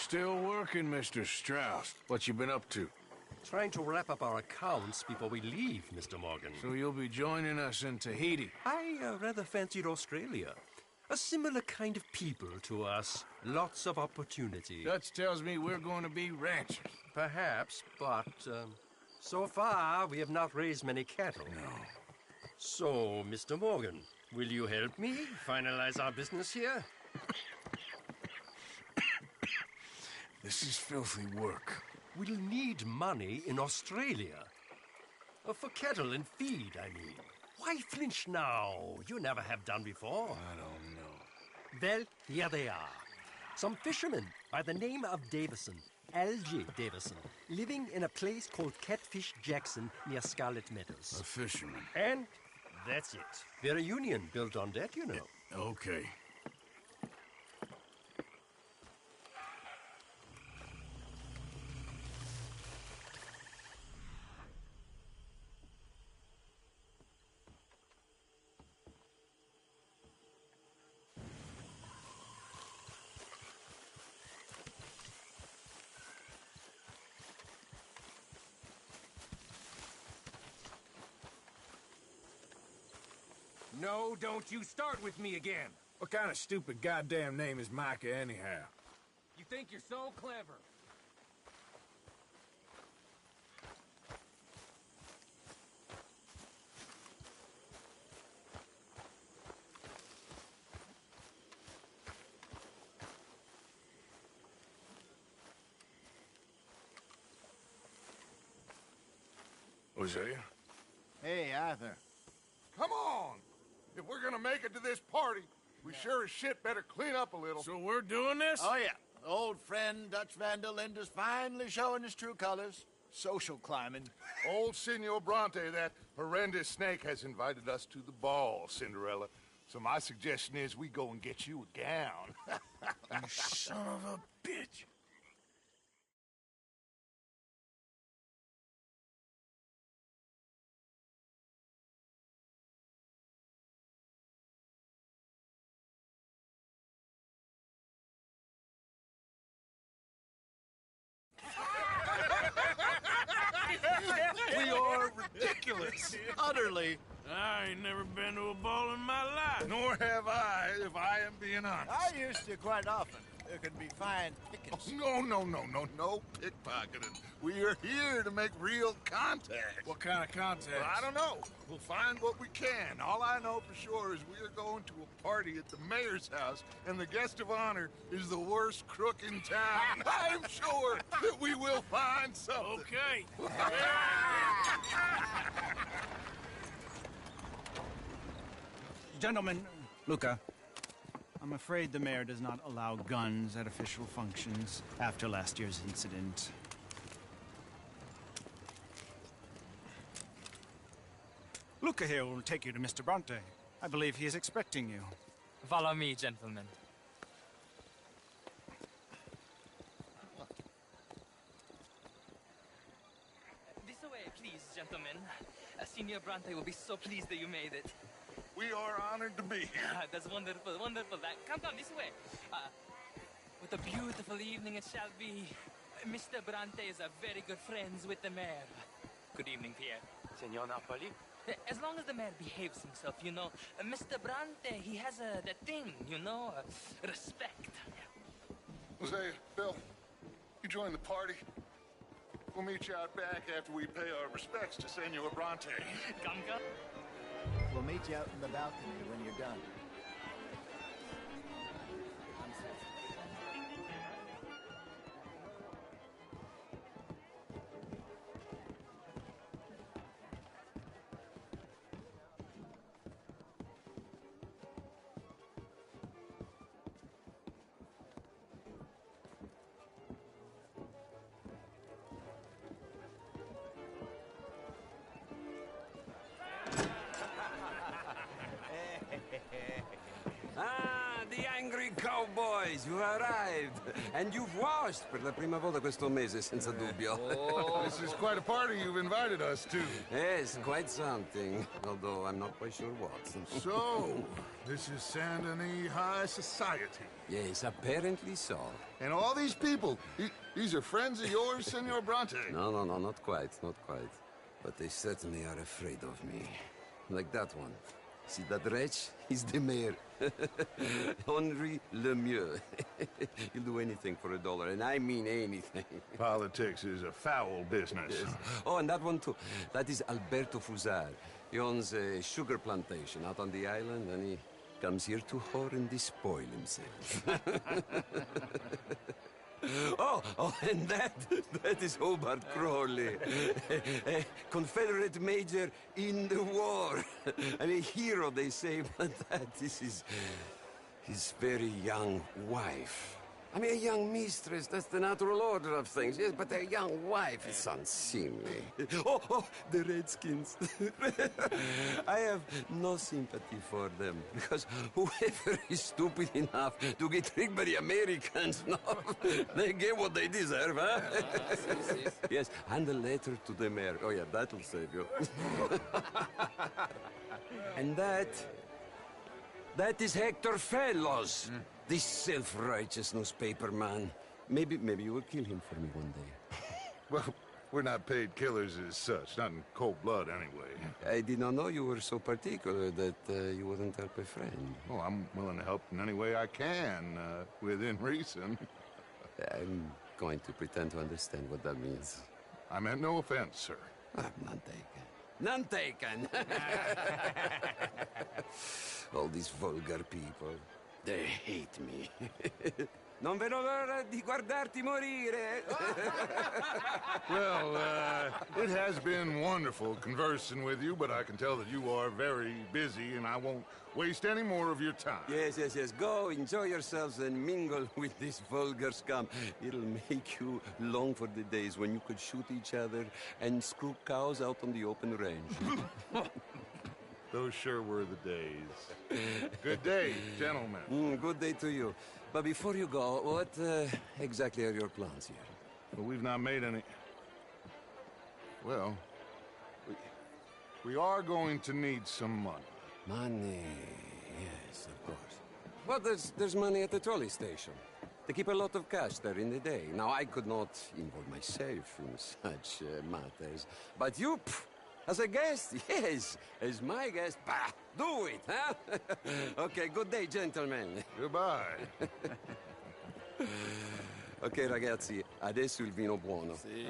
Still working, Mr. Strauss. What you been up to? Trying to wrap up our accounts before we leave, Mr. Morgan. So you'll be joining us in Tahiti? I rather fancied Australia. A similar kind of people to us. Lots of opportunity. Dutch tells me we're going to be ranchers. Perhaps, but so far we have not raised many cattle. No. So, Mr. Morgan, will you help me finalize our business here? This is filthy work. We'll need money in Australia. For cattle and feed, I mean. Why flinch now? You never have done before. I don't know. Well, here they are. Some fishermen by the name of Davison, L.J. Davison, living in a place called Catfish Jackson near Scarlet Meadows. A fisherman. And that's it. We're a union built on that, you know. Okay. No, don't you start with me again. What kind of stupid goddamn name is Micah anyhow? You think you're so clever. Hosea? Hey, Arthur. Come on! If we're gonna make it to this party, we sure as shit better clean up a little. So we're doing this? Oh, yeah. Old friend Dutch Van der Linde's finally showing his true colors. Social climbing. Old Senor Bronte, that horrendous snake, has invited us to the ball, Cinderella. So my suggestion is we go and get you a gown. You son of a bitch. We are ridiculous. Utterly. I ain't never been to a ball in my life. Nor have I, if I am being honest. I used to quite often. There can be fine pickings. No pickpocketing. We are here to make real contact. What kind of contact? Well, I don't know. We'll find what we can. All I know for sure is we are going to a party at the mayor's house, and the guest of honor is the worst crook in town. I'm sure that we will find something. Okay. Gentlemen, Luca, I'm afraid the mayor does not allow guns at official functions after last year's incident. Luca here will take you to Mr. Bronte. I believe he is expecting you. Follow me, gentlemen. This way, please, gentlemen. Senior Bronte will be so pleased that you made it. We are honored to be here. That's wonderful, wonderful. Come, this way. What a beautiful evening it shall be. Mr. Bronte is a very good friends with the mayor. Good evening, Pierre. Senor Napoli? As long as the mayor behaves himself, you know. Mr. Bronte, he has that thing, you know, respect. Hosea, Bill, you join the party. We'll meet you out back after we pay our respects to Senor Bronte. Come. We'll meet you out in the balcony when you're done. arrived! And you've washed per la prima volta questo mese, senza dubbio. This is quite a party you've invited us to. Yes, quite something. Although I'm not quite sure what. So, this is Saint Denis High Society. Yes, apparently so. And all these people, these are friends of yours, Senor Bronte? No, not quite, not quite. But they certainly are afraid of me. Like that one. See that wretch? He's the mayor. Henri Lemieux. He'll do anything for $1, and I mean anything. Politics is a foul business. Yes. Oh, and that one too. That is Alberto Fusar. He owns a sugar plantation out on the island, and he comes here to whore and despoil himself. Oh, and that is Hobart Crawley, a Confederate major in the war. I mean, a hero, they say, but that is his very young wife. I mean, a young mistress, that's the natural order of things, yes, but a young wife is unseemly. Oh, the Redskins. I have no sympathy for them, because whoever is stupid enough to get tricked by the Americans, no, they get what they deserve, huh? Yes, and a letter to the mayor. Oh, yeah, that'll save you. And that is Hector Fellows. This self-righteous newspaper man. Maybe you will kill him for me one day. Well, we're not paid killers as such, not in cold blood anyway. I did not know you were so particular that you wouldn't help a friend. Well, I'm willing to help in any way I can, within reason. I'm going to pretend to understand what that means. I meant no offense, sir. None taken. None taken! All these vulgar people. They hate me. Non vedo l'ora di guardarti morire. Well, it has been wonderful conversing with you, but I can tell that you are very busy, and I won't waste any more of your time. Yes. Go, enjoy yourselves, and mingle with this vulgar scum. It'll make you long for the days when you could shoot each other and screw cows out on the open range. Those sure were the days. Good day, gentlemen. Good day to you. But before you go, what exactly are your plans here? Well, we've not made any... Well, we are going to need some money. Money, yes, of course. Well, there's money at the trolley station. They keep a lot of cash there in the day. Now, I could not involve myself in such matters. But you... As a guest? Yes. As my guest? Bah, do it, huh? Okay, good day, gentlemen. Goodbye. Ok, ragazzi, adesso il vino buono. Sì.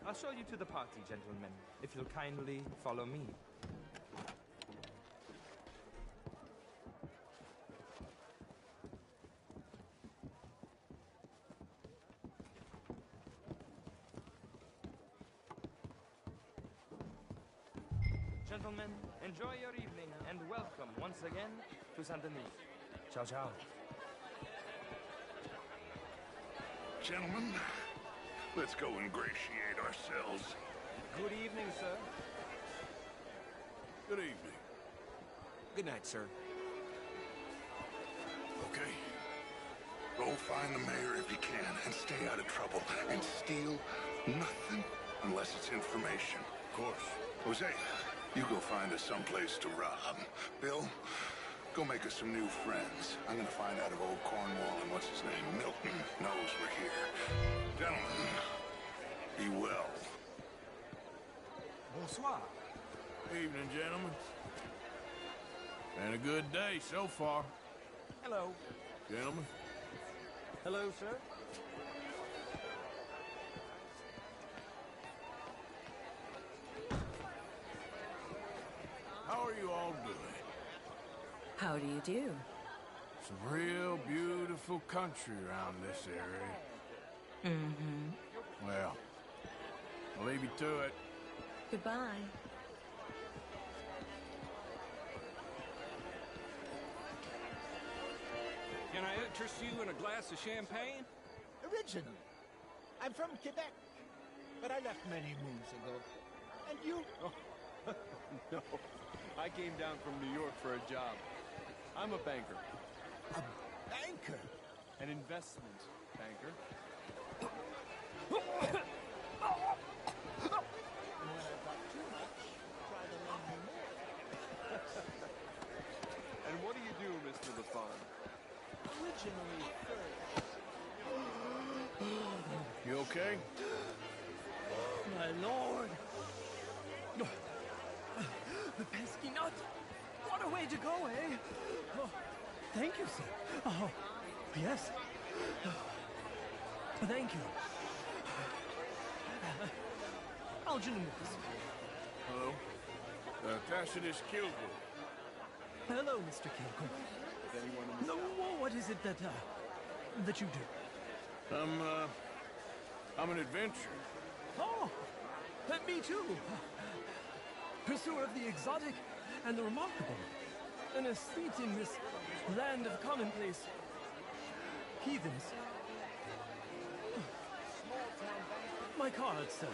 I'll show you to the party, gentlemen, if you'll kindly follow me. Gentlemen, enjoy your evening and welcome once again to Saint Denis. Ciao, ciao. Gentlemen, let's go ingratiate ourselves. Good evening, sir. Good evening. Good night, sir. Okay. Go find the mayor if you can and stay out of trouble. And steal nothing unless it's information. Of course. Jose, you go find us someplace to rob. Bill, go make us some new friends. I'm gonna find out if old Cornwall and what's his name, Milton, knows we're here. Gentlemen, be well. Bonsoir. Evening, gentlemen. Been a good day so far. Hello. Gentlemen. Hello, sir. How are you all doing? How do you do? Some real beautiful country around this area. Mm-hmm. Well, I'll leave you to it. Goodbye. Can I interest you in a glass of champagne? Originally. I'm from Quebec, but I left many moons ago. And you? No. I came down from New York for a job. I'm a banker. A banker? An investment banker. And what do you do, Mr. LaFawn? Originally You okay? My lord! The pesky nut! What a way to go, eh? Oh, thank you, sir. Oh, yes. Thank you. Algernon. Hello. Tacitus Kilgore. Hello, Mr. Kilgore. No, what is it that you do? I'm an adventurer. Oh, me too. Pursuer of the exotic and the remarkable. An aesthete in this land of commonplace heathens. My card, sir.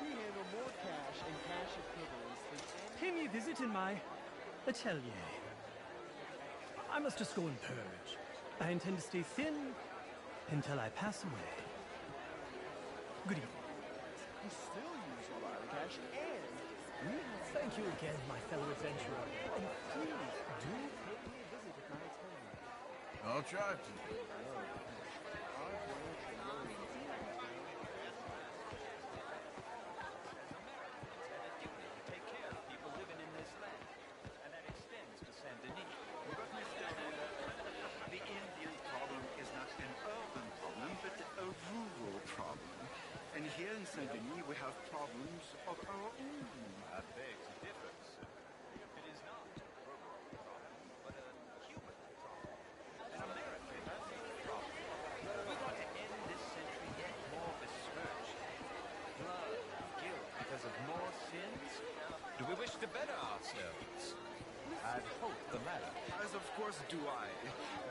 We handle more cash and cash equivalents than Pay me a visit in my atelier. I must just go and purge. I intend to stay thin until I pass away. Good evening. we still use a lot of cash, and we have... Thank you again, my fellow adventurer. And please do pay me a visit at my atelier. I'll try to. Take care of people living in this land, and that extends to Saint Denis. The Indian problem is not an urban problem, but a rural problem. And here in Saint Denis, we have problems of our own. That begs a difference. It is not a rural problem, but a human problem. An American problem. We want to end this century yet more besmirched. Blood, guilt because of more sins? Do we wish to better ourselves? I'd hope the latter. As of course do I.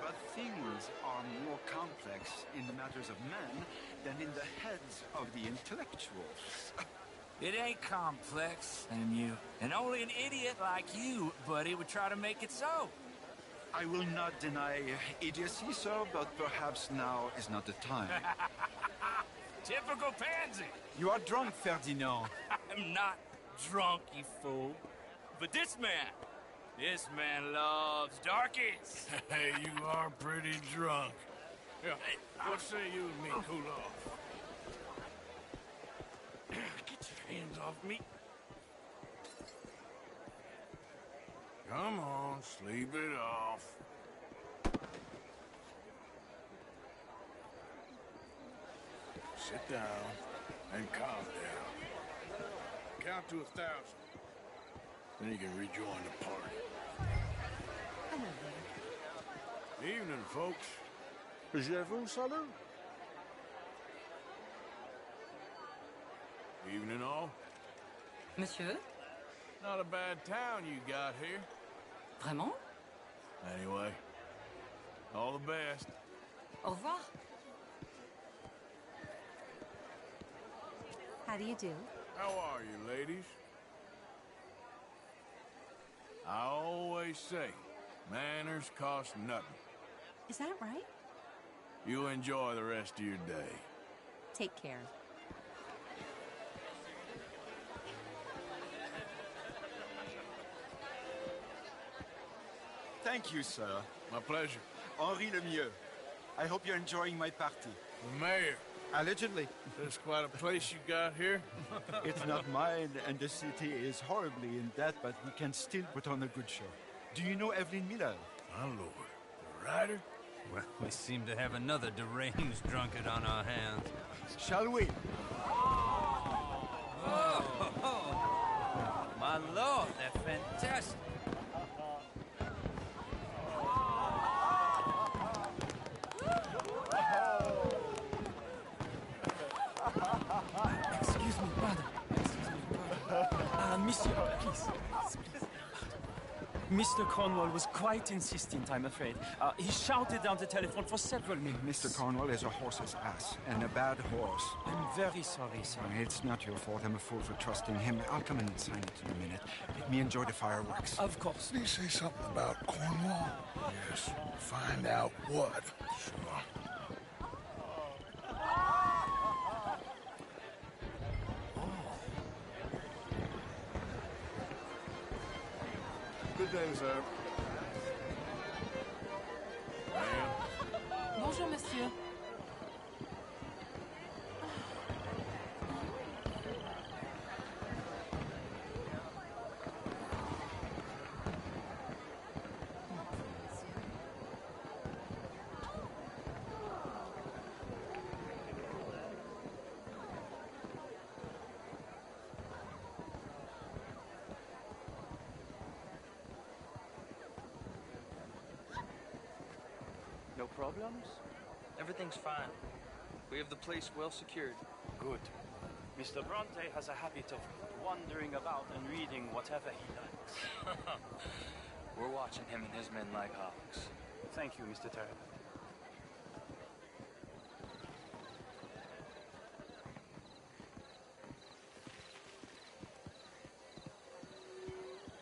But things are more complex in the matters of men than in the heads of the intellectuals. It ain't complex, and only an idiot like you, buddy, would try to make it so. I will not deny idiocy, sir, but perhaps now is not the time. Typical pansy. You are drunk, Ferdinand. I'm not drunk, you fool. But this man loves darkies. Hey, you are pretty drunk. Yeah, what say you and me cool off? Get your hands off me. Come on, sleep it off. Sit down and calm down. Count to 1,000. Then you can rejoin the party. Evening, folks. Je vous salue. Evening, all. Monsieur? Not a bad town you got here. Vraiment? Anyway, all the best. Au revoir. How do you do? How are you, ladies? I always say, manners cost nothing. Is that right? You enjoy the rest of your day. Take care. Thank you, sir. My pleasure. Henri Lemieux. I hope you're enjoying my party. The mayor. Allegedly. That's quite a place you got here. It's not mine, and the city is horribly in debt, but we can still put on a good show. Do you know Evelyn Miller? My lord. The writer? Well, we seem to have another deranged drunkard on our hands. Shall we? Oh, my lord, they're fantastic. Excuse me, brother. Monsieur, please. Mr. Cornwall was quite insistent, I'm afraid. He shouted down the telephone for several minutes. Mr. Cornwall is a horse's ass, and a bad horse. I'm very sorry, sir. It's not your fault. I'm a fool for trusting him. I'll come in and sign it in a minute. Let me enjoy the fireworks. Of course. Did he say something about Cornwall? Yes. Find out what. Sure. Good day, sir. Bonjour, monsieur. No problems? Everything's fine. We have the place well secured. Good. Mr. Bronte has a habit of wandering about and reading whatever he likes. We're watching him and his men like hawks. Thank you, Mr. Terry.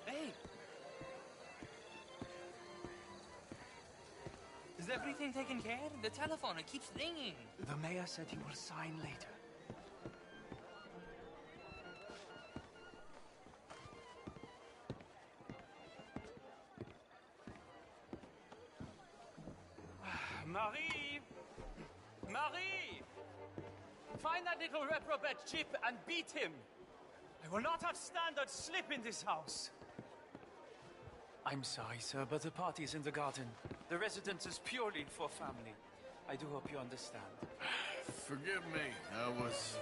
Hey! Is everything taken care of? The telephone, it keeps ringing. The mayor said he will sign later. Marie! Marie! Find that little reprobate Chip and beat him. I will not have standard slip in this house. I'm sorry, sir, but the party is in the garden. The residence is purely for family. I do hope you understand. Forgive me. I was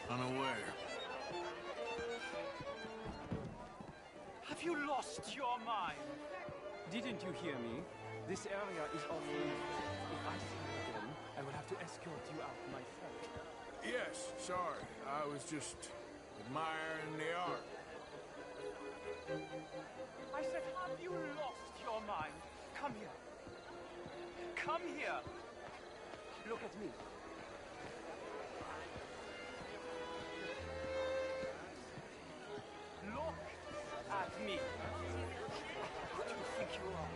unaware. Have you lost your mind? Didn't you hear me? This area is off limits. If I see you again, I will have to escort you out myself. Yes, sorry. I was just admiring the art. I said, have you lost your mind? Come here. Come here. Look at me. Look at me. Who do you think you are?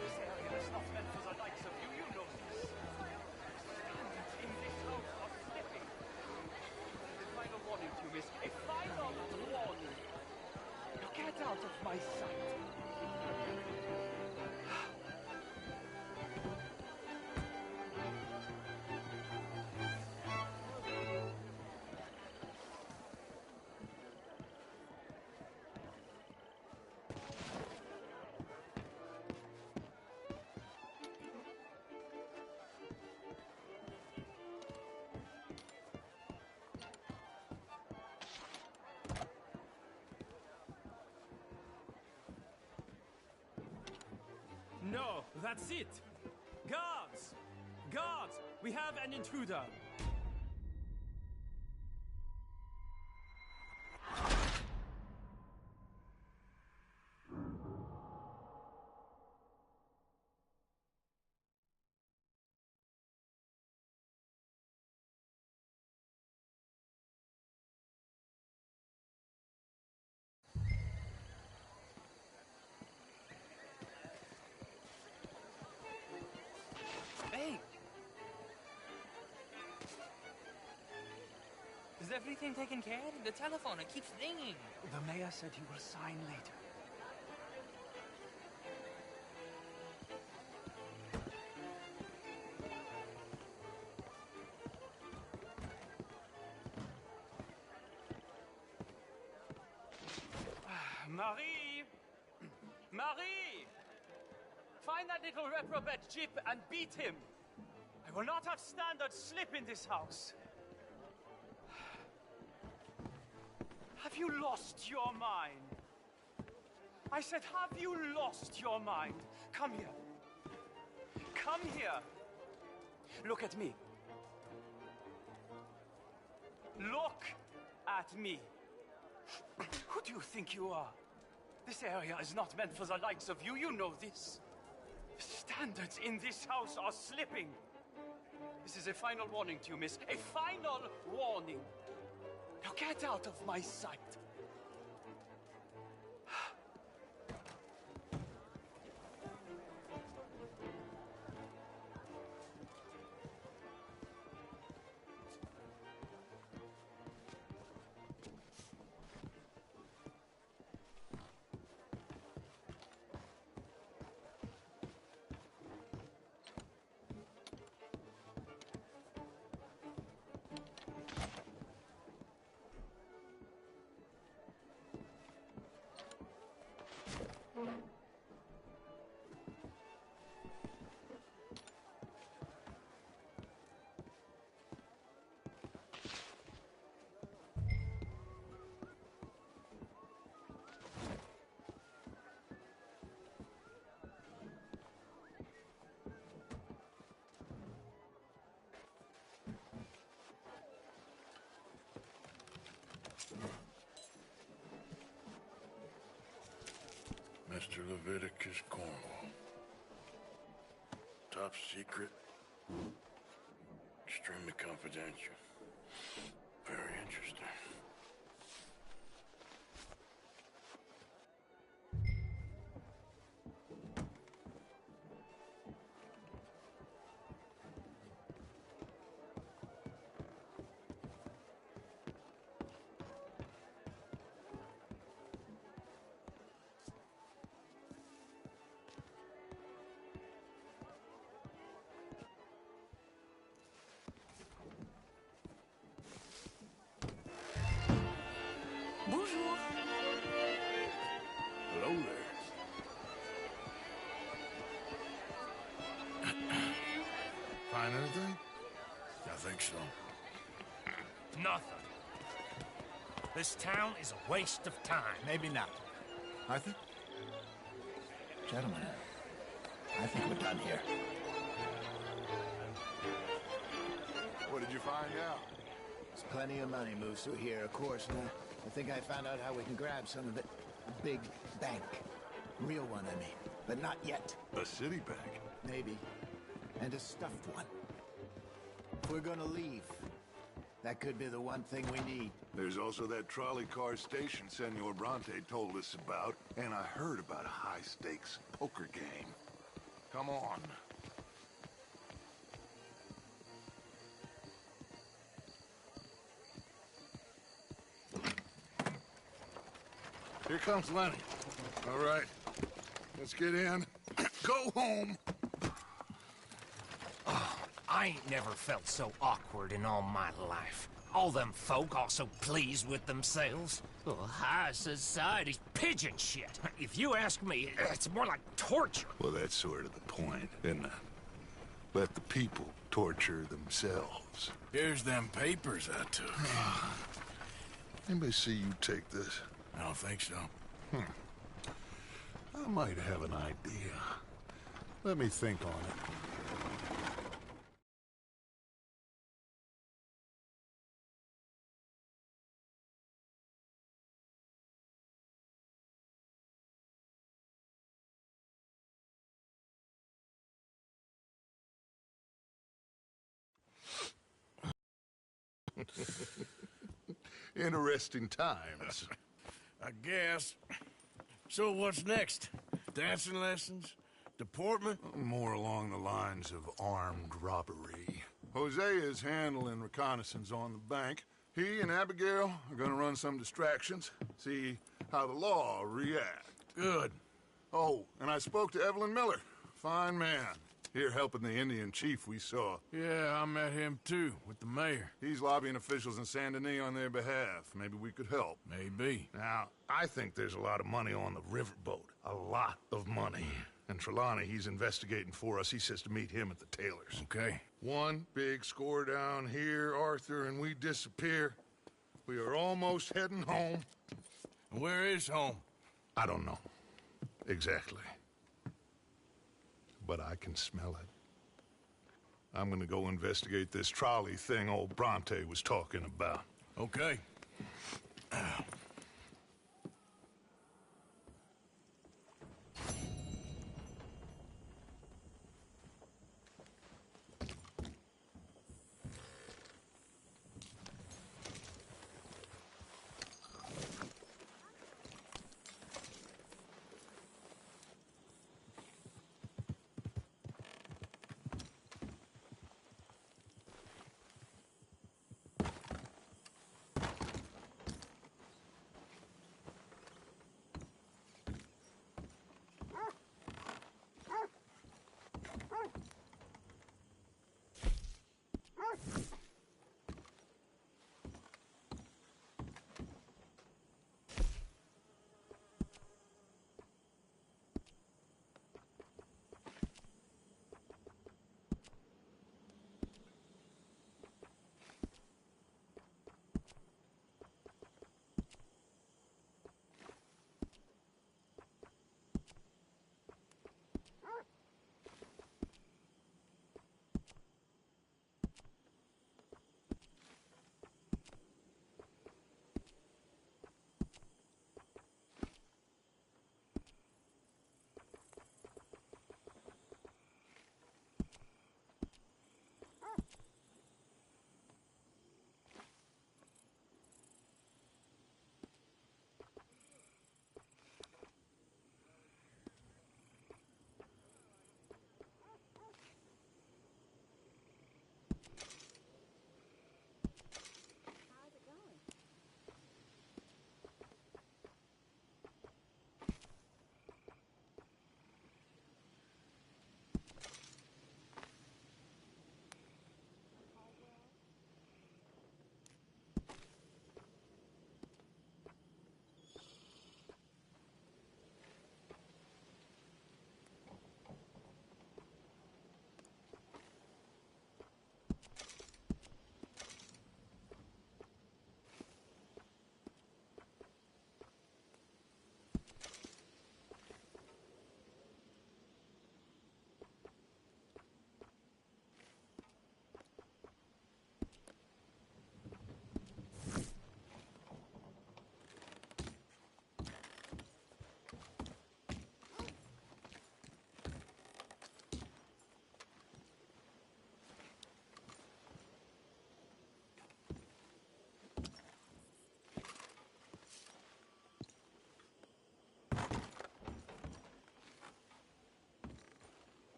This area is not meant for the likes of you. You know this. Standards in this house are slipping. A final warning to you, miss. A final warning. Now get out of my sight. No, that's it! Guards! Guards! We have an intruder! Hey! Is everything taken care of? The telephone, it keeps ringing. The mayor said he will sign later. Marie! Marie! Find that little reprobate Chip and beat him. I will not have standard slip in this house. Have you lost your mind? I said, have you lost your mind? Come here. Come here. Look at me. Look at me. Who do you think you are? This area is not meant for the likes of you. You know this. The standards in this house are slipping. This is a final warning to you, miss. A final warning. Now get out of my sight. Mr. Leviticus Cornwall. Top secret. Extremely confidential. Very interesting. Bonjour. Hello there. Find anything? I think so. Nothing. This town is a waste of time. Maybe not. Arthur? Gentlemen, I think we're done here. What did you find out? There's plenty of money moves through here, of course, and I think I found out how we can grab some of it. A big bank. Real one, I mean. But not yet. A city bank? Maybe. And a stuffed one. If we're gonna leave, that could be the one thing we need. There's also that trolley car station Senor Bronte told us about, and I heard about a high-stakes poker game. Come on. Here comes Lenny. All right, let's get in. Go home. I ain't never felt so awkward in all my life. All them folk all so pleased with themselves. Oh, high society's pigeon shit. If you ask me, it's more like torture. Well, that's sort of the point, isn't it? Let the people torture themselves. Here's them papers I took. Anybody see you take this? I don't think so. I might have an idea. Let me think on it. Interesting times. I guess. So what's next? Dancing lessons? Deportment? More along the lines of armed robbery. Hosea is handling reconnaissance on the bank. He and Abigail are gonna run some distractions, see how the law react. Good. Oh, and I spoke to Evelyn Miller. Fine man. Here helping the Indian chief we saw. Yeah, I met him too, with the mayor. He's lobbying officials in Saint Denis on their behalf. Maybe we could help. Maybe. Now, I think there's a lot of money on the riverboat. A lot of money. And Trelawney, he's investigating for us. He says to meet him at the Taylor's. Okay. One big score down here, Arthur, and we disappear. We are almost heading home. Where is home? I don't know. Exactly. But I can smell it. I'm gonna go investigate this trolley thing old Bronte was talking about. Okay.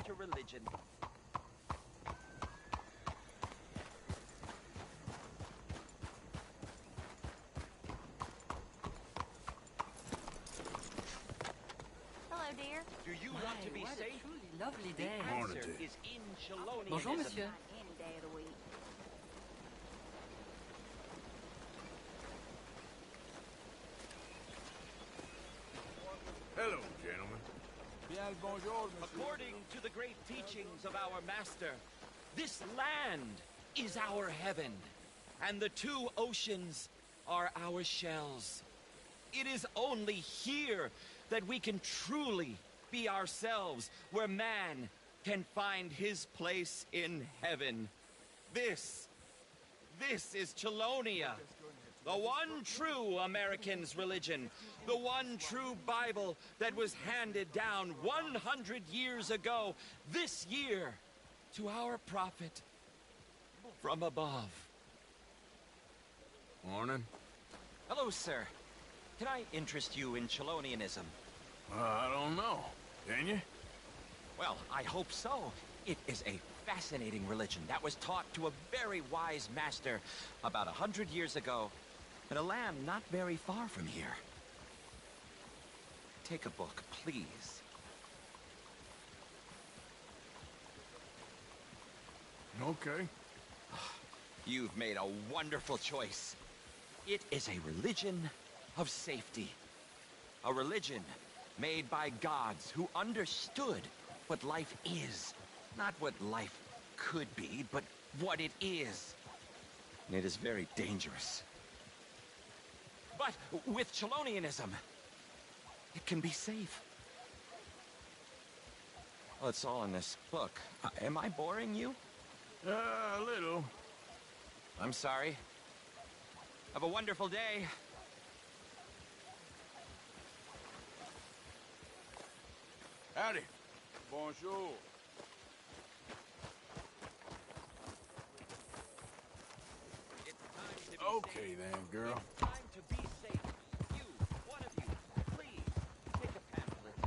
To religion. Hello, dear. Do you want to be what safe? a truly lovely day. The answer is in Chelonianism. Bonjour, monsieur. Any day of the week. Hello, gentlemen. According to the great teachings of our master, this land is our heaven, and the two oceans are our shells. It is only here that we can truly be ourselves, where man can find his place in heaven. This is Chelonia, the one true American's religion, the one true Bible that was handed down 100 years ago, this year, to our prophet from above. Morning. Hello, sir. Can I interest you in Chelonianism? I don't know. Can you? Well, I hope so. It is a fascinating religion that was taught to a very wise master about 100 years ago in a land not very far from here. Take a book, please. Okay. You've made a wonderful choice. It is a religion of safety. A religion made by gods who understood what life is. Not what life could be, but what it is. And it is very dangerous. But with Chelonianism, it can be safe. Well, it's all in this book. Am I boring you? A little. I'm sorry. Have a wonderful day. Howdy. Bonjour. Okay then, girl. Time to be safe. You, one of you, please, take a pamphlet.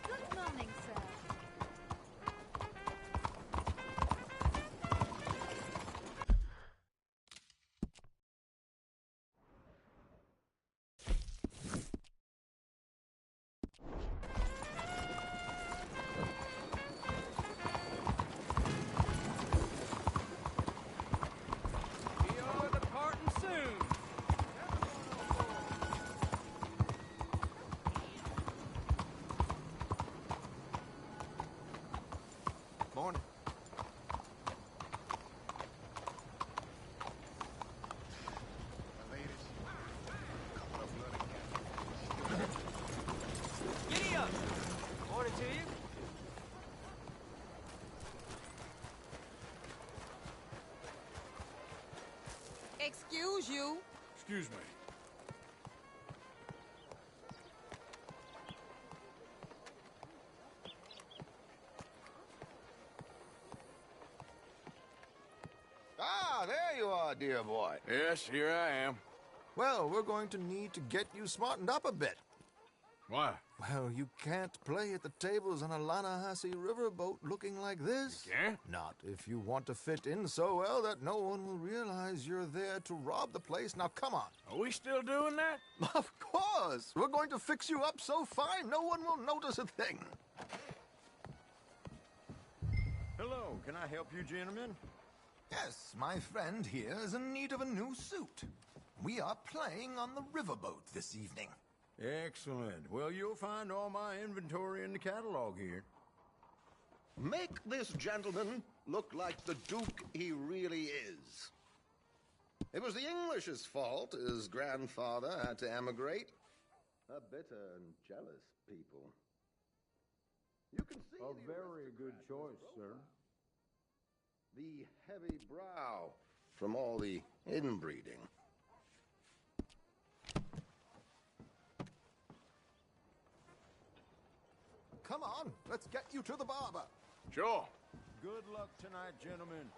Good morning, sir. Excuse you. Excuse me. Ah, there you are, dear boy. Yes, here I am. Well, we're going to need to get you smartened up a bit. Why? Well, you can't play at the tables on a Lanahasi riverboat looking like this. You can't? Not if you want to fit in so well that no one will realize you're there to rob the place. Now, come on. Are we still doing that? Of course. We're going to fix you up so fine no one will notice a thing. Hello, can I help you, gentlemen? Yes, my friend here is in need of a new suit. We are playing on the riverboat this evening. Excellent. Well, you'll find all my inventory in the catalog here. Make this gentleman look like the Duke he really is. It was the English's fault his grandfather had to emigrate. A bitter and jealous people. You can see a very good choice, sir. The heavy brow from all the inbreeding. Come on, let's get you to the barber. Sure. Good luck tonight, gentlemen.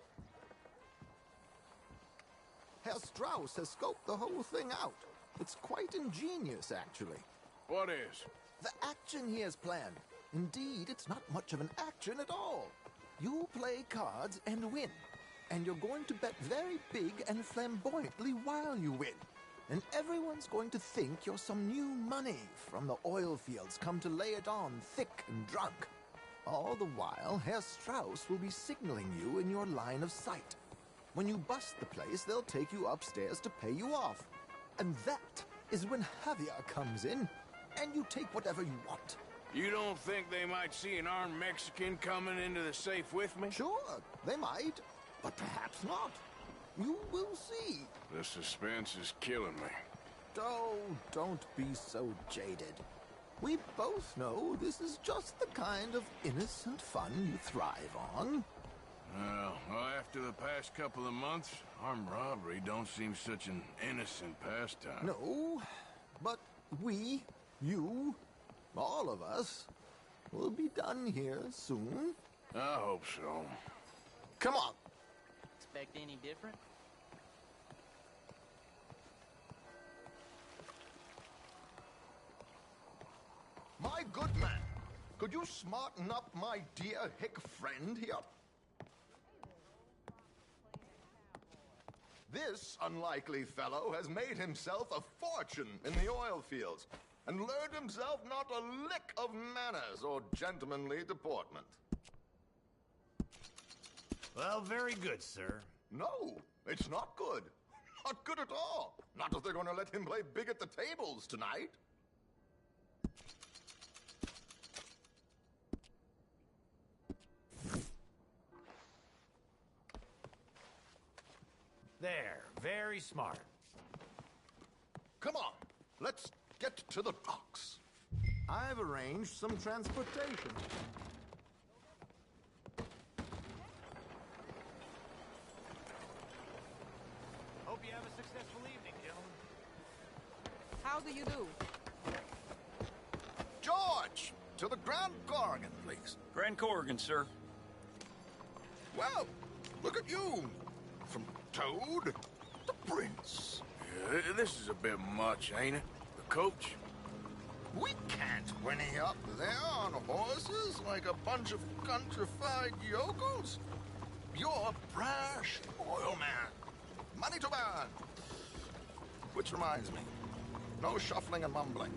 Herr Strauss has scoped the whole thing out. It's quite ingenious, actually. What is? The action he has planned. Indeed, it's not much of an action at all. You play cards and win. And you're going to bet very big and flamboyantly while you win. And everyone's going to think you're some new money from the oil fields come to lay it on thick and drunk. All the while, Herr Strauss will be signaling you in your line of sight. When you bust the place, they'll take you upstairs to pay you off. And that is when Javier comes in, and you take whatever you want. You don't think they might see an armed Mexican coming into the safe with me? Sure, they might, but perhaps not. You will see. The suspense is killing me. Oh, don't be so jaded. We both know this is just the kind of innocent fun you thrive on. Well, after the past couple of months, armed robbery don't seem such an innocent pastime. No, but we, you, all of us, will be done here soon. I hope so. Come on. Expect any different? My good man, could you smarten up my dear hick friend here? This unlikely fellow has made himself a fortune in the oil fields and learned himself not a lick of manners or gentlemanly deportment. Well, very good, sir. No, it's not good. Not good at all. Not if they're going to let him play big at the tables tonight. There, very smart. Come on, let's get to the docks. I've arranged some transportation. Hope you have a successful evening, gentlemen. How do you do? George, to the Grand Corrigan, please. Grand Corrigan, sir. Well, look at you. From Toad to Prince. Yeah, this is a bit much, ain't it? The coach? We can't whinny up there on horses like a bunch of countrified yokels. You're a brash oil man. Money to burn. Which reminds me, no shuffling and mumbling.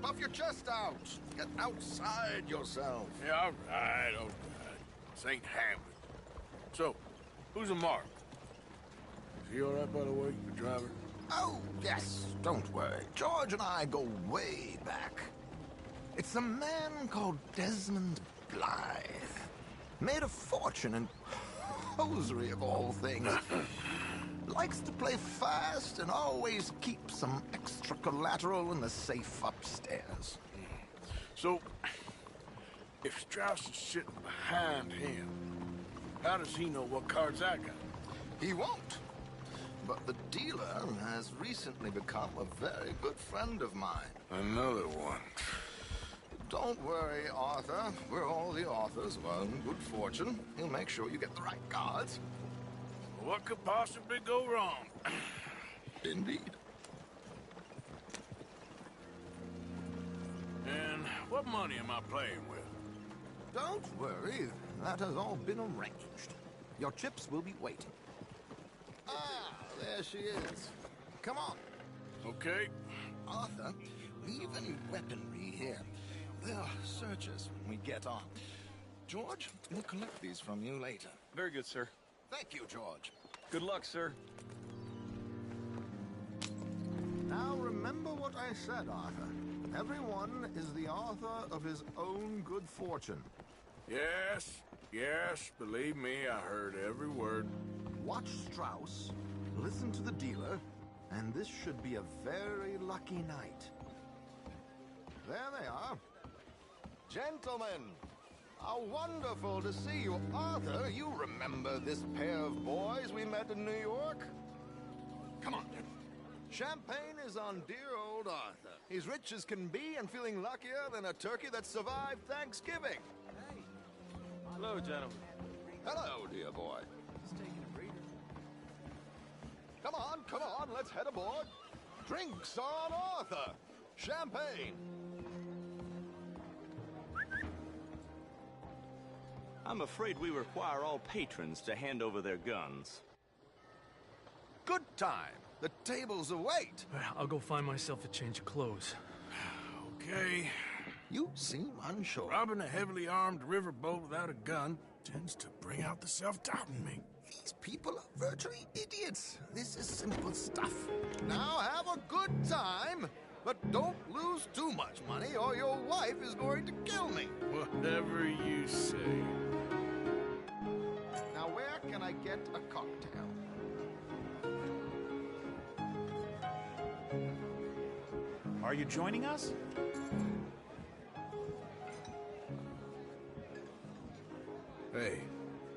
Puff your chest out. Get outside yourself. Yeah, all right. This ain't happening. So, who's a mark? Is he all right, by the way, the driver? Oh, yes. Don't worry. George and I go way back. It's a man called Desmond Blythe. Made a fortune in hosiery of all things. Likes to play fast and always keep some extra collateral in the safe upstairs. So, if Strauss is sitting behind him, how does he know what cards I got? He won't. but the dealer has recently become a very good friend of mine. Another one. Don't worry, Arthur. We're all the authors of our own good fortune. He'll make sure you get the right cards. What could possibly go wrong? Indeed. And what money am I playing with? Don't worry. That has all been arranged. Your chips will be waiting. Ah, there she is. Come on. Okay. Arthur, leave any weaponry here. They'll search us when we get on. George, we'll collect these from you later. Very good, sir. Thank you, George. Good luck, sir. Now remember what I said, Arthur. Everyone is the author of his own good fortune. Yes, believe me, I heard every word. Watch Strauss, listen to the dealer, and this should be a very lucky night. There they are. Gentlemen, how wonderful to see you. Arthur, you remember this pair of boys we met in New York? Come on. Champagne is on dear old Arthur. He's rich as can be and feeling luckier than a turkey that survived Thanksgiving. Hello, gentlemen. Hello, dear boy. Come on, let's head aboard. Drinks on Arthur. Champagne. I'm afraid we require all patrons to hand over their guns. Good time. The tables await. I'll go find myself a change of clothes. Okay. You seem unsure. Robbing a heavily armed riverboat without a gun tends to bring out the self-doubt in me. These people are virtually idiots. This is simple stuff. Now have a good time, but don't lose too much money or your wife is going to kill me. Whatever you say. Now where can I get a cocktail? Are you joining us? Hey.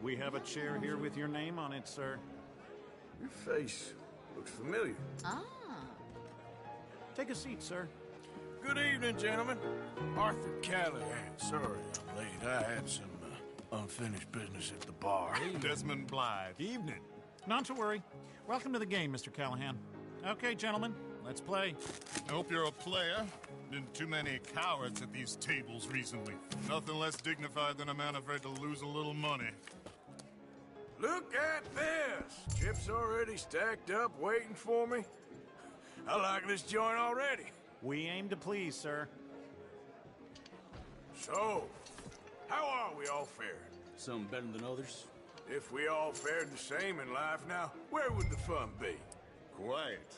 We have a chair here with your name on it, sir. Your face looks familiar. Ah. Take a seat, sir. Good evening, gentlemen. Arthur Callahan. Sorry I'm late. I had some unfinished business at the bar. Desmond Blythe. Evening. Not to worry. Welcome to the game, Mr. Callahan. Okay, gentlemen, let's play. I hope you're a player. Been too many cowards at these tables recently. Nothing less dignified than a man afraid to lose a little money. Look at this! Chips already stacked up, waiting for me. I like this joint already. We aim to please, sir. So, how are we all faring? Some better than others. If we all fared the same in life now, where would the fun be? Quiet.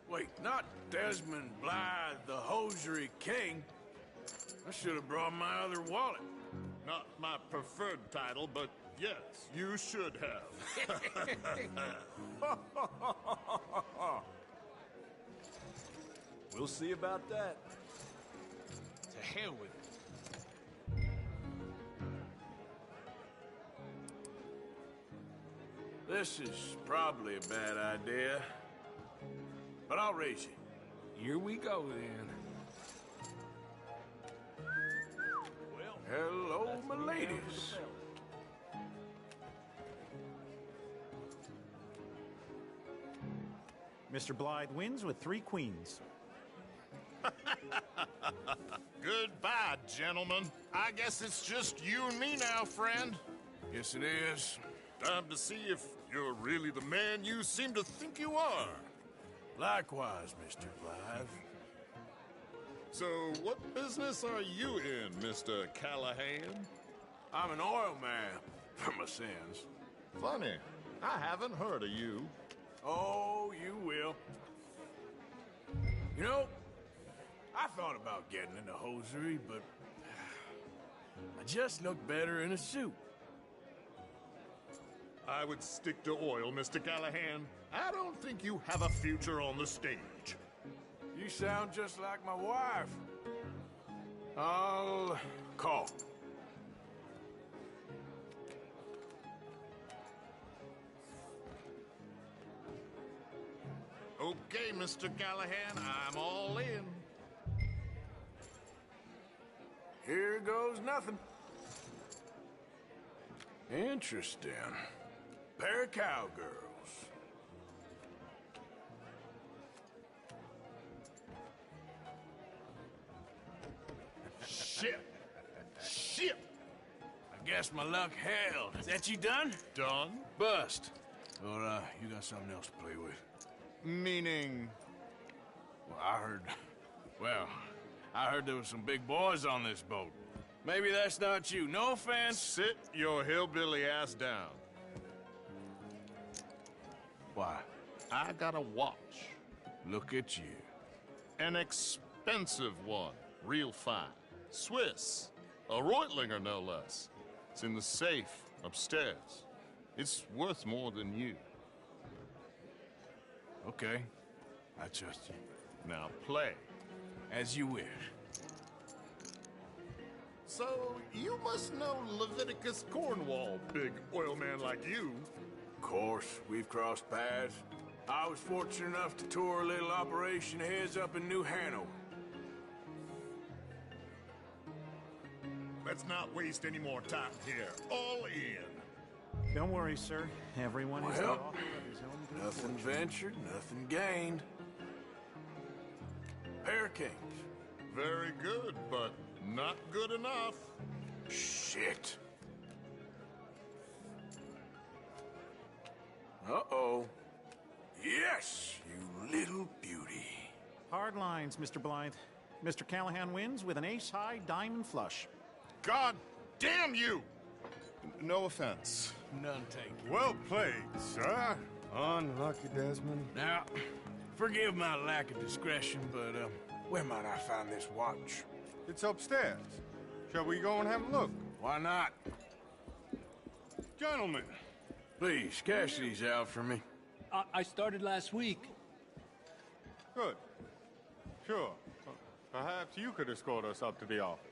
Wait, not Desmond Blythe, the hosiery king. I should have brought my other wallet. Not my preferred title, but yes, you should have. We'll see about that. To hell with it. This is probably a bad idea, but I'll raise you. Here we go, then. Well, hello, my ladies. Mr. Blythe wins with 3 queens. Goodbye, gentlemen. I guess it's just you and me now, friend. Yes, it is. Time to see if you're really the man you seem to think you are. Likewise, Mr. Blythe. So, what business are you in, Mr. Callahan? I'm an oil man, for my sins. Funny. I haven't heard of you. Oh, you will. You know, I thought about getting into hosiery, but I just look better in a suit. I would stick to oil, Mr. Callahan. I don't think you have a future on the stage. You sound just like my wife. I'll call. Okay, Mr. Callahan, I'm all in. Here goes nothing. Interesting. Pair of cowgirls. Shit. Shit. I guess my luck held. Is that you done? Done? Bust. Or, you got something else to play with? Meaning? Well, I heard there was some big boys on this boat. Maybe that's not you. No offense. Sit your hillbilly ass down. Why? I got a watch. Look at you. An expensive one. Real fine. Swiss. A Reutlinger, no less. It's in the safe upstairs. It's worth more than you. Okay. I trust you. Now play. As you wish. So, you must know Leviticus Cornwall, big oil man like you. Of course, we've crossed paths. I was fortunate enough to tour a little operation of his up in New Hanover. Let's not waste any more time here. All in. Don't worry, sir. Everyone is the Well, author of his own good nothing fortune. ventured, nothing gained. Pair of kings. Very good, but not good enough. Shit. Uh-oh. Yes, you little beauty. Hard lines, Mr. Blythe. Mr. Callahan wins with an ace-high diamond flush. God damn you! No offense. None taken. Well played, sir. Unlucky, Desmond. Now, forgive my lack of discretion, but, where might I find this watch? It's upstairs. Shall we go and have a look? Why not? Gentlemen. Please, cash these out for me. I started last week. Good. Sure. Perhaps you could escort us up to the office.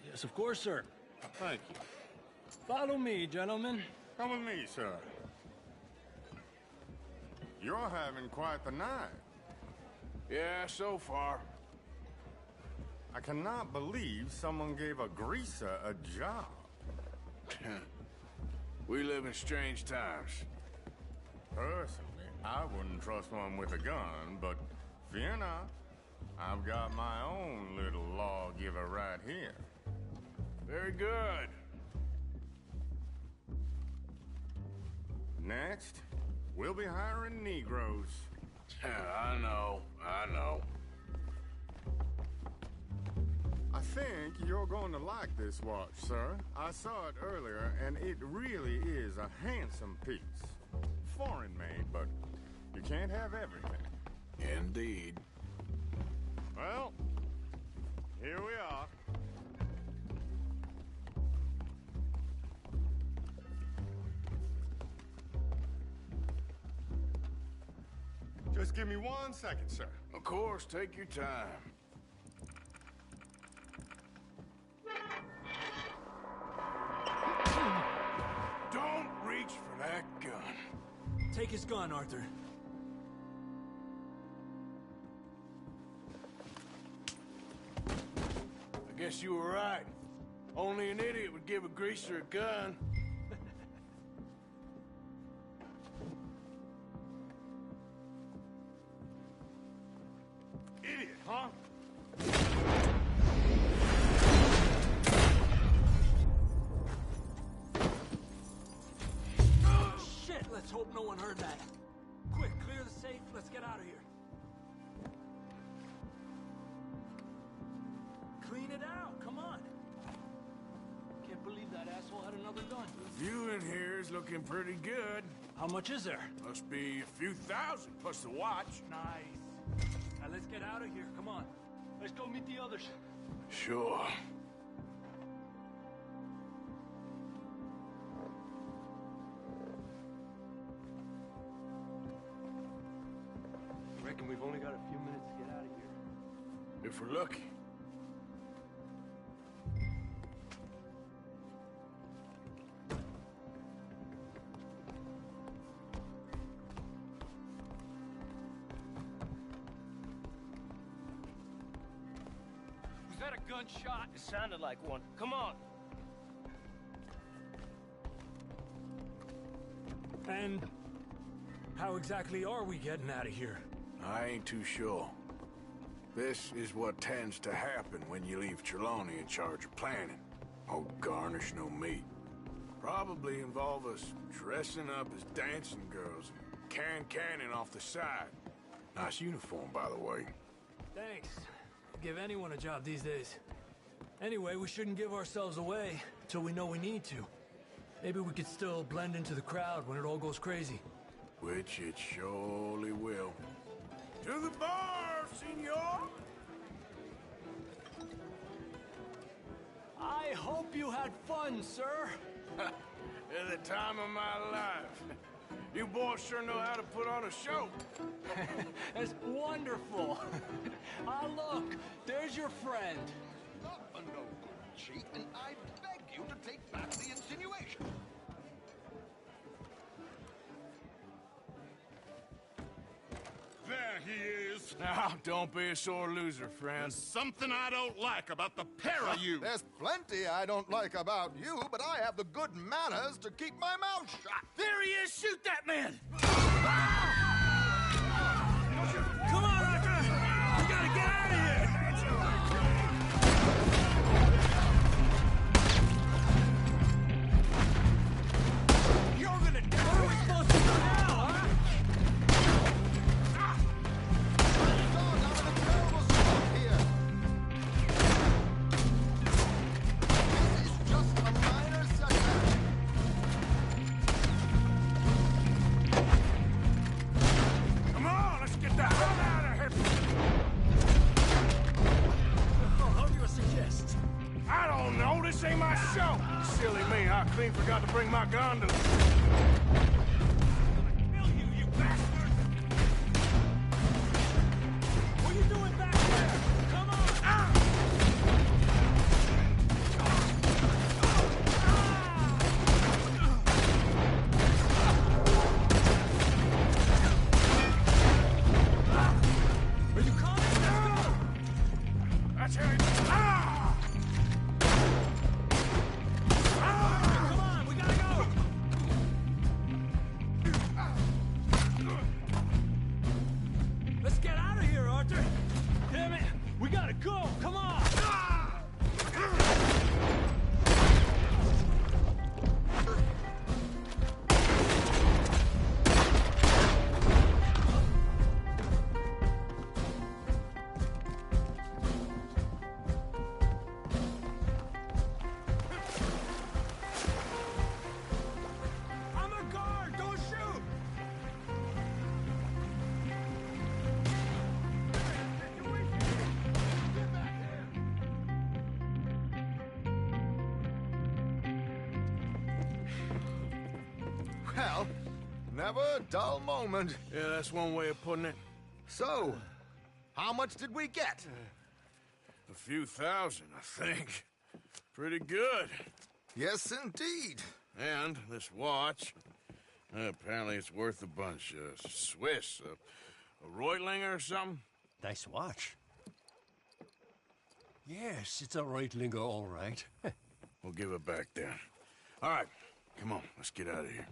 Yes, of course, sir. Thank you. Follow me, gentlemen. Come with me, sir. You're having quite the night. Yeah, so far. I cannot believe someone gave a greaser a job. We live in strange times. Personally, I wouldn't trust one with a gun, but fear not. I've got my own little lawgiver right here. Very good. Next, we'll be hiring Negroes. I know. I think you're going to like this watch, sir. I saw it earlier, and it really is a handsome piece. Foreign made, but you can't have everything. Indeed. Well, here we are. Just give me 1 second, sir. Of course, take your time. Don't reach for that gun. Take his gun, Arthur. I guess you were right. Only an idiot would give a greaser a gun. Idiot, huh? Shit, let's hope no one heard that. Quick, clear the safe. Let's get out of here. Clean it out. Come on. Can't believe that asshole had another gun. The view in here is looking pretty good. How much is there? Must be a few thousand, plus the watch. Nice. Now let's get out of here. Come on. Let's go meet the others. Sure. Reckon we've only got a few minutes to get out of here. If we're lucky. that a gunshot? It sounded like one. Come on. And how exactly are we getting out of here? I ain't too sure. This is what tends to happen when you leave Trelawney in charge of planning. Oh, garnish no meat. Probably involve us dressing up as dancing girls and canning off the side. Nice uniform, by the way. Thanks. Give anyone a job these days. Anyway, we shouldn't give ourselves away till we know we need to. Maybe we could still blend into the crowd when it all goes crazy. Which it surely will. To the bar, senor! I hope you had fun, sir. At the time of my life. You boys sure know how to put on a show. That's wonderful. Ah, look, there's your friend. Not a no good cheat, and I beg you to take back the insinuation. There he is. Now, don't be a sore loser, friend. There's something I don't like about the pair of you. There's plenty I don't like about you, but I have the good manners to keep my mouth shut. There he is! Shoot that man! Come on, Arthur! We gotta get out of here! You're gonna die! What are we supposed to do now, huh? This ain't my show! Silly me, I clean forgot to bring my gondola. Kill you, you bastard! What are you doing back there? Come on! Are you coming? Let's go! That's how you... Go! Come on! I'm a guard! Don't shoot! Well, never a dull moment. Yeah, that's one way of putting it. So, how much did we get? A few thousand, I think. Pretty good. Yes, indeed. And this watch, apparently it's worth a bunch. Swiss, a Reutlinger or something? Nice watch. Yes, it's a Reutlinger, all right. We'll give it back then. All right, come on, let's get out of here.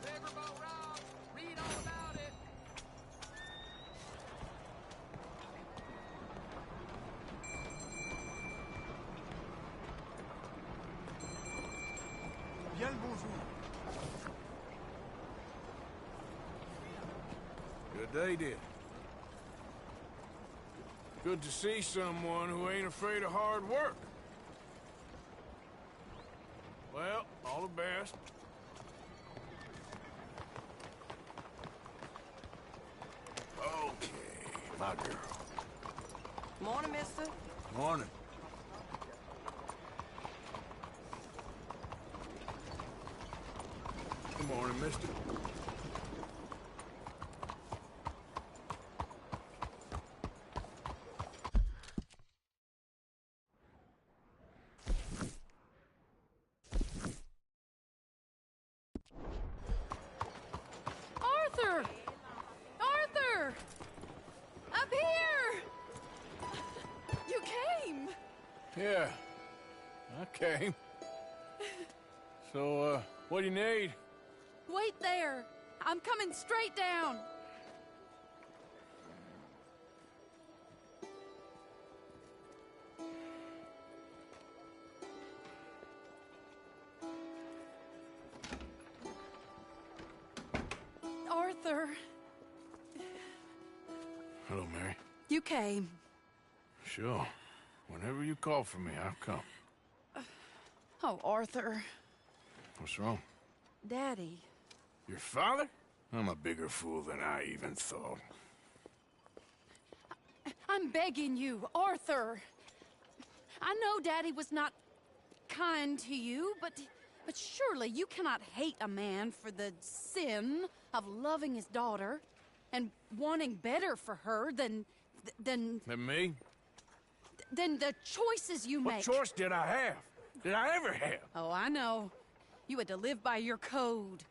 Riverboat route. Read all about it. Bien le bonjour. Good day, dear. Good to see someone who ain't afraid of hard work. Well, all the best. Okay, my girl. Morning, mister. Morning. Good morning, mister. Arthur! Arthur! Up here! You came! Yeah, I came. So, what do you need? Wait there! I'm coming straight down! Arthur, Hello, Mary. you came. Sure. Whenever you call for me, I'll come. Oh, Arthur. What's wrong? Daddy. Your father? I'm a bigger fool than I even thought. I'm begging you, Arthur. I know Daddy was not kind to you, but surely you cannot hate a man for the sin of loving his daughter and wanting better for her than Than me? than the choices you make. What choice did I have? Did I ever have? Oh, I know. You had to live by your code.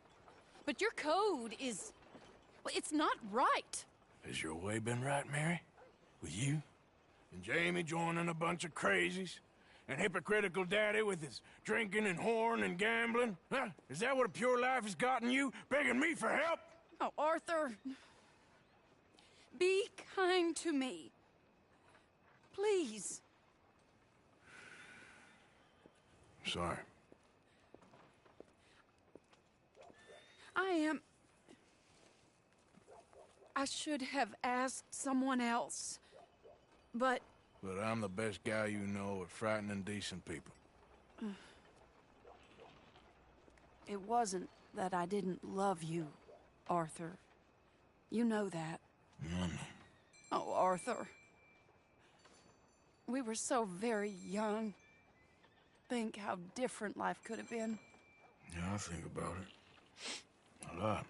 But your code is... well, it's not right. Has your way been right, Mary? With you? And Jamie joining a bunch of crazies? And hypocritical daddy with his drinking and whoring and gambling? Huh? Is that what a pure life has gotten you? Begging me for help? Oh, Arthur. Be kind to me. Please. Sorry. I should have asked someone else, but... But I'm the best guy you know at frightening decent people. It wasn't that I didn't love you, Arthur. You know that. No. Oh, Arthur. We were so very young. Think how different life could have been. Yeah, I think about it. A lot.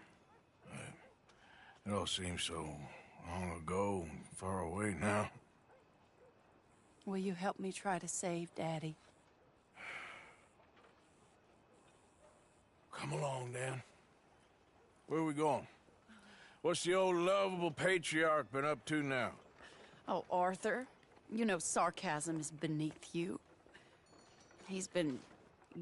It all seems so long ago and far away now. Will you help me try to save Daddy? Come along, Dan. Where are we going? What's the old lovable patriarch been up to now? Oh, Arthur, you know sarcasm is beneath you. He's been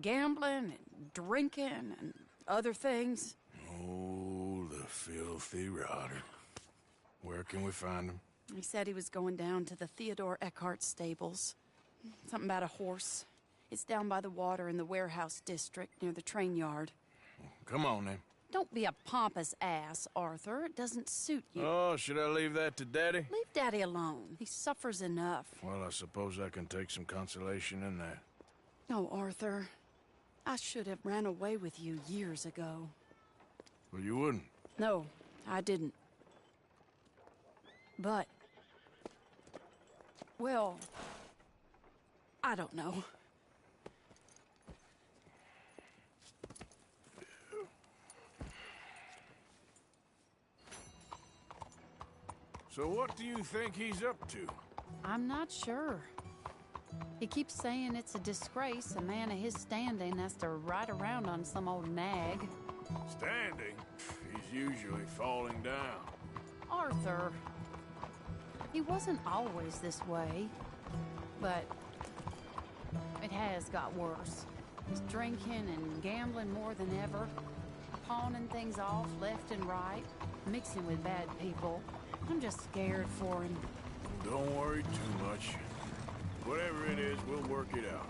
gambling and drinking and other things. Oh, the filthy rotter. Where can we find him? He said he was going down to the Theodore Eckhart stables. Something about a horse. It's down by the water in the warehouse district near the train yard. Come on, then. Don't be a pompous ass, Arthur. It doesn't suit you. Oh, should I leave that to Daddy? Leave Daddy alone. He suffers enough. Well, I suppose I can take some consolation in that. Oh, Arthur. I should have ran away with you years ago. Well, you wouldn't. No, I didn't. But... well... I don't know. So what do you think he's up to? I'm not sure. He keeps saying it's a disgrace a man of his standing has to ride around on some old nag. Standing? He's usually falling down. Arthur. He wasn't always this way, but it has got worse. He's drinking and gambling more than ever, pawning things off left and right, mixing with bad people. I'm just scared for him. Don't worry too much. Whatever it is, we'll work it out.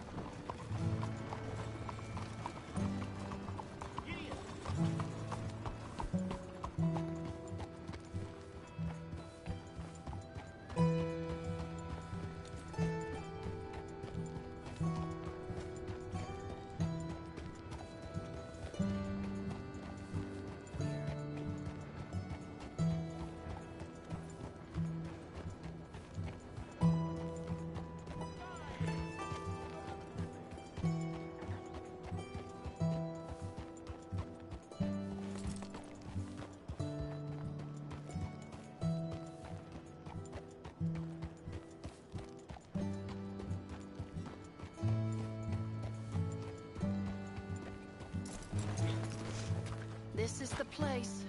this is the place.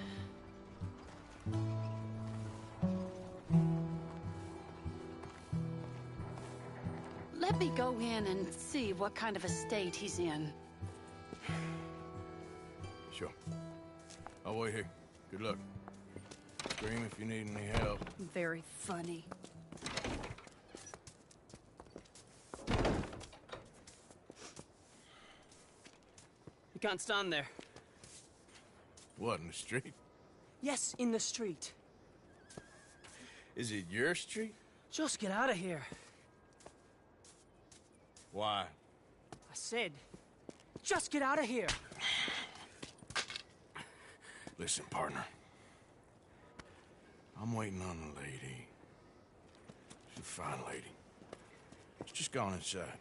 Let me go in and see what kind of a state he's in. Sure. I'll wait here. Good luck. Scream if you need any help. Very funny. You can't stand there. What, in the street? Yes, in the street. Is it your street? Just get out of here. Why? I said, just get out of here. Listen, partner. I'm waiting on the lady. She's a fine lady. She's just gone inside.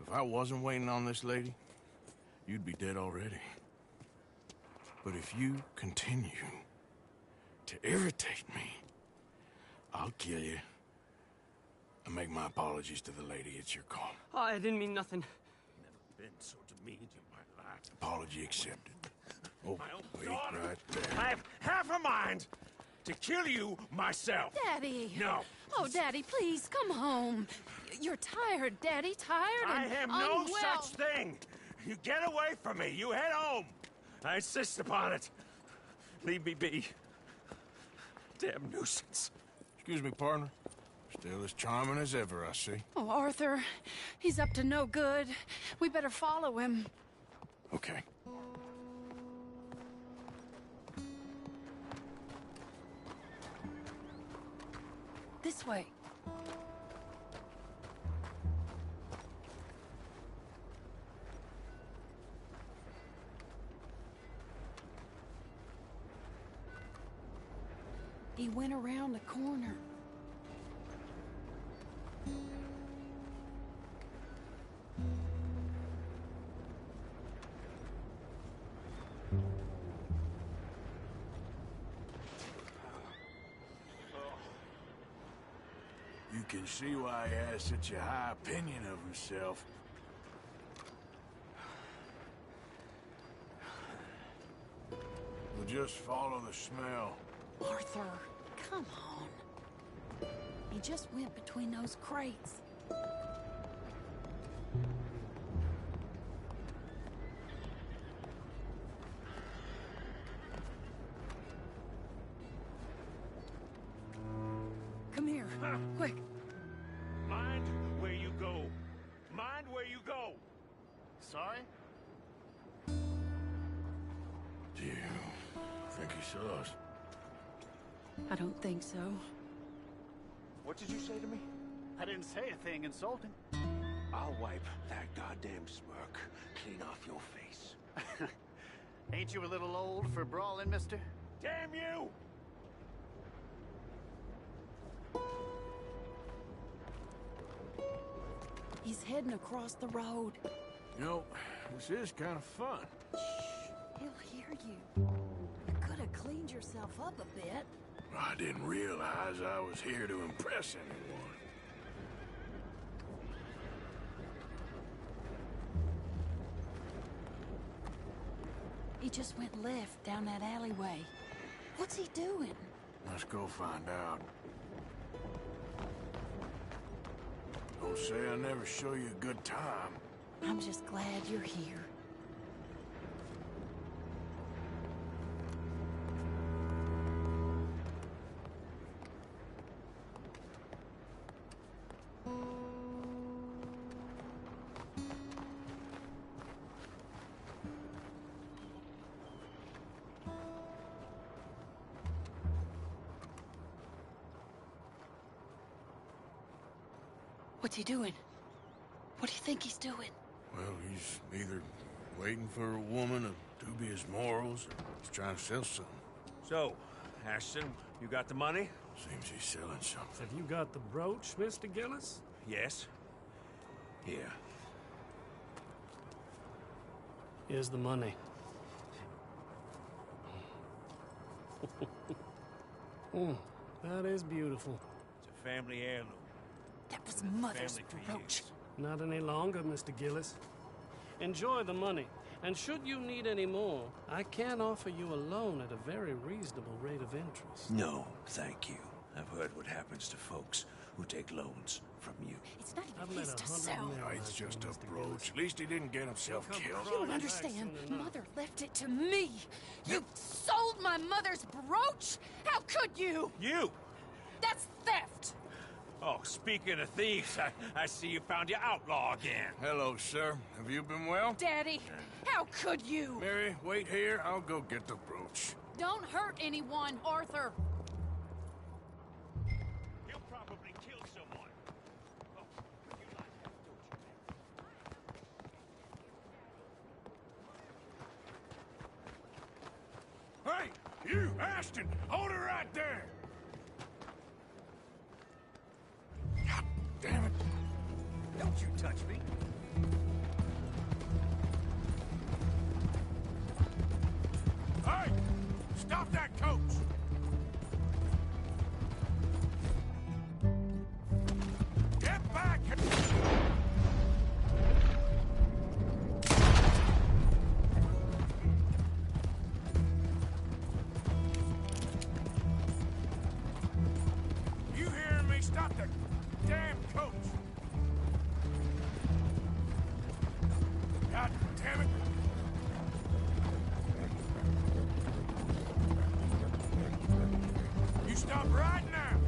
If I wasn't waiting on this lady, you'd be dead already. But if you continue to irritate me, I'll kill you. And make my apologies to the lady. It's your call. Oh, I didn't mean nothing. Never been so demeaned in my life. Apology accepted. Oh, wait right there. I have half a mind to kill you myself. Daddy! No. Oh, Daddy, please, come home. You're tired, Daddy, tired I and am no unwell. such thing. You get away from me. You head home. I insist upon it. Leave me be. Damn nuisance. Excuse me, partner. Still as charming as ever, I see. Oh, Arthur, he's up to no good. We better follow him. Okay. This way. He went around the corner. You can see why he has such a high opinion of himself. We'll just follow the smell. Arthur, come on. He just went between those crates. Come here, quick. Mind where you go. Mind where you go. Sorry? Do you think he saw us? I don't think so. What did you say to me? I didn't say a thing insulting. I'll wipe that goddamn smirk clean off your face. Ain't you a little old for brawling, mister? Damn you! He's heading across the road. You know, this is kind of fun. He'll hear you. You could have cleaned yourself up a bit. I didn't realize I was here to impress anyone. He just went left down that alleyway. What's he doing? Let's go find out. Don't say I never show you a good time. I'm just glad you're here. What's he doing? What do you think he's doing? Well, he's either waiting for a woman of dubious morals or he's trying to sell something. So, Ashton, you got the money? Seems he's selling something. Have you got the brooch, Mr. Gillis? Yes. Here. Here's the money. That is beautiful. It's a family heirloom. That was Mother's Family for brooch. Not any longer, Mr. Gillis. Enjoy the money, And should you need any more, I can offer you a loan at a very reasonable rate of interest. No, thank you. I've heard what happens to folks who take loans from you. It's not even his to sell. No, it's just a brooch. At least he didn't get himself killed. You don't understand. Mother left it to me. You sold my mother's brooch? How could you? You! That's theft. Oh, speaking of thieves, I see you found your outlaw again. Hello, sir. Have you been well? Daddy, how could you? Mary, wait here. I'll go get the brooch. Don't hurt anyone, Arthur. He'll probably kill someone. Oh, would you like that, don't Hey, you? you, Ashton! Hold her right there! God damn it! Don't you touch me. Hey! Stop that coach! Get back! You hearing me? Stop that damn coach! God damn it! You stop right now!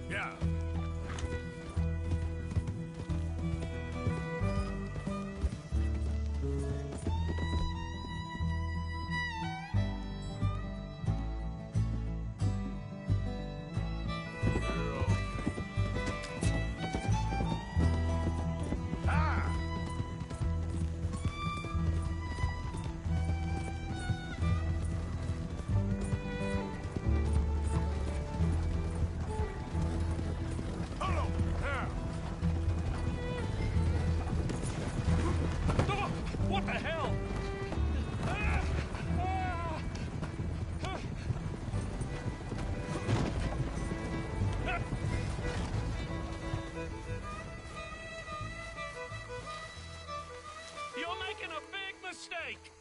Yeah. What the hell? You're making a big mistake.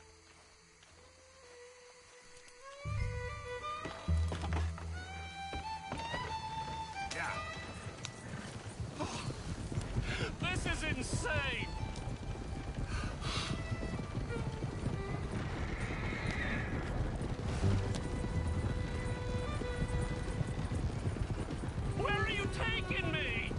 Yeah. This is insane. Where are you taking me?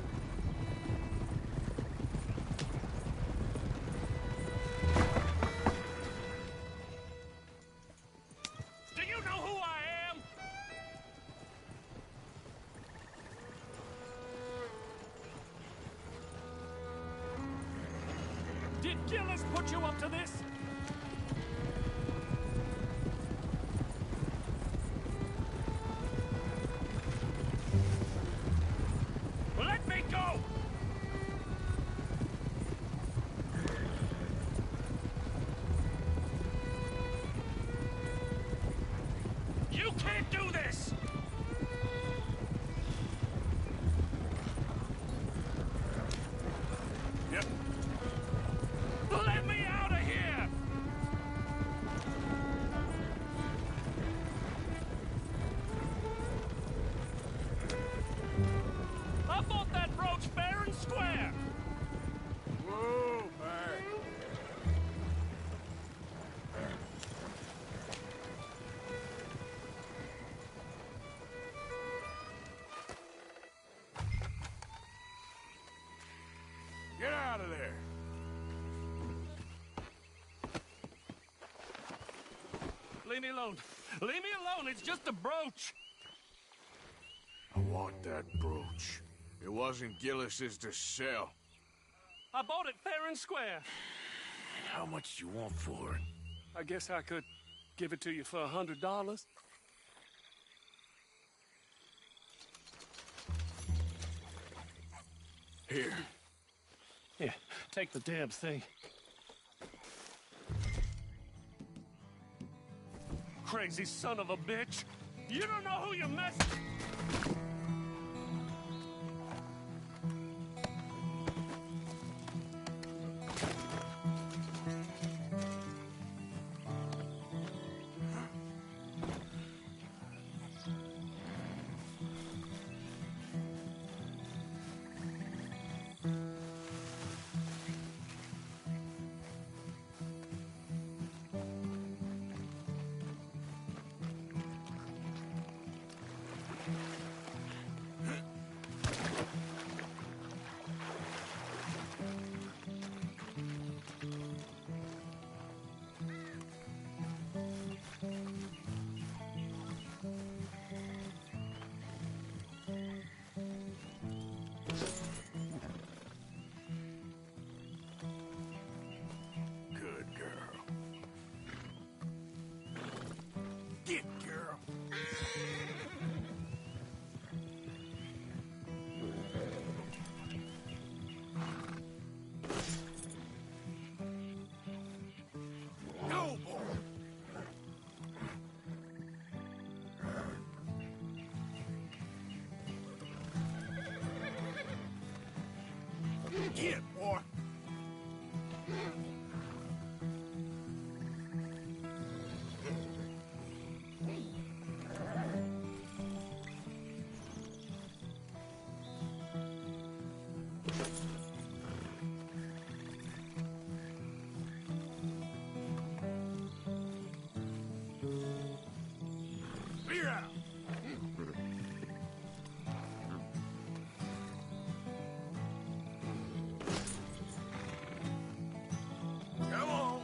Do you know who I am? Did Gillis put you up to this? Let me go! You can't do this! Yep. Let me out of here! I bought that brooch fair and square! Whoa, man. Get out of there. Leave me alone. Leave me alone. It's just a brooch. I want that brooch. It wasn't Gillis's to sell. I bought it fair and square. How much do you want for it? I guess I could give it to you for $100. Here. Here, take the damn thing. Crazy son of a bitch! You don't know who you're messing... Get, boy. Clear out. Come on.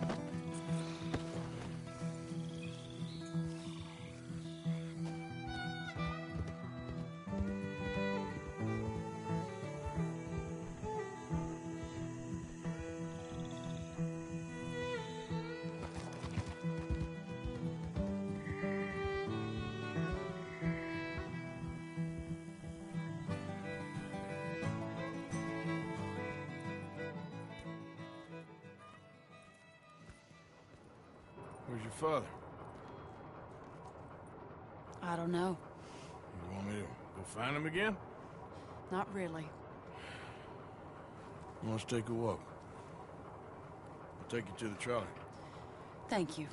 Where's your father? I don't know. You want me to go find him again? Not really. Let's take a walk. I'll take you to the trolley. Thank you.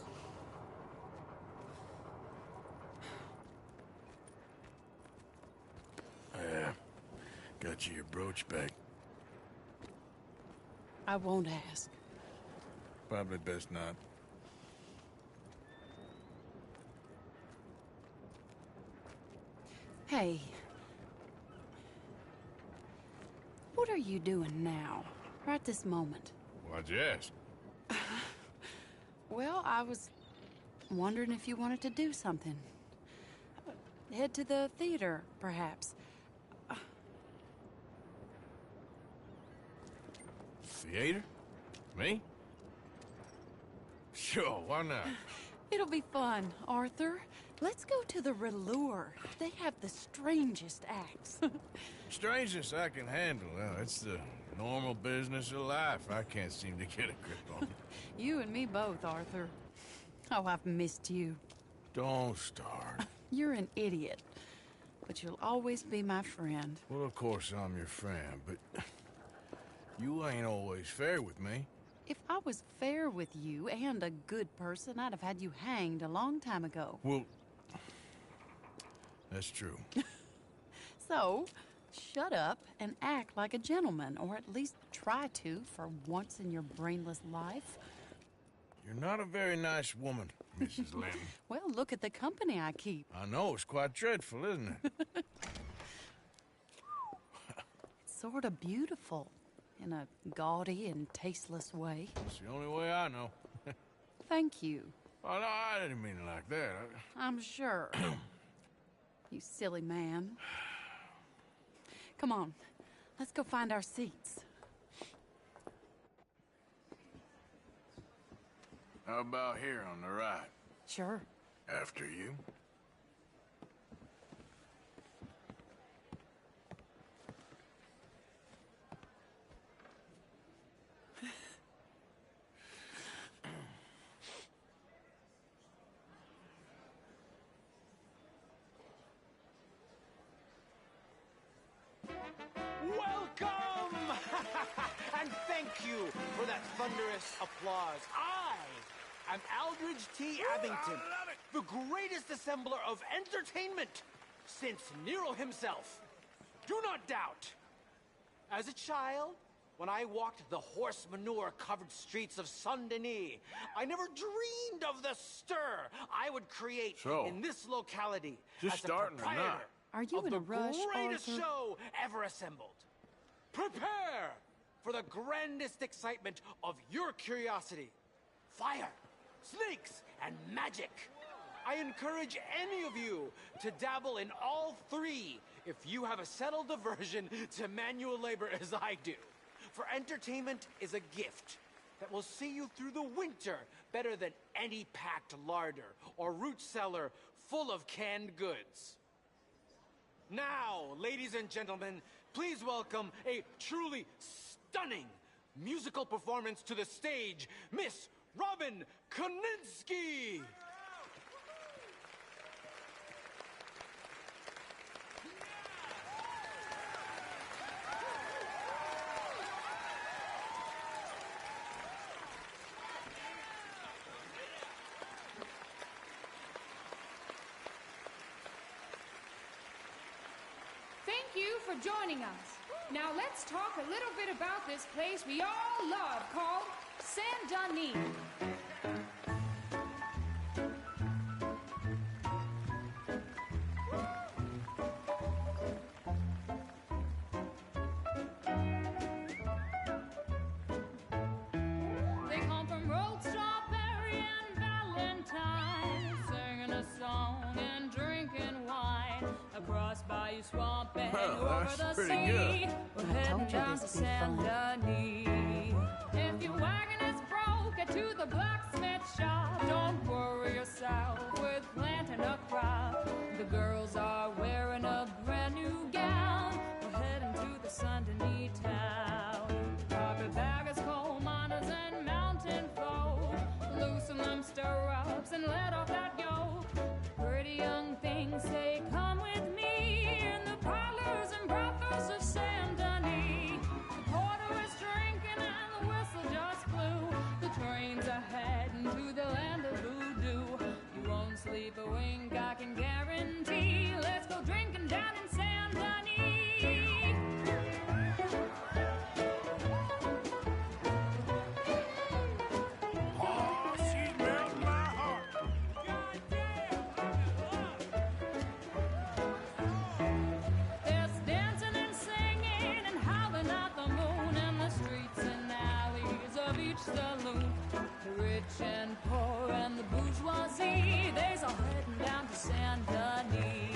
Yeah. Got you your brooch back. I won't ask. Probably best not. Hey. What are you doing now? Right this moment? Why'd you ask? Well, I was wondering if you wanted to do something. Head to the theater, perhaps. Theater? Me? Sure, why not? It'll be fun, Arthur. Let's go to the Relure. They have the strangest acts. Strangeness I can handle. Well, it's the normal business of life. I can't seem to get a grip on it. You and me both, Arthur. Oh, I've missed you. Don't start. You're an idiot. But you'll always be my friend. Well, of course I'm your friend, but you ain't always fair with me. If I was fair with you and a good person, I'd have had you hanged a long time ago. Well, that's true. So, shut up and act like a gentleman, or at least try to for once in your brainless life. You're not a very nice woman, Mrs. Lynn. Well, look at the company I keep. I know, it's quite dreadful, isn't it? It's sort of beautiful, in a gaudy and tasteless way. It's the only way I know. Thank you. Oh, no, I didn't mean it like that. I'm sure. You silly man. Come on, let's go find our seats. How about here on the right? Sure. After you. And thank you for that thunderous applause. I am Aldridge T. Abington, the greatest assembler of entertainment since Nero himself. Do not doubt. As a child, when I walked the horse manure-covered streets of Saint-Denis, I never dreamed of the stir I would create in this locality just as a starting or not? proprietor Are you of in the a rush, greatest Arthur? show ever assembled. Prepare for the grandest excitement of your curiosity. Fire, snakes, and magic. I encourage any of you to dabble in all three if you have a settled aversion to manual labor as I do. For entertainment is a gift that will see you through the winter better than any packed larder or root cellar full of canned goods. Now, ladies and gentlemen, please welcome a truly stunning musical performance to the stage, Miss Robin Koninsky! Thank you for joining us. Now let's talk a little bit about this place we all love called Saint-Denis. They come from Road Strawberry and Valentine, singing a song and drinking wine across Bayou Swamp and over that's the pretty sea. good. We're heading down to Saint-Denis. If your wagon is broke, get to the blacksmith shop. Don't worry yourself with planting a crop. The girls are wearing a brand new gown. We're heading to the Saint-Denis town. Carpetbaggers, coal miners, and mountain folk, loosen them stirrups and let off that yoke. Pretty young things say, come with me in the parlors and brothels of Saint-Denis. The porter is drinking and the whistle just blew. The trains are heading to the land of voodoo. You won't sleep a wink, I can guarantee. Let's go drinking down in Saint-Denis. Oh, she's melting my heart. There's dancing and singing and howling at the moon in the streets and alleys of each saloon. The rich and poor and the bourgeoisie, they's all heading down to Saint-Denis.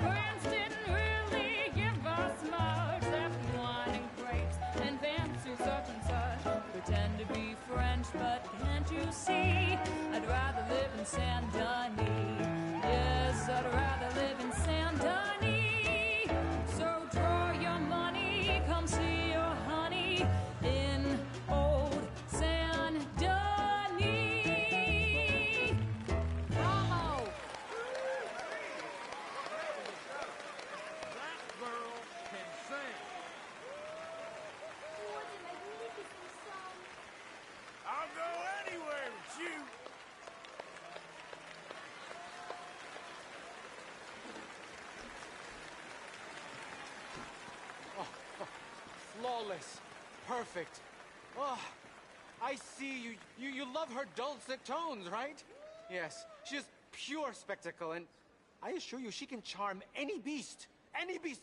France didn't really give us much, except wine and grapes and fancy such and such. Pretend to be French, but can't you see? I'd rather live in Saint-Denis. Yes, I'd rather live in Saint-Denis. So draw your money, come see your honey in old Saint-Denis. Oh! That girl can sing. I'll go anywhere with you. Flawless. Perfect. Oh, I see you love her dulcet tones, right? Yes, she is pure spectacle, and I assure you she can charm any beast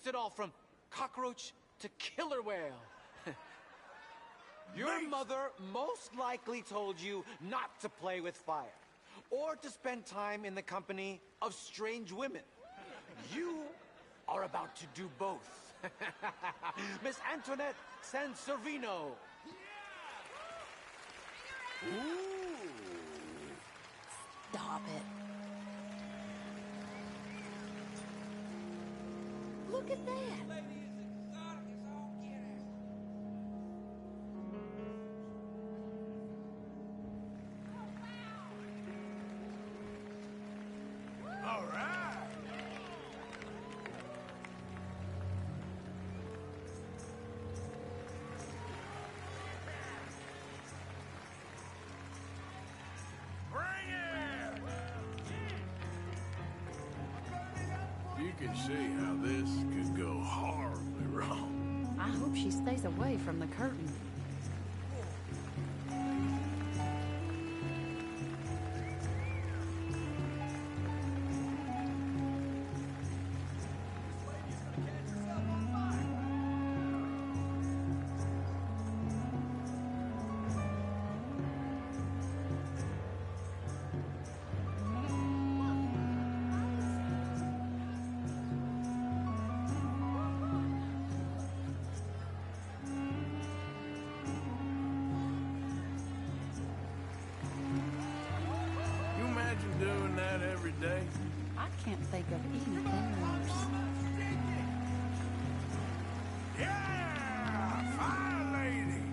at all, from cockroach to killer whale. Your mother most likely told you not to play with fire, or to spend time in the company of strange women. You are about to do both. Miss Antoinette Sansorvino. Ooh. Stop it. Look at that. All right. can see how this could go horribly wrong. I hope she stays away from the curtain. Doing that every day? I can't think of anything worse. Yeah! Fine lady!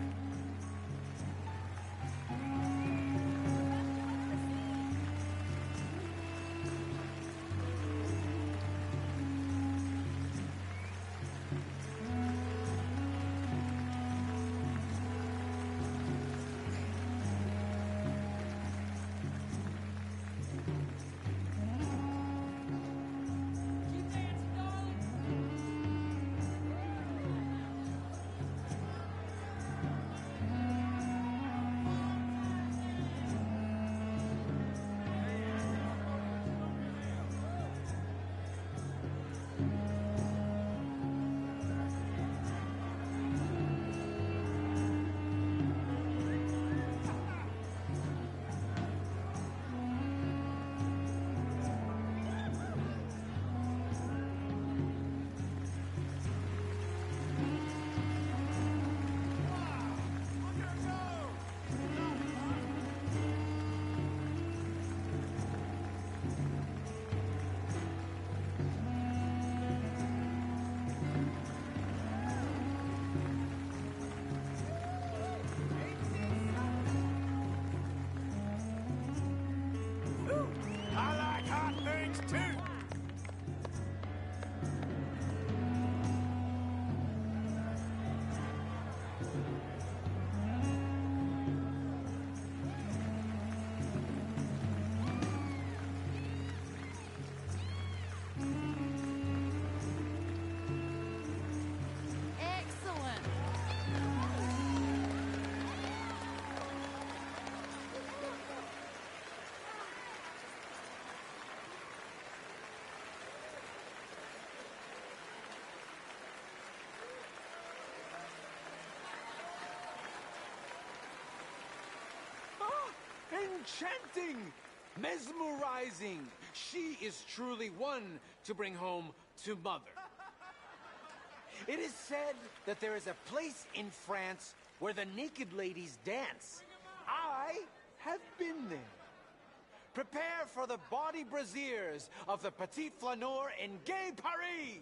Enchanting! Mesmerizing! She is truly one to bring home to mother. It is said that there is a place in France where the naked ladies dance. I have been there. Prepare for the bawdy brassiers of the Petit Flaneur in Gay Paris!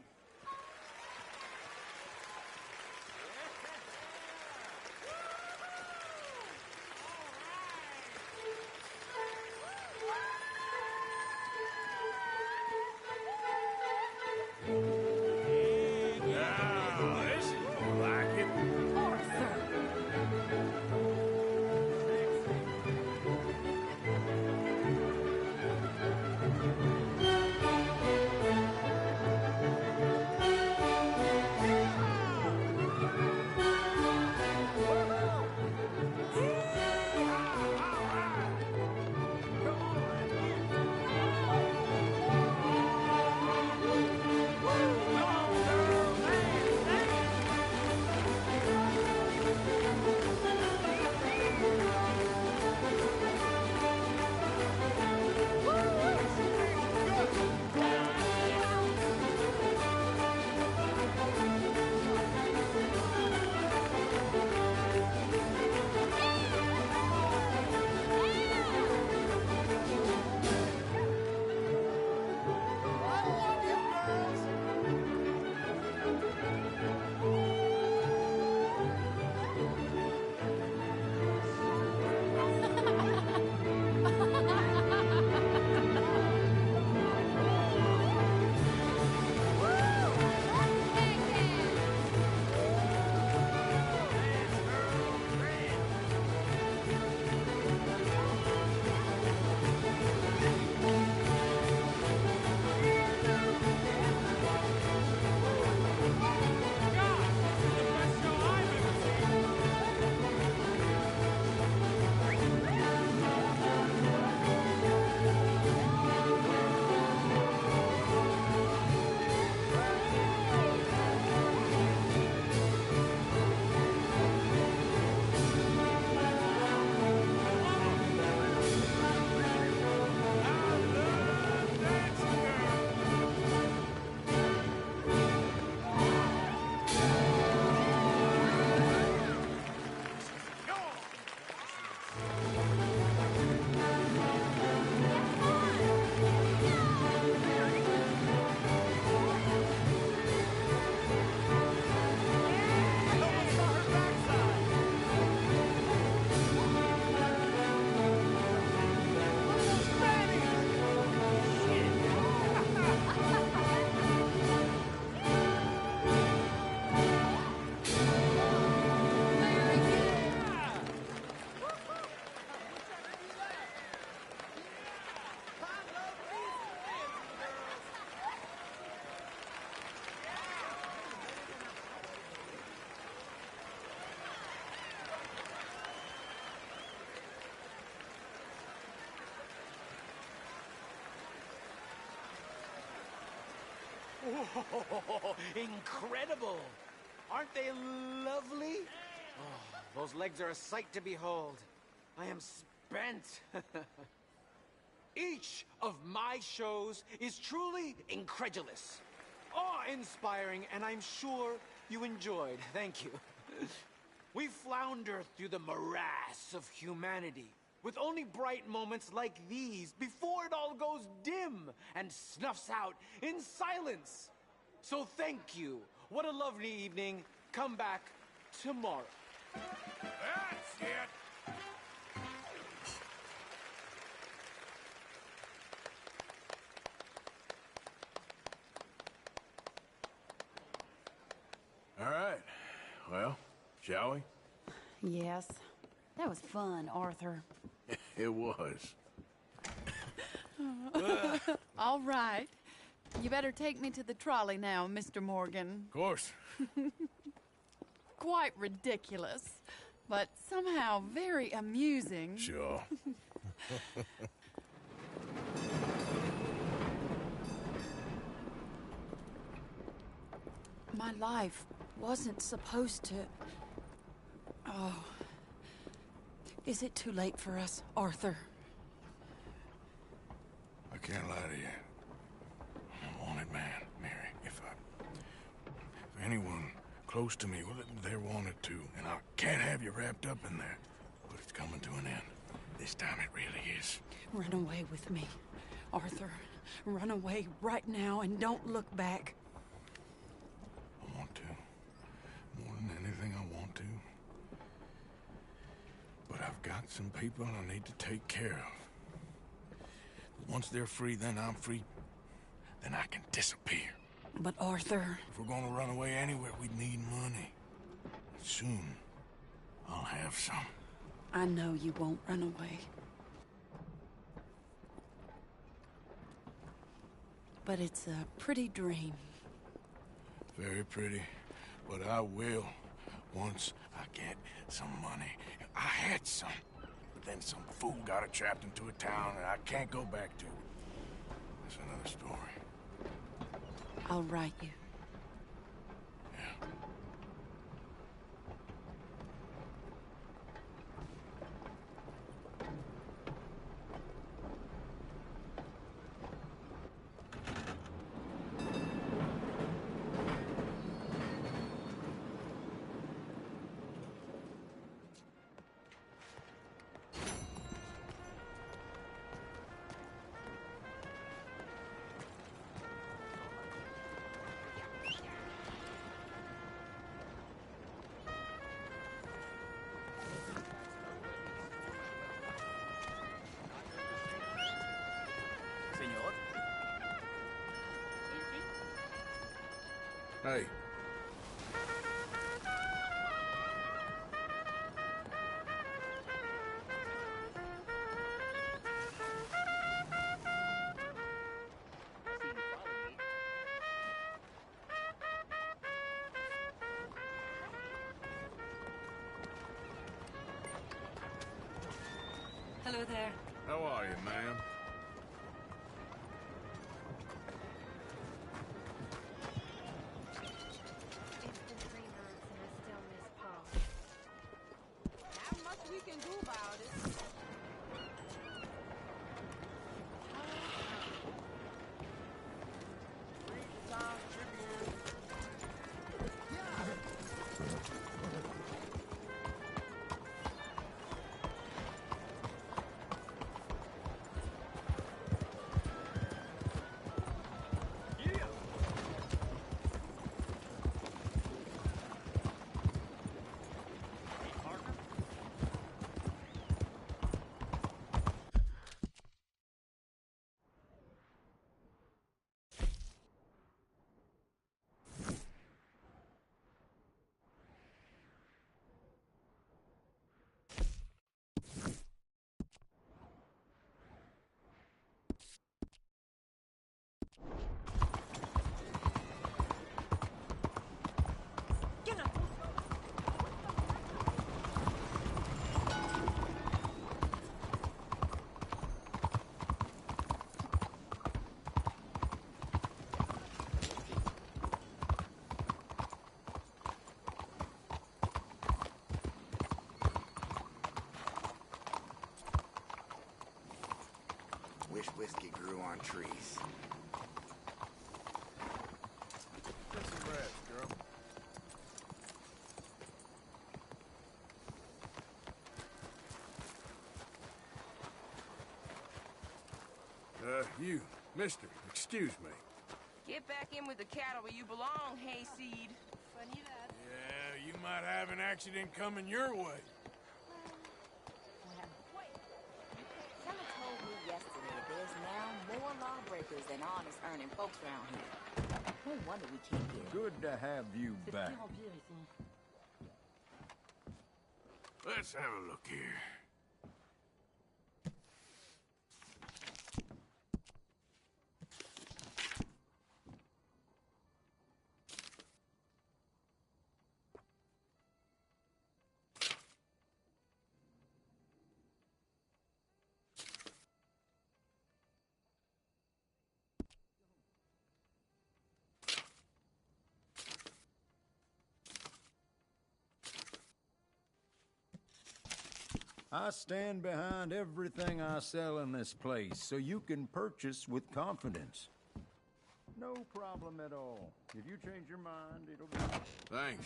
Oh, incredible! Aren't they lovely? Oh, those legs are a sight to behold. I am spent. Each of my shows is truly incredulous, awe-inspiring, and I'm sure you enjoyed. Thank you. We flounder through the morass of humanity, with only bright moments like these before it all goes dim and snuffs out in silence. So thank you. What a lovely evening. Come back tomorrow. That's it! All right. Well, shall we? Yes. That was fun, Arthur. It was. All right. You better take me to the trolley now, Mr. Morgan. Of course. Quite ridiculous, but somehow very amusing. Sure. My life wasn't supposed to... Oh. Is it too late for us, Arthur? I can't lie to you. I'm a wanted man, Mary. If anyone close to me, well, they're wanted too. And I can't have you wrapped up in there. But it's coming to an end. This time it really is. Run away with me, Arthur. Run away right now and don't look back. I want to. More than anything, I want to. But I've got some people I need to take care of. Once they're free, then I'm free. Then I can disappear. But Arthur... If we're gonna run away anywhere, we need money. Soon, I'll have some. I know you won't run away. But it's a pretty dream. Very pretty. But I will, once I get some money. I had some. But then some fool got it trapped into a town that I can't go back to. That's another story. I'll write you. Hey. Hello there. How are you, ma'am? Wish whiskey grew on trees. Get some rest, girl. You, mister, excuse me. Get back in with the cattle where you belong, hayseed. Funny that. Yeah, you might have an accident coming your way. Someone told me yesterday there's now more lawbreakers than honest earning folks around here. No wonder we can't get it. Good to have you back. Let's have a look here. I stand behind everything I sell in this place, so you can purchase with confidence. No problem at all. If you change your mind, it'll be... Thanks.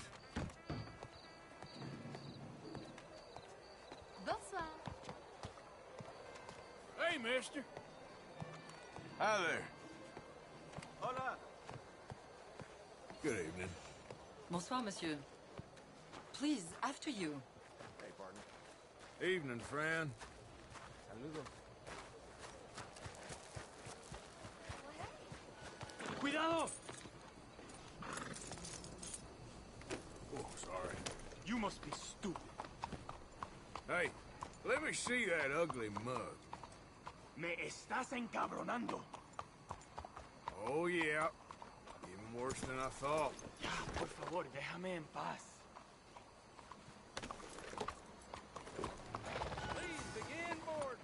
Bonsoir. Hey, mister. Hi there. Hola. Good evening. Bonsoir, monsieur. Please, after you. Hey, partner. Evening, friend. Saludos. Cuidado! Oh, sorry. You must be stupid. Hey, let me see that ugly mug. Me estás encabronando. Oh, yeah. Even worse than I thought. Ya, por favor, déjame en paz. Please begin board.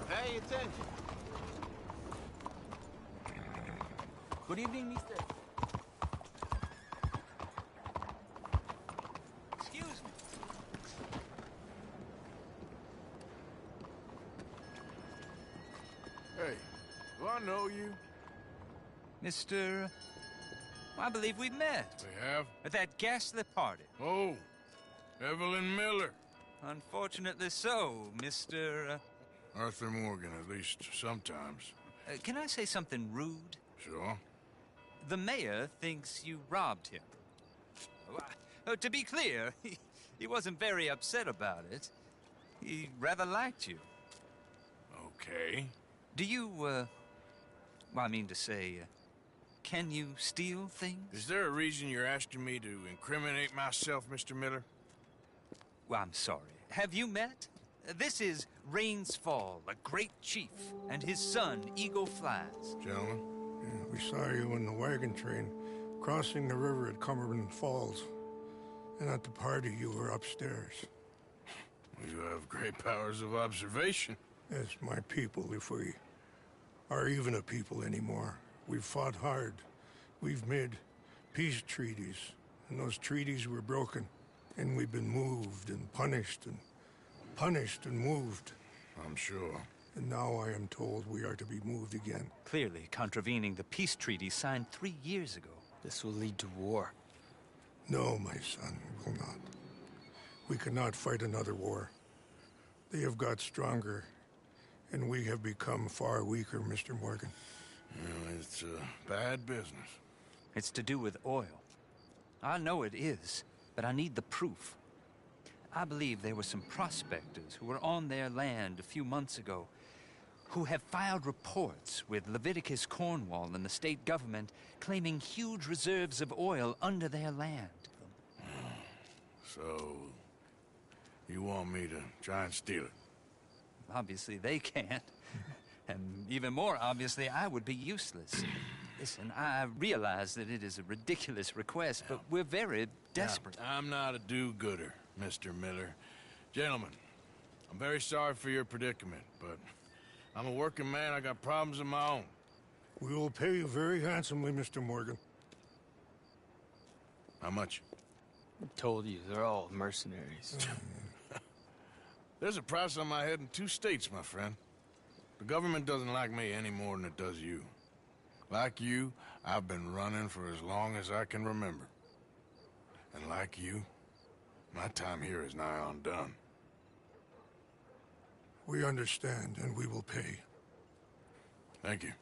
Pay attention. Good evening, mister. Excuse me. Hey, do I know you? Mr. I believe we met. We have? At that ghastly party. Oh, Evelyn Miller. Unfortunately so, Mr. Arthur Morgan, at least sometimes. Can I say something rude? Sure. The mayor thinks you robbed him. To be clear, he wasn't very upset about it. He rather liked you. Okay. Do you, well, I mean to say, can you steal things? Is there a reason you're asking me to incriminate myself, Mr. Miller? Well, I'm sorry. Have you met? This is Rains Fall, a great chief, and his son, Eagle Flies. Gentlemen? Yeah, we saw you in the wagon train crossing the river at Cumberland Falls. And at the party, you were upstairs. You have great powers of observation. Yes, my people, if we are even a people anymore. We've fought hard. We've made peace treaties. And those treaties were broken. And we've been moved and punished and moved. I'm sure. And now I am told we are to be moved again. Clearly contravening the peace treaty signed 3 years ago. This will lead to war. No, my son, it will not. We cannot fight another war. They have got stronger, and we have become far weaker, Mr. Morgan. Well, it's bad business. It's to do with oil. I know it is, but I need the proof. I believe there were some prospectors who were on their land a few months ago who have filed reports with Leviticus Cornwall and the state government claiming huge reserves of oil under their land. So, you want me to try and steal it? Obviously they can't. And even more obviously, I would be useless. Listen, I realize that it is a ridiculous request, but we're very desperate. Now, I'm not a do-gooder, Mr. Miller. Gentlemen, I'm very sorry for your predicament, but I'm a working man. I got problems of my own. We will pay you very handsomely, Mr. Morgan. How much? I told you, they're all mercenaries. There's a price on my head in 2 states, my friend. The government doesn't like me any more than it does you. Like you, I've been running for as long as I can remember. And like you, my time here is nigh on done. We understand, and we will pay. Thank you.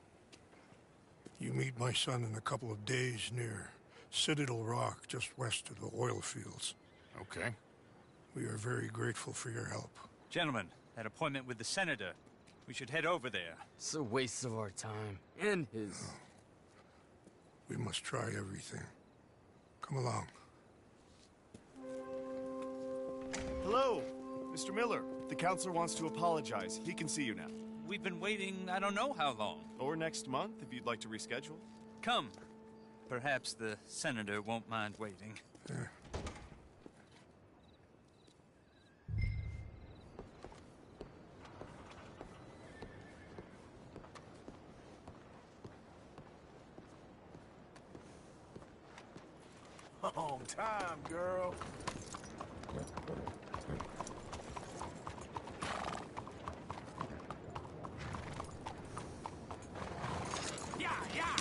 You meet my son in a couple of days near Citadel Rock, just west of the oil fields. Okay. We are very grateful for your help. Gentlemen, that appointment with the senator. We should head over there. It's a waste of our time. And his. Oh. We must try everything. Come along. Hello, Mr. Miller. The counselor wants to apologize. He can see you now. We've been waiting I don't know how long. Or next month, if you'd like to reschedule. Come. Perhaps the senator won't mind waiting. Yeah. Long time, girl. Yeah, yeah!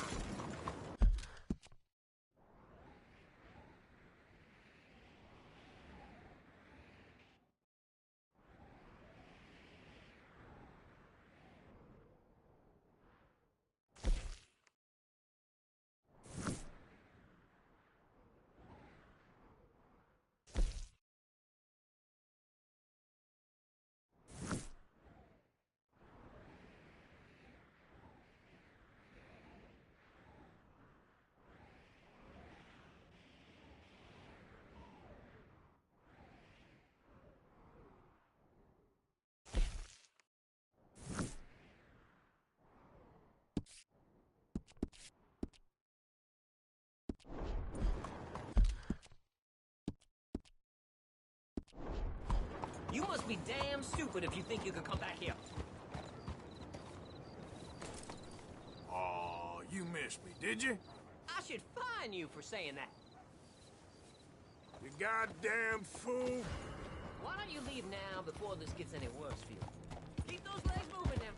You must be damn stupid if you think you could come back here. Oh, you missed me, did you? I should fine you for saying that. You goddamn fool. Why don't you leave now before this gets any worse for you? Keep those legs moving now.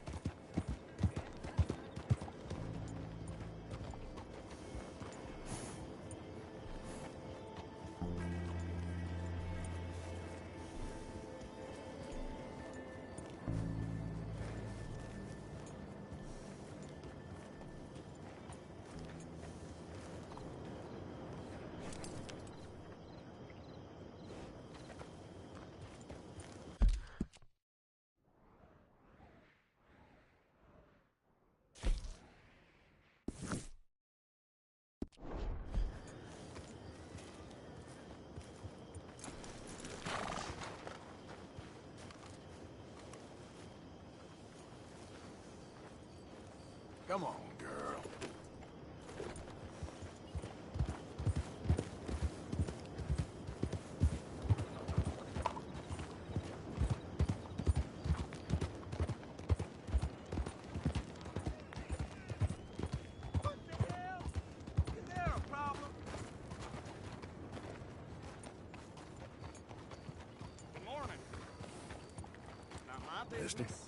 Come on, girl. What the hell? Is there a problem? Good morning. Not my business.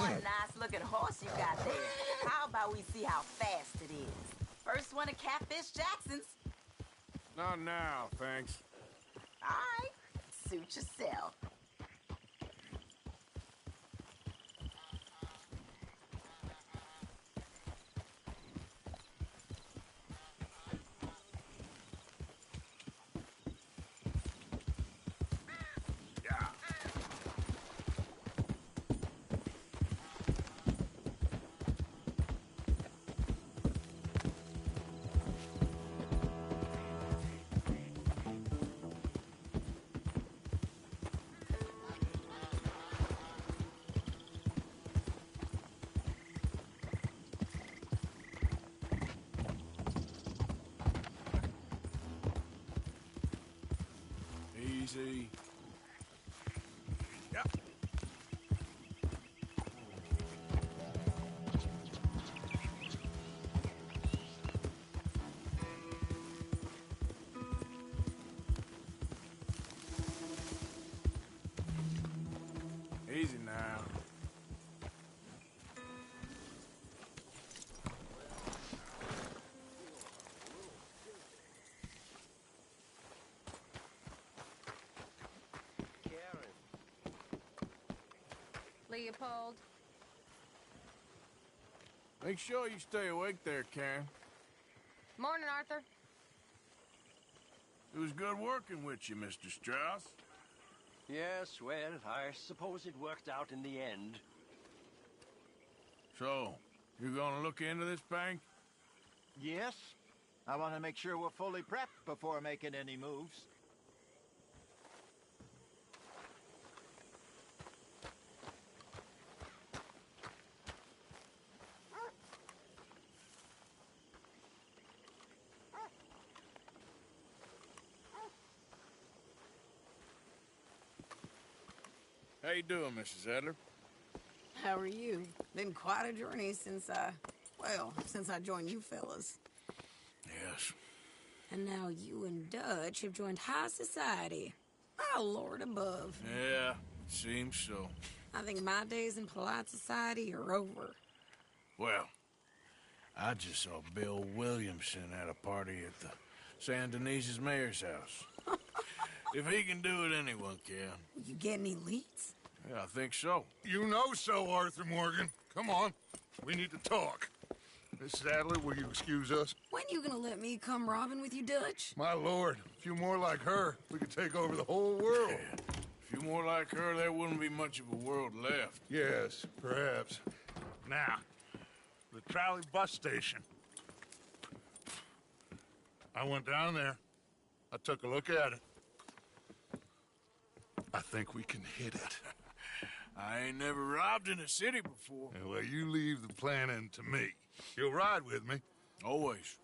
What a nice-looking horse you got there. How about we see how fast it is? First one at Catfish Jackson's. Not now, thanks. All right. Suit yourself. Easy. Yeah. Easy now. Leopold. Make sure you stay awake there, Karen. Morning, Arthur. It was good working with you, Mr. Strauss. Yes, well, I suppose it worked out in the end. So, you gonna look into this bank? Yes. I want to make sure we're fully prepped before making any moves. How you doing, Mrs. Adler? How are you? Been quite a journey since I joined you fellas. Yes. And now you and Dutch have joined high society. Oh, Lord above. Yeah, seems so. I think my days in polite society are over. Well, I just saw Bill Williamson at a party at the San Denise's mayor's house. If he can do it, anyone can. You get any leads? Yeah, I think so. You know so, Arthur Morgan. Come on. We need to talk. Miss Adler, will you excuse us? When you gonna let me come robbing with you, Dutch? My lord, a few more like her, we could take over the whole world. Yeah. A few more like her, there wouldn't be much of a world left. Yes, perhaps. Now, the trolley bus station. I went down there. I took a look at it. I think we can hit it. I ain't never robbed in a city before. Yeah, well, you leave the planning to me. You'll ride with me? Always.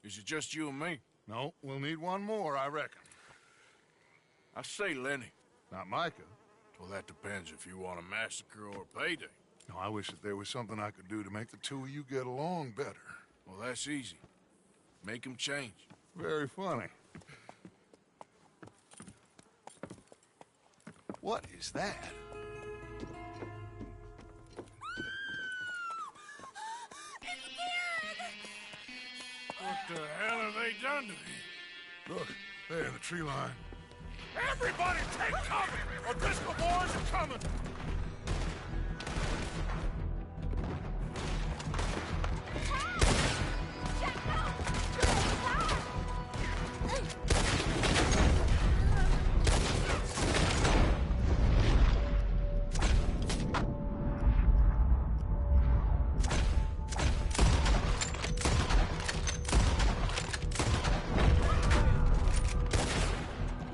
Is it just you and me? No, we'll need one more, I reckon. I say Lenny. Not Micah. Well, that depends if you want a massacre or a payday. No, I wish that there was something I could do to make the two of you get along better. Well, that's easy. Make them change. Very funny. What is that? What the hell have they done to me? Look, there in the tree line. Everybody take cover! O'Driscoll boys are coming!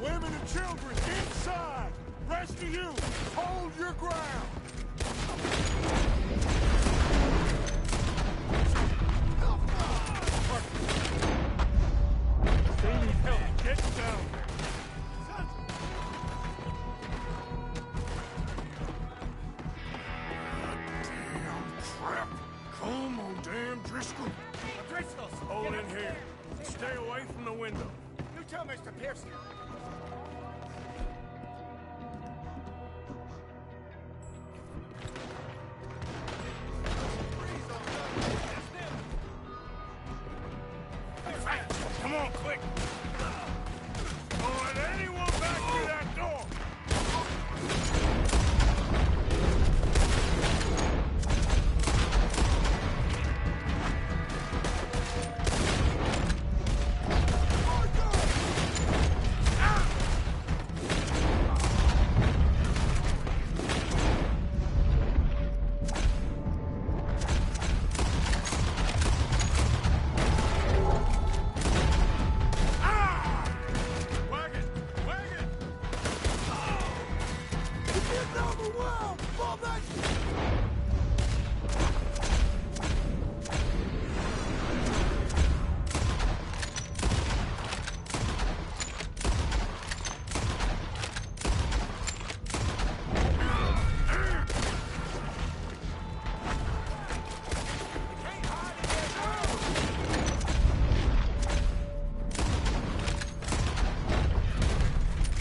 Women and children, inside! Rest of you, hold your ground! They need help. Get down there. Crap! Come on, damn Driscoll! Driscoll, Hold in here. Stay away from the window. You tell Mr. Pearson.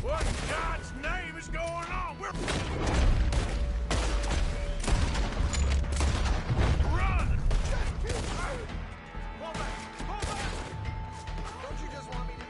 What in God's name is going on? We're... Run! Just keep fighting! Pull back! Pull back! Don't you just want me to...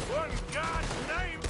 What in God's name?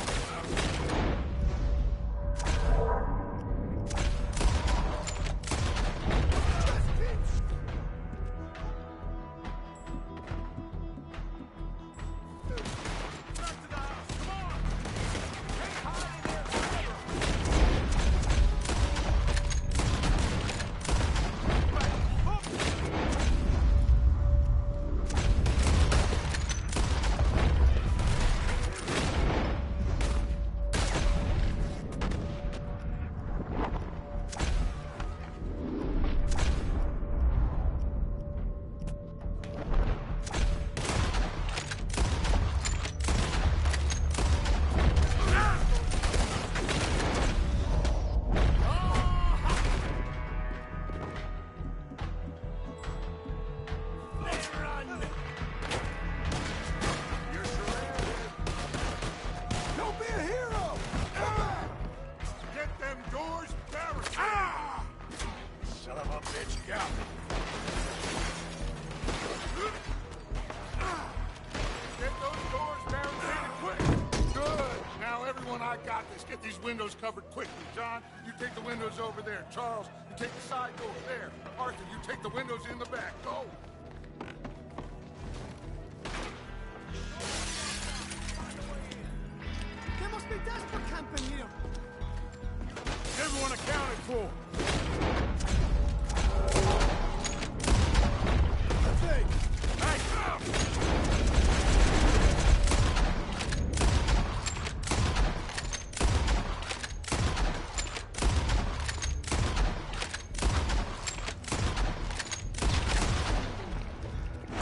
Don't be a hero! Get them doors barricaded! Ah! Son of a bitch, yeah. Get those doors barricaded quick! Good! Now everyone, I got this. Get these windows covered quickly. John, you take the windows over there. Charles, you take the side door there. Arthur, you take the windows in the back. Go! There must be desperate camping here. Everyone accounted for. Hey!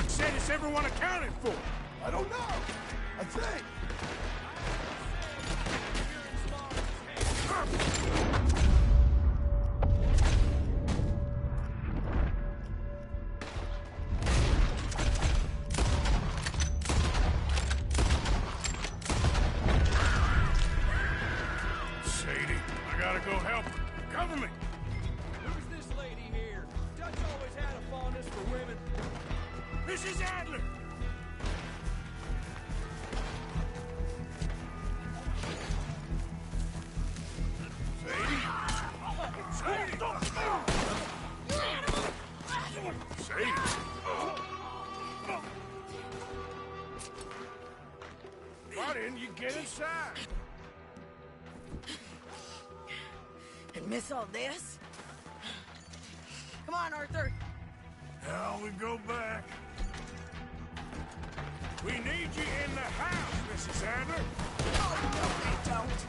Said it's everyone accounted for. I don't know. I think. Sadie, I gotta go help her. Cover me. Who's this lady here? Dutch always had a fondness for women. Mrs. Adler! Sadie! Sadie! Why didn't you get inside? And miss all this? Come on, Arthur. Now we go back. We need you in the house, Mrs. Adler. Oh, no, they don't.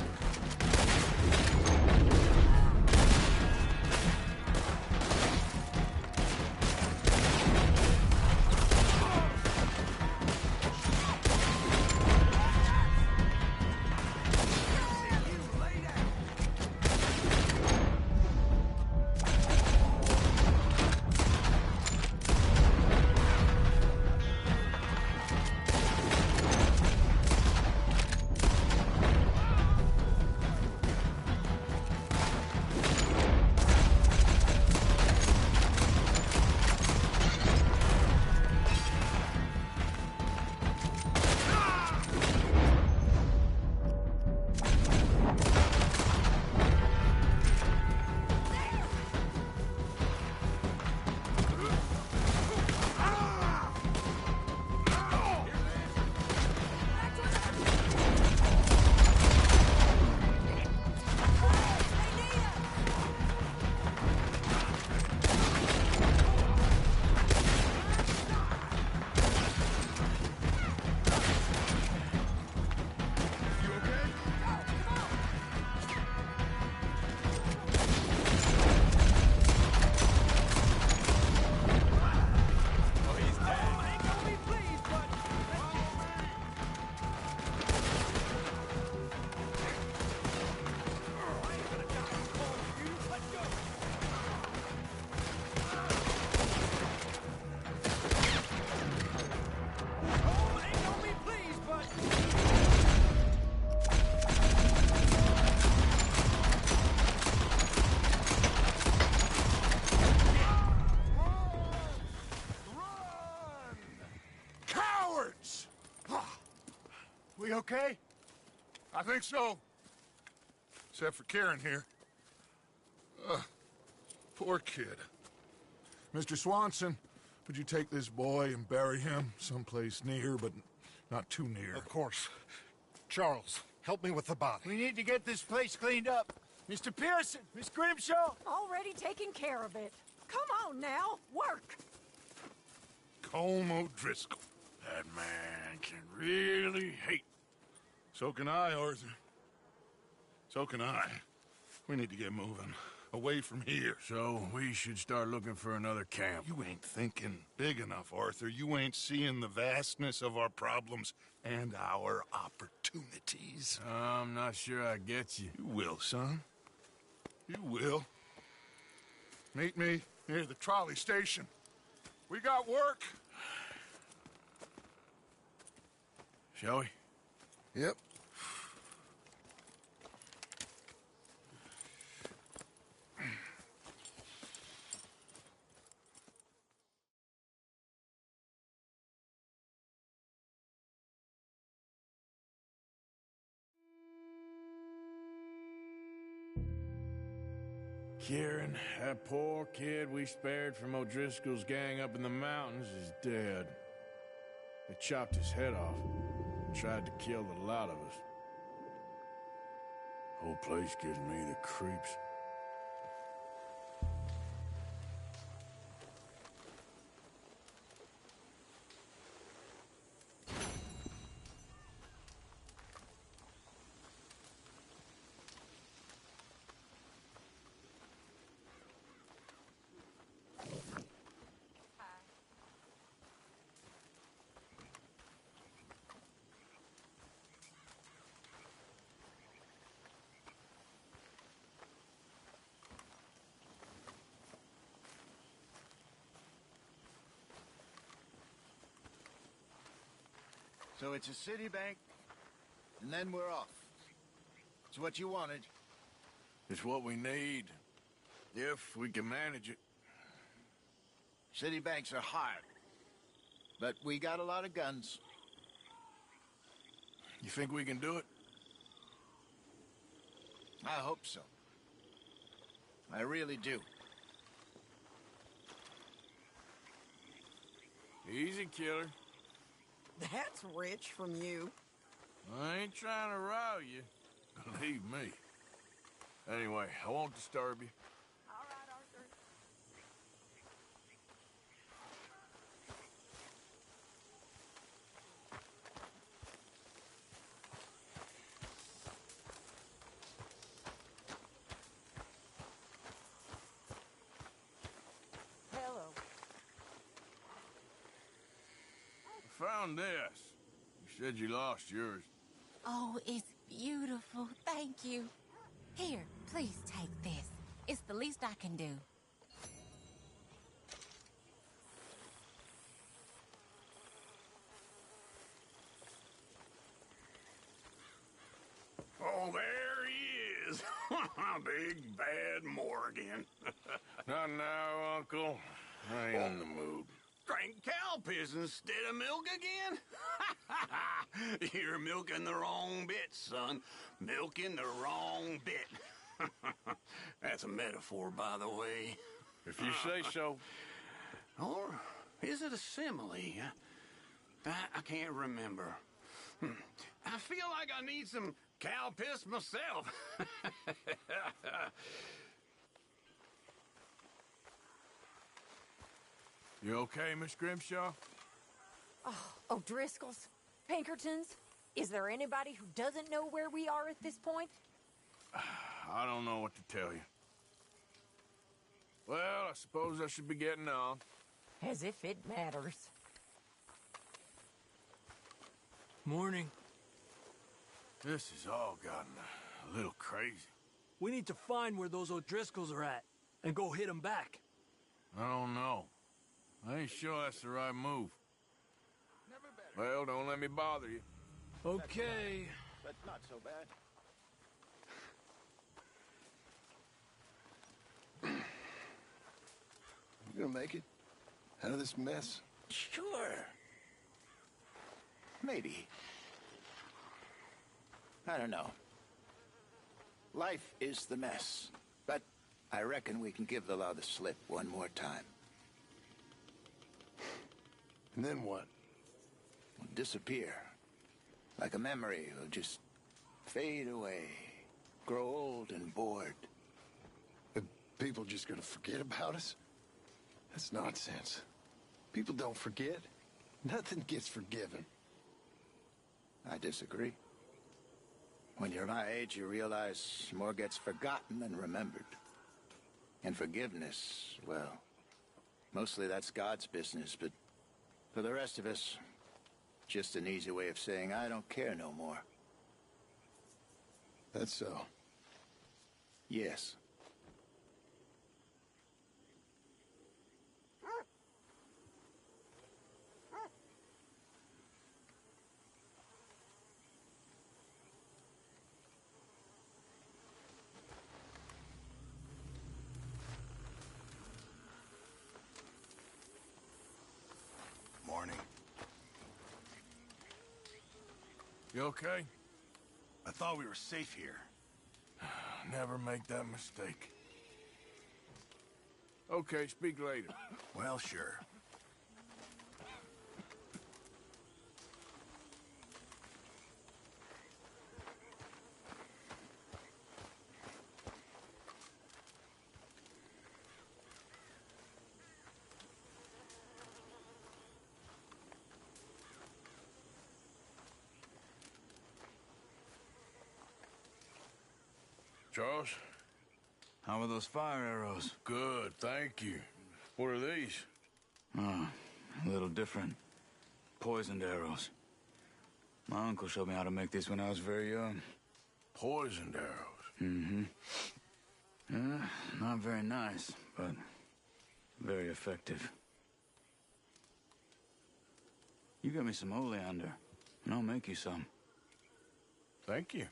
We okay? I think so. Except for Karen here. Poor kid. Mr. Swanson, would you take this boy and bury him someplace near, but not too near? Of course. Charles, help me with the body. We need to get this place cleaned up. Mr. Pearson, Miss Grimshaw. Already taking care of it. Come on now, work. Colm O'Driscoll. That man can really hate. So can I, Arthur. So can I. We need to get moving. Away from here. So we should start looking for another camp. You ain't thinking big enough, Arthur. You ain't seeing the vastness of our problems and our opportunities. I'm not sure I get you. You will, son. You will. Meet me near the trolley station. We got work. Shall we? Yep. Kieran, that poor kid we spared from O'Driscoll's gang up in the mountains is dead. They chopped his head off and tried to kill the lot of us. Whole place gives me the creeps. So it's a city bank, and then we're off. It's what you wanted. It's what we need, if we can manage it. City banks are hard, but we got a lot of guns. You think we can do it? I hope so. I really do. Easy, killer. That's rich from you. I ain't trying to row you. Believe me. Anyway, I won't disturb you. All right, Arthur. Found this. You said you lost yours. Oh, it's beautiful. Thank you. Here, please take this. It's the least I can do. Oh, there he is. Big bad Morgan. Not now, Uncle. I ain't in the mood. Drank cow piss instead of milk again? You're milking the wrong bit, son. Milking the wrong bit. That's a metaphor, by the way. If you say so. Or is it a simile? I can't remember. I feel like I need some cow piss myself. You okay, Miss Grimshaw? Oh, O'Driscoll's? Pinkertons? Is there anybody who doesn't know where we are at this point? I don't know what to tell you. Well, I suppose I should be getting on. As if it matters. Morning. This has all gotten a little crazy. We need to find where those O'Driscolls are at and go hit them back. I don't know. I ain't sure that's the right move. Well, don't let me bother you. Okay. But not so bad. You gonna make it out of this mess? Sure. Maybe. I don't know. Life is the mess, but I reckon we can give the law the slip one more time. And then what? We'll disappear. Like a memory, we'll just fade away. Grow old and bored. Are people just gonna forget about us? That's nonsense. People don't forget. Nothing gets forgiven. I disagree. When you're my age, you realize more gets forgotten than remembered. And forgiveness, well, mostly that's God's business, but for the rest of us, just an easy way of saying, I don't care no more. That's so. Yes. Morning. You okay? I thought we were safe here. Never make that mistake. Okay, speak later. Well, sure. Charles? How are those fire arrows? Good, thank you. What are these? Oh, a little different. Poisoned arrows. My uncle showed me how to make these when I was very young. Poisoned arrows? Mm-hmm. Yeah, not very nice, but very effective. You get me some oleander, and I'll make you some. Thank you.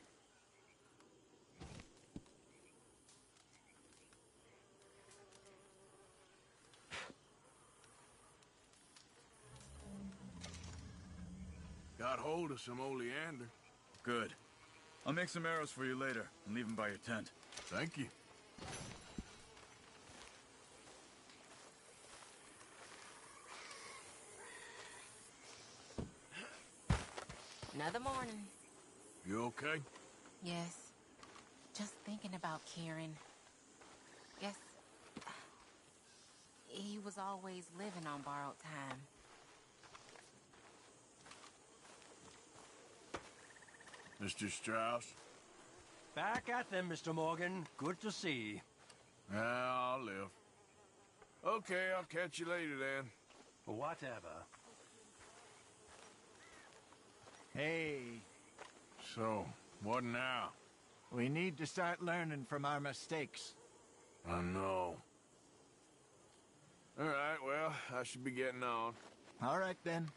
Got hold of some oleander. Good. I'll make some arrows for you later and leave them by your tent. Thank you. Another morning. You okay? Yes. Just thinking about Kieran. Guess he was always living on borrowed time. Mr. Strauss? Back at them, Mr. Morgan. Good to see. I'll live. Okay, I'll catch you later then. Whatever. Hey. So, what now? We need to start learning from our mistakes. I know. All right, well, I should be getting on. All right, then.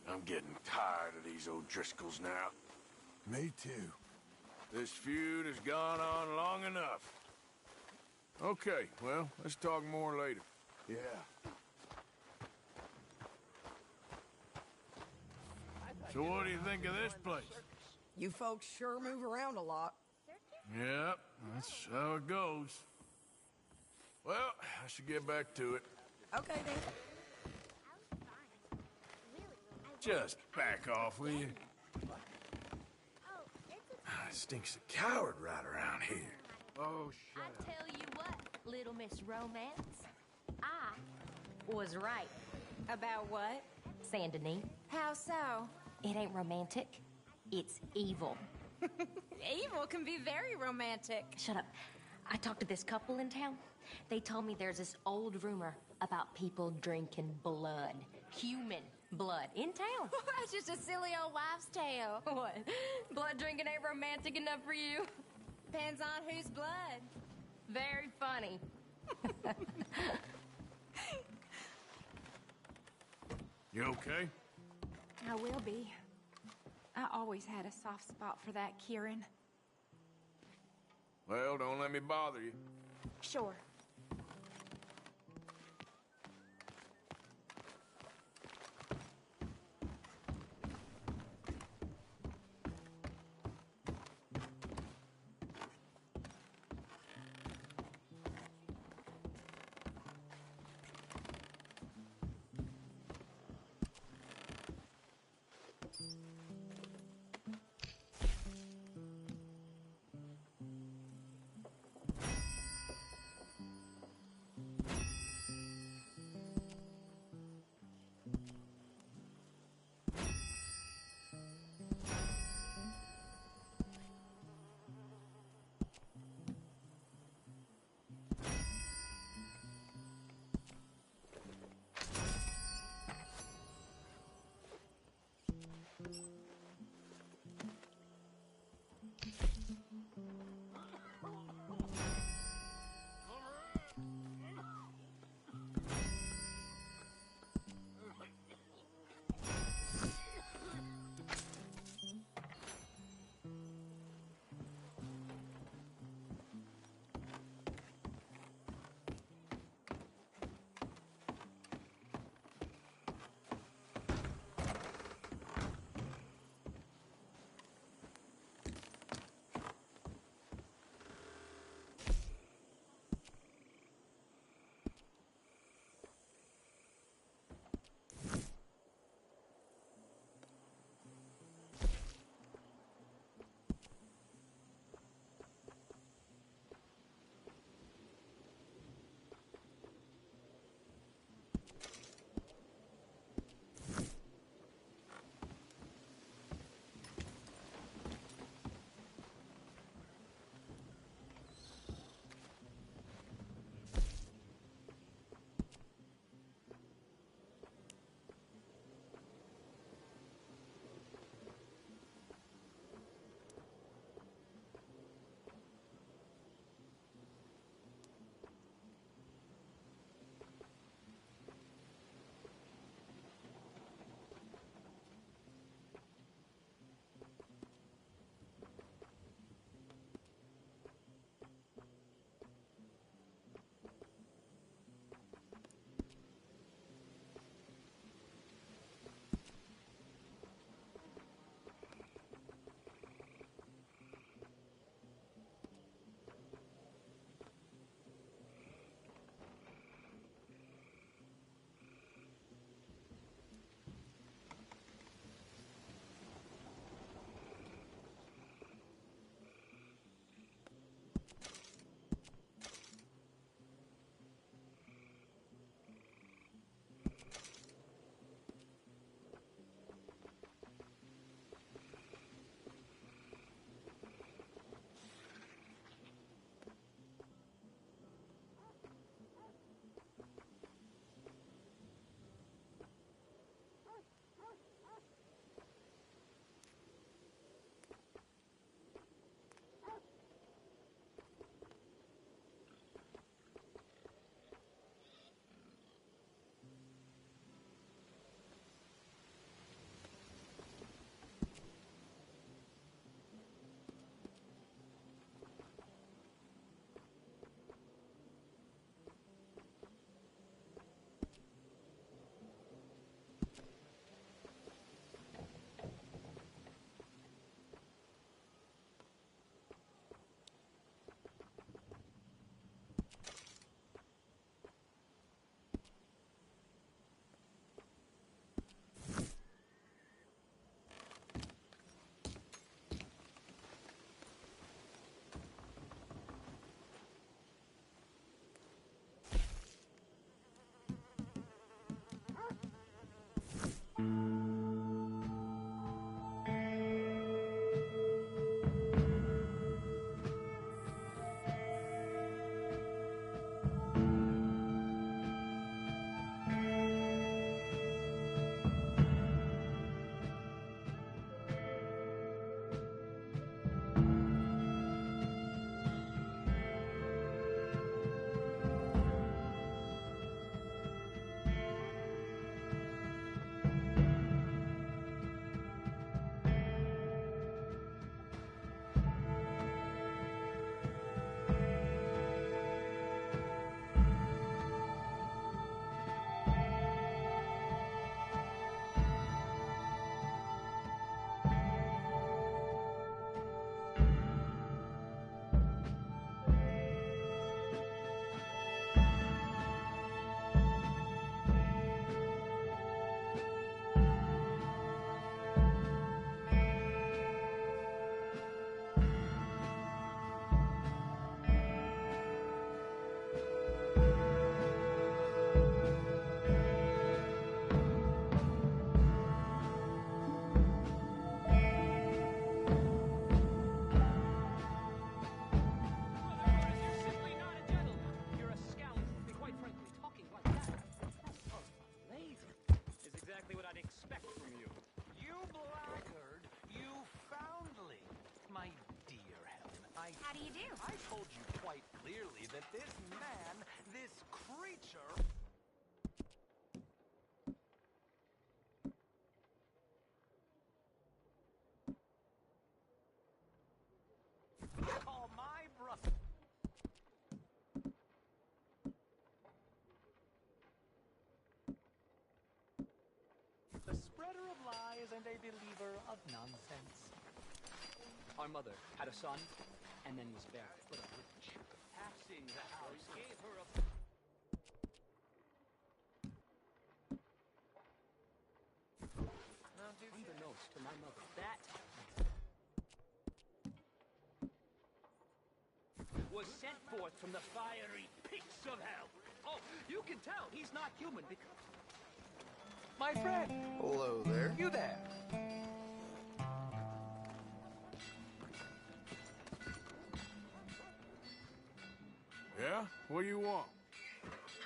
I'm getting tired of these O'Driscolls now. Me too. This feud has gone on long enough. Okay, well, let's talk more later. Yeah. So what do you think of this place? You folks sure move around a lot. Yep, that's how it goes. Well, I should get back to it. Okay, then. Just back off, will you? Stinks of coward right around here. Oh, shut I up. tell you what, Little Miss Romance, I was right. About what? Saint Denis. How so? It ain't romantic. It's evil. Evil can be very romantic. Shut up. I talked to this couple in town. They told me there's this old rumor about people drinking blood. Human blood. In town. That's just a silly old wives' tale. What? Blood drinking ain't romantic enough for you? Depends on whose blood. Very funny. You okay? I will be. I always had a soft spot for that, Kieran. Well, don't let me bother you. Sure. I told you quite clearly that this man, this creature... call my brother... the spreader of lies and a believer of nonsense. Our mother had a son, and then was buried. But a witch, passing the house, gave her a... Unbeknownst to my mother, that was sent forth from the fiery peaks of hell. Oh, you can tell he's not human because... My friend! Hello there. You there! Yeah? What do you want?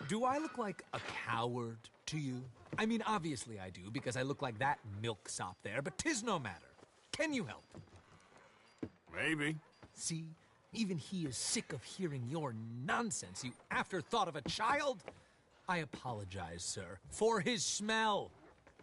Do I look like a coward to you? I mean, obviously I do, because I look like that milksop there, but 'tis no matter. Can you help? Maybe. See? Even he is sick of hearing your nonsense, you afterthought of a child. I apologize, sir, for his smell.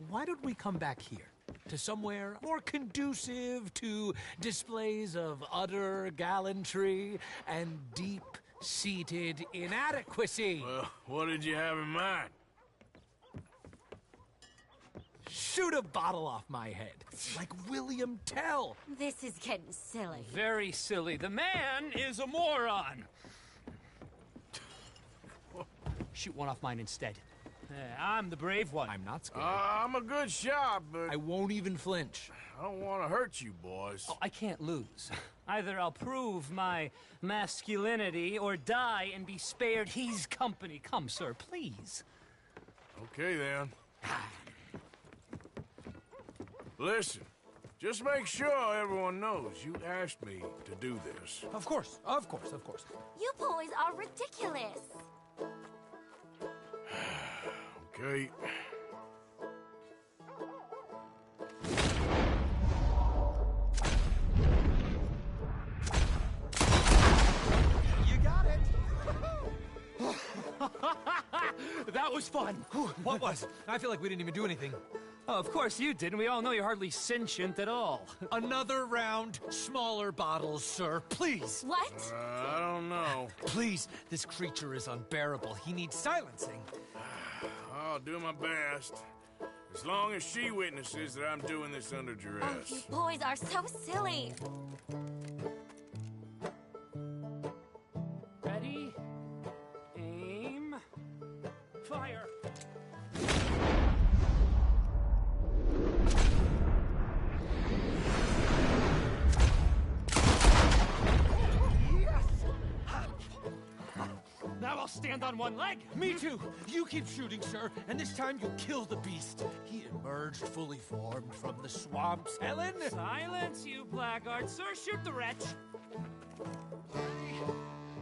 Why don't we come back here? To somewhere more conducive to displays of utter gallantry and deep-seated inadequacy. Well, what did you have in mind? Shoot a bottle off my head, like William Tell. This is getting silly. Very silly. The man is a moron. Shoot one off mine instead. I'm the brave one. I'm not scared. I'm a good shot, but... I won't even flinch. I don't want to hurt you, boys. Oh, I can't lose. Either I'll prove my masculinity or die and be spared his company. Come, sir, please. Okay, then. Listen, just make sure everyone knows you asked me to do this. Of course, of course, of course. You boys are ridiculous. Okay. You got it. That was fun. What was? I feel like we didn't even do anything. Oh, of course you didn't. We all know you're hardly sentient at all. Another round, smaller bottles, sir, please. What? I don't know. Please, this creature is unbearable. He needs silencing. I'll do my best. As long as she witnesses that I'm doing this under duress. Oh, you boys are so silly. Ready? Aim. Fire. stand on one leg. Me too. You keep shooting, sir, and this time you'll kill the beast. He emerged fully formed from the swamps, Helen. Silence, you blackguard. Sir, shoot the wretch.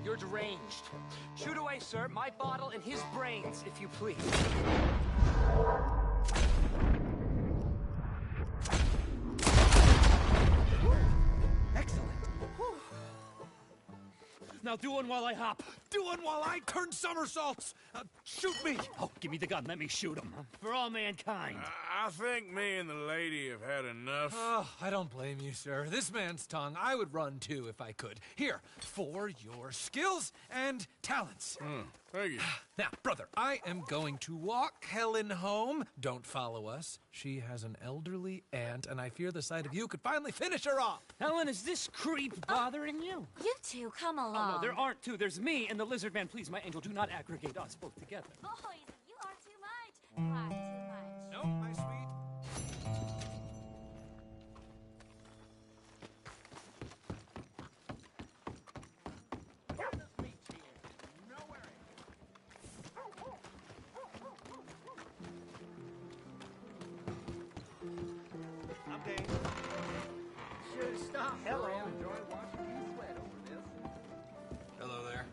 You're deranged. Shoot away, sir. My bottle and his brains, if you please. Excellent. Now do one while I hop. Do one while I turn somersaults. Shoot me. Oh, give me the gun. Let me shoot him. For all mankind. I think me and the lady have had enough. Oh, I don't blame you, sir. This man's tongue, I would run too if I could. Here, for your skills and talents. Thank you. Now, brother, I am going to walk Helen home. Don't follow us. She has an elderly aunt, and I fear the sight of you could finally finish her off. Helen, is this creep bothering you? You two, come along. Oh, no, there aren't two. There's me and the lizard man. Please, my angel, do not aggregate us both together. Boys, you are too much. Why too much? No, my sweet. Okay. Should have stopped. Hello. Enjoy watching you sweat over this. Hello there.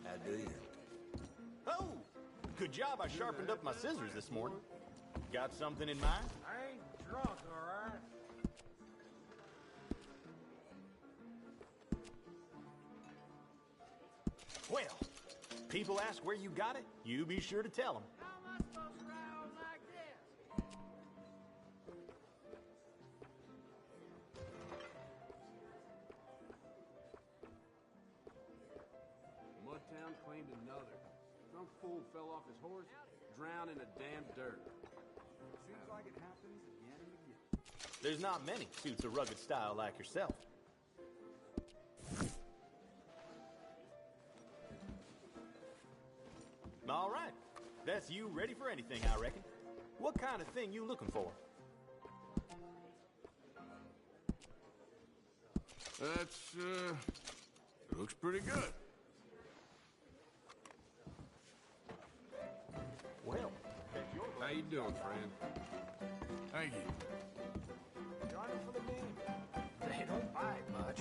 How do you? Oh! Good job I sharpened up my scissors this morning. Got something in mind? I ain't drunk, all right? Well, people ask where you got it, you be sure to tell them. How am I supposed to ride on like this? One town claimed another. Some fool fell off his horse, drowned in the damn dirt. Seems like it happens again and again. There's not many suits a rugged style like yourself. All right. That's you ready for anything, I reckon. What kind of thing you looking for? That's, looks pretty good. Well, that's your... How you doing, friend? Thank you. Join them for the game. They don't bite much.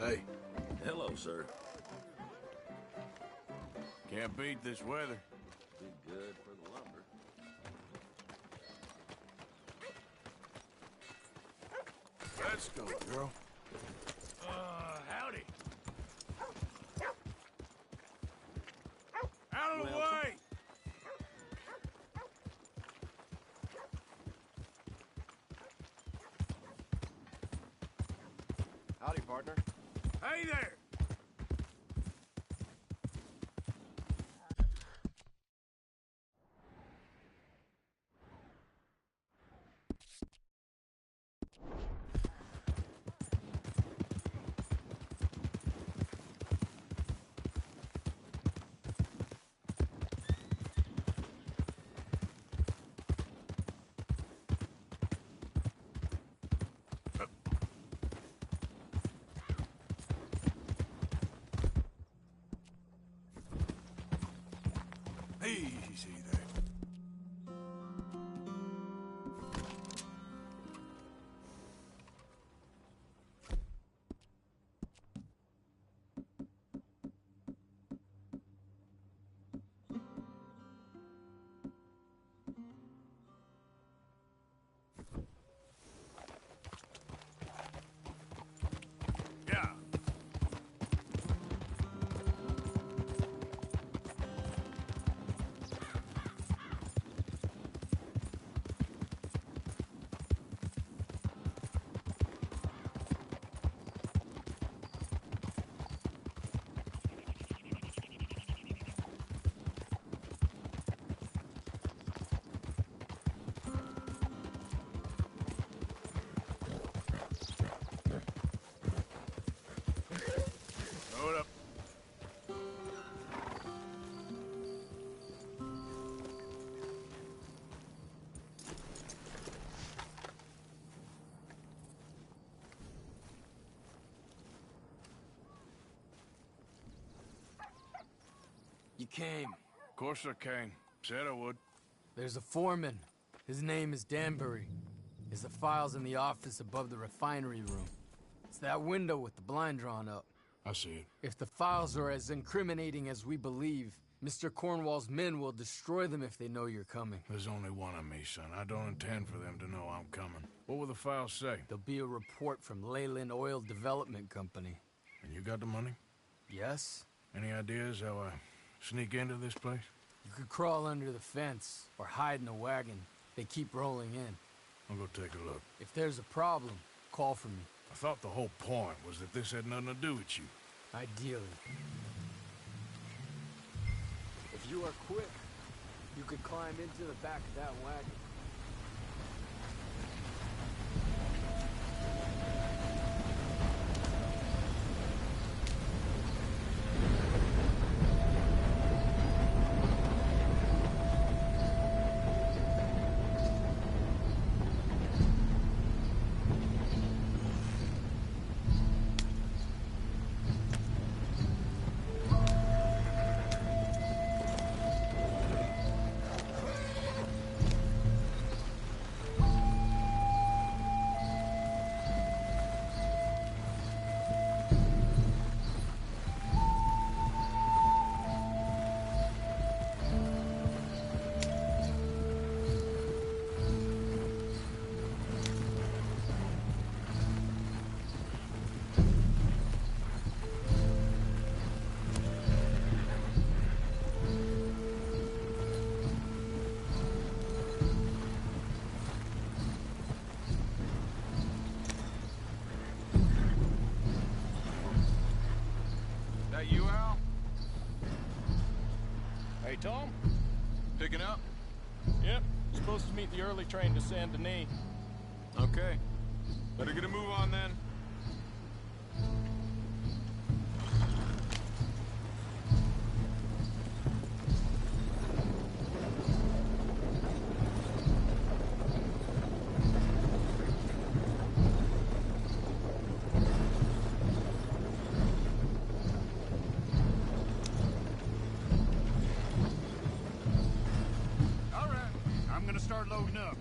Hey. Hello, sir. Can't beat this weather. Be good for the lumber. Let's go, girl. Howdy. Out of the way! Howdy, partner. Hey there! came. Of course I came. Said I would. There's a foreman. His name is Danbury. There's the files in the office above the refinery room. It's that window with the blind drawn up. I see it. If the files are as incriminating as we believe, Mr. Cornwall's men will destroy them if they know you're coming. There's only one of me, son. I don't intend for them to know I'm coming. What will the files say? There'll be a report from Leyland Oil Development Company. And you got the money? Yes. Any ideas how I sneak into this place? You could crawl under the fence or hide in a wagon. They keep rolling in. I'll go take a look. If there's a problem, call for me. I thought the whole point was that this had nothing to do with you. Ideally. If you are quick, you could climb into the back of that wagon. You, Al? Hey, Tom? Picking up? Yep. Supposed to meet the early train to Saint Denis. Okay. Better get a move on then. Start loading up.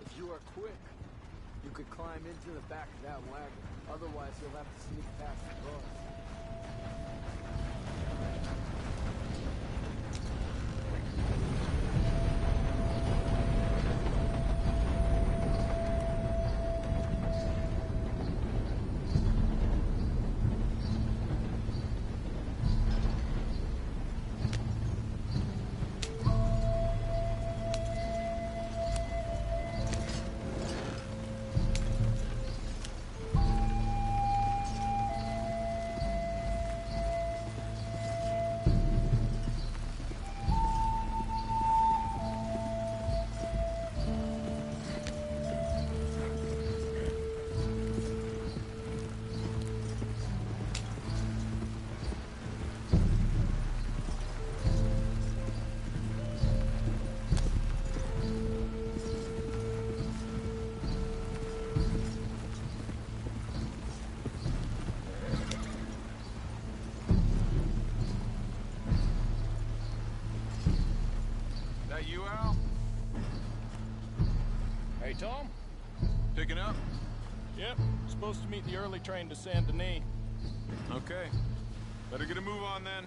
If you are quick, you could climb into the back of that wagon. Otherwise, you'll have to sneak past the bus. you, Al? Hey, Tom? Picking up? Yep. Supposed to meet the early train to Saint Denis. Okay. Better get a move on then.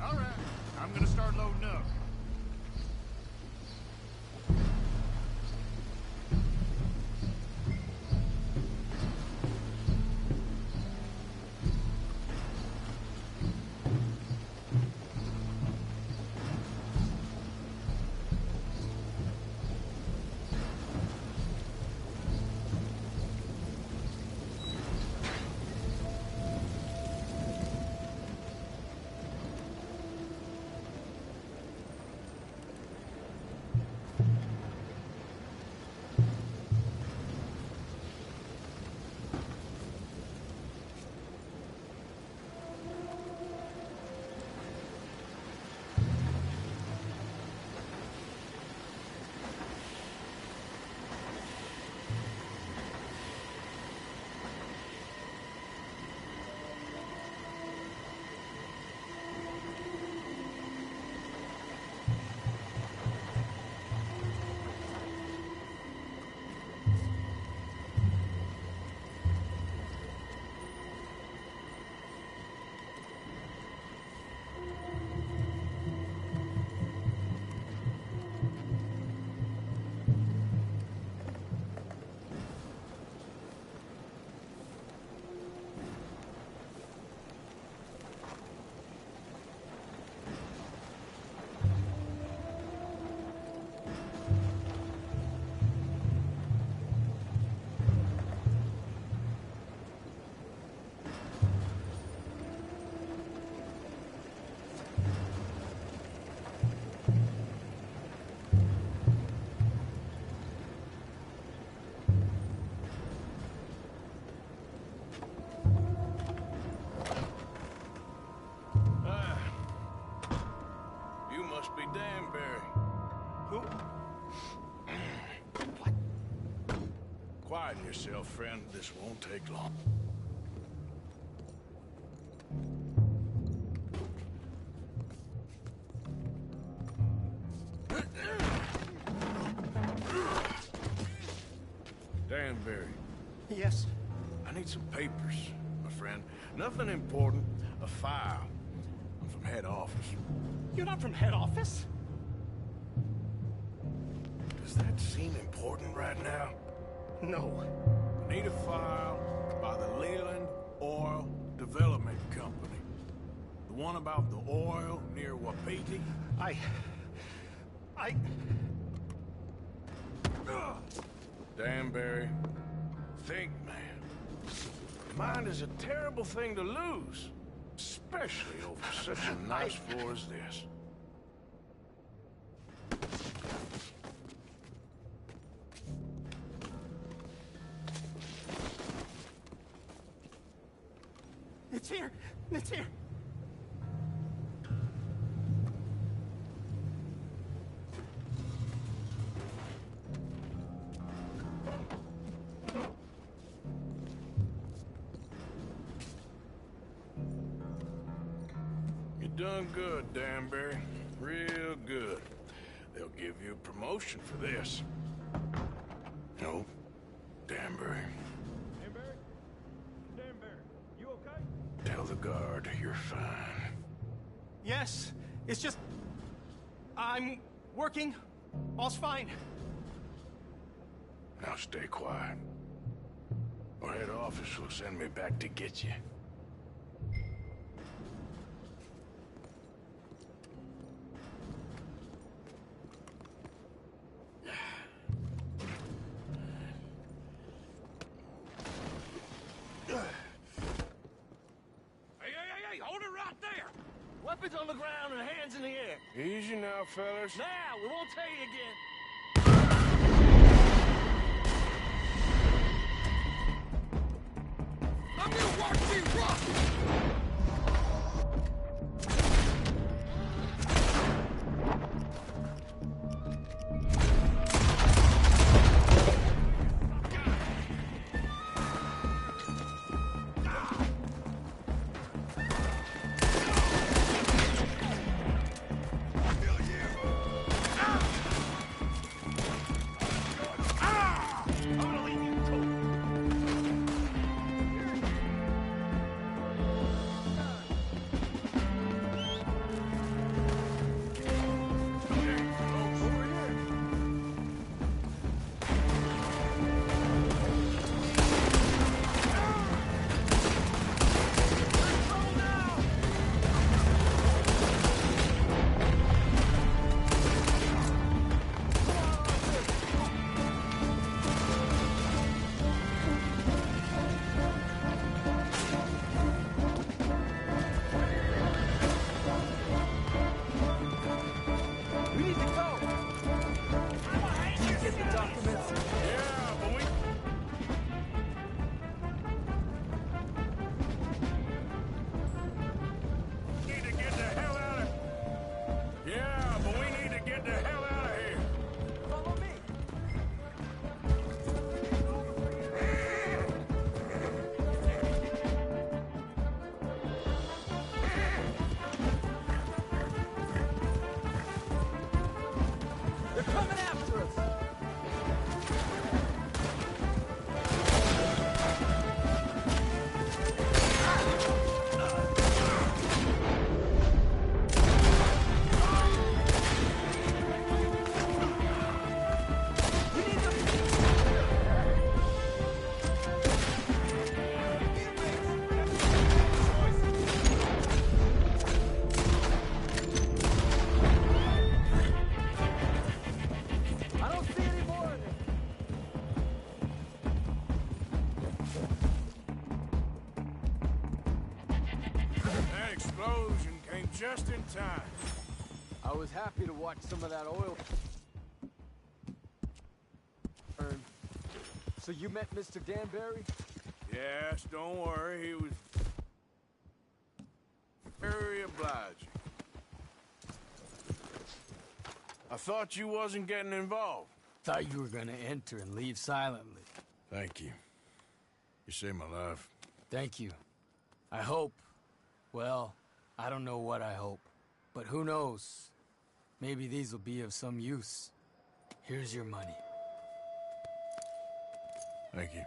All right, I'm gonna start loading up. You must be Danbury. Who? Quieten yourself, friend. This won't take long. Danbury. Yes? I need some papers, my friend. Nothing important. A file. I'm from head office. You're not from head office? Does that seem important right now? No. Need a file by the Leland Oil Development Company. The one about the oil near Wapiti? Danbury, think, man. Mind is a terrible thing to lose, especially over such a nice floor as this. It's here! It's here! You done good, Danbury. Real good. They'll give you a promotion for this. No, Danbury. Danbury? Danbury, you okay? Tell the guard you're fine. Yes, it's just... I'm working. All's fine. Now stay quiet. Or head office will send me back to get you. Hey, hold it right there! Weapons on the ground and hands in the air. Easy now, fellas. Now, we won't tell you again. Just in time. I was happy to watch some of that oil burn. So you met Mr. Danbury? Yes, don't worry. He was very obliging. I thought you wasn't getting involved. Thought you were gonna enter and leave silently. Thank you. You saved my life. Thank you. I hope. Well, I don't know what I hope, but who knows? Maybe these will be of some use. Here's your money. Thank you.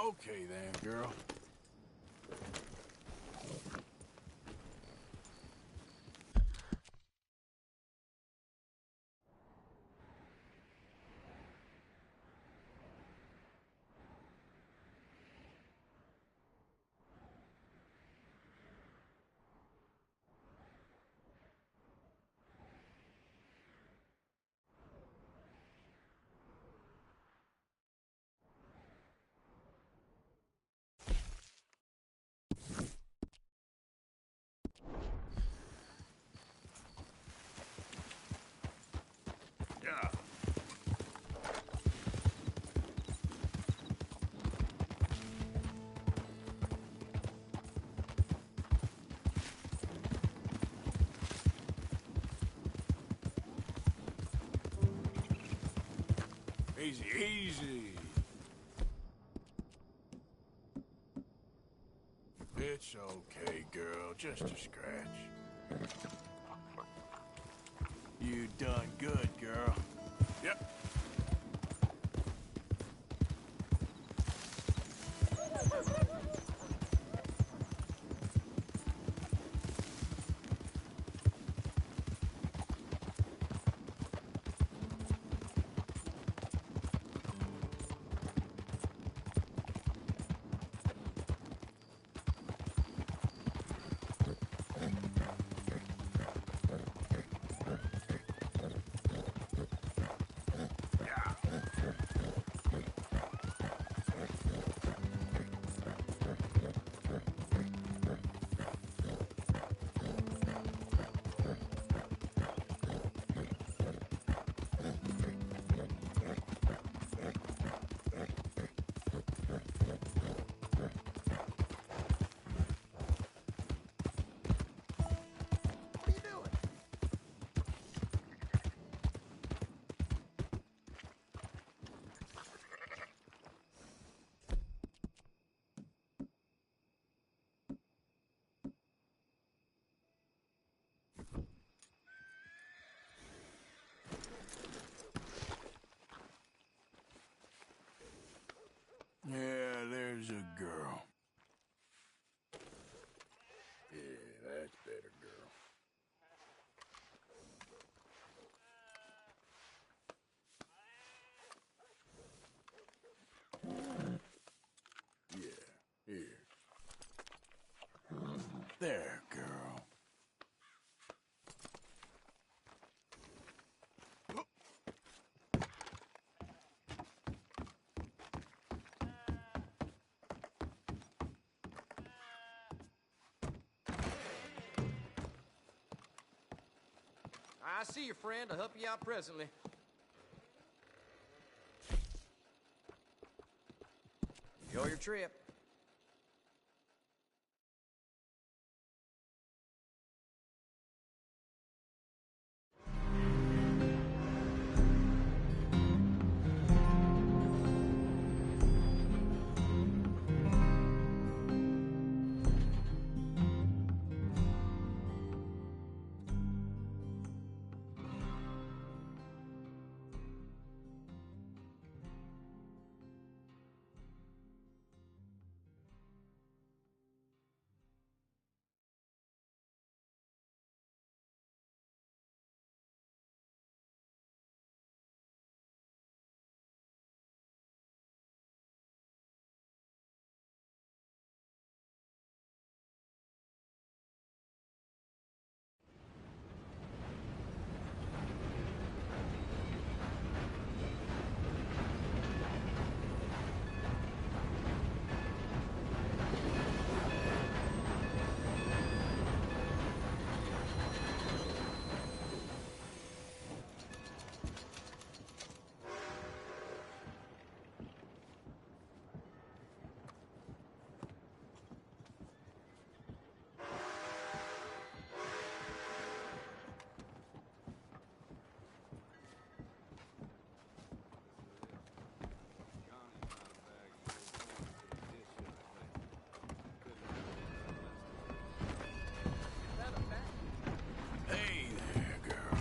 Okay then, girl. Easy, easy. It's okay, girl. Just a scratch. You done good, girl. Yep. I see you, friend. I'll help you out presently. Enjoy your trip. Hey there, girl.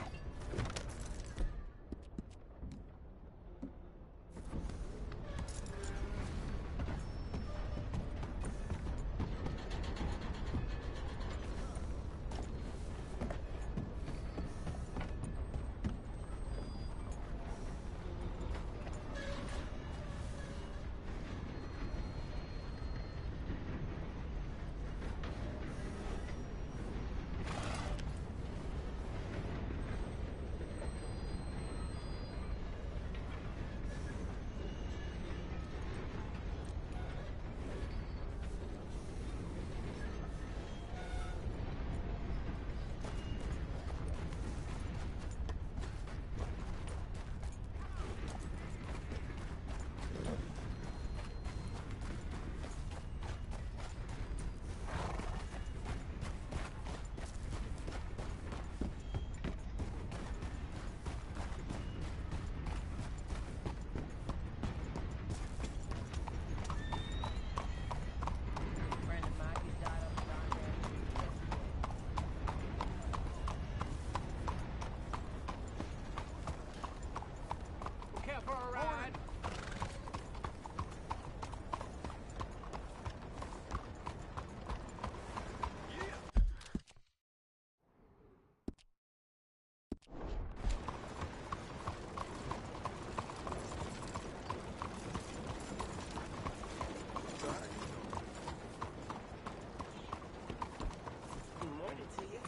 For a ride. Good morning to you.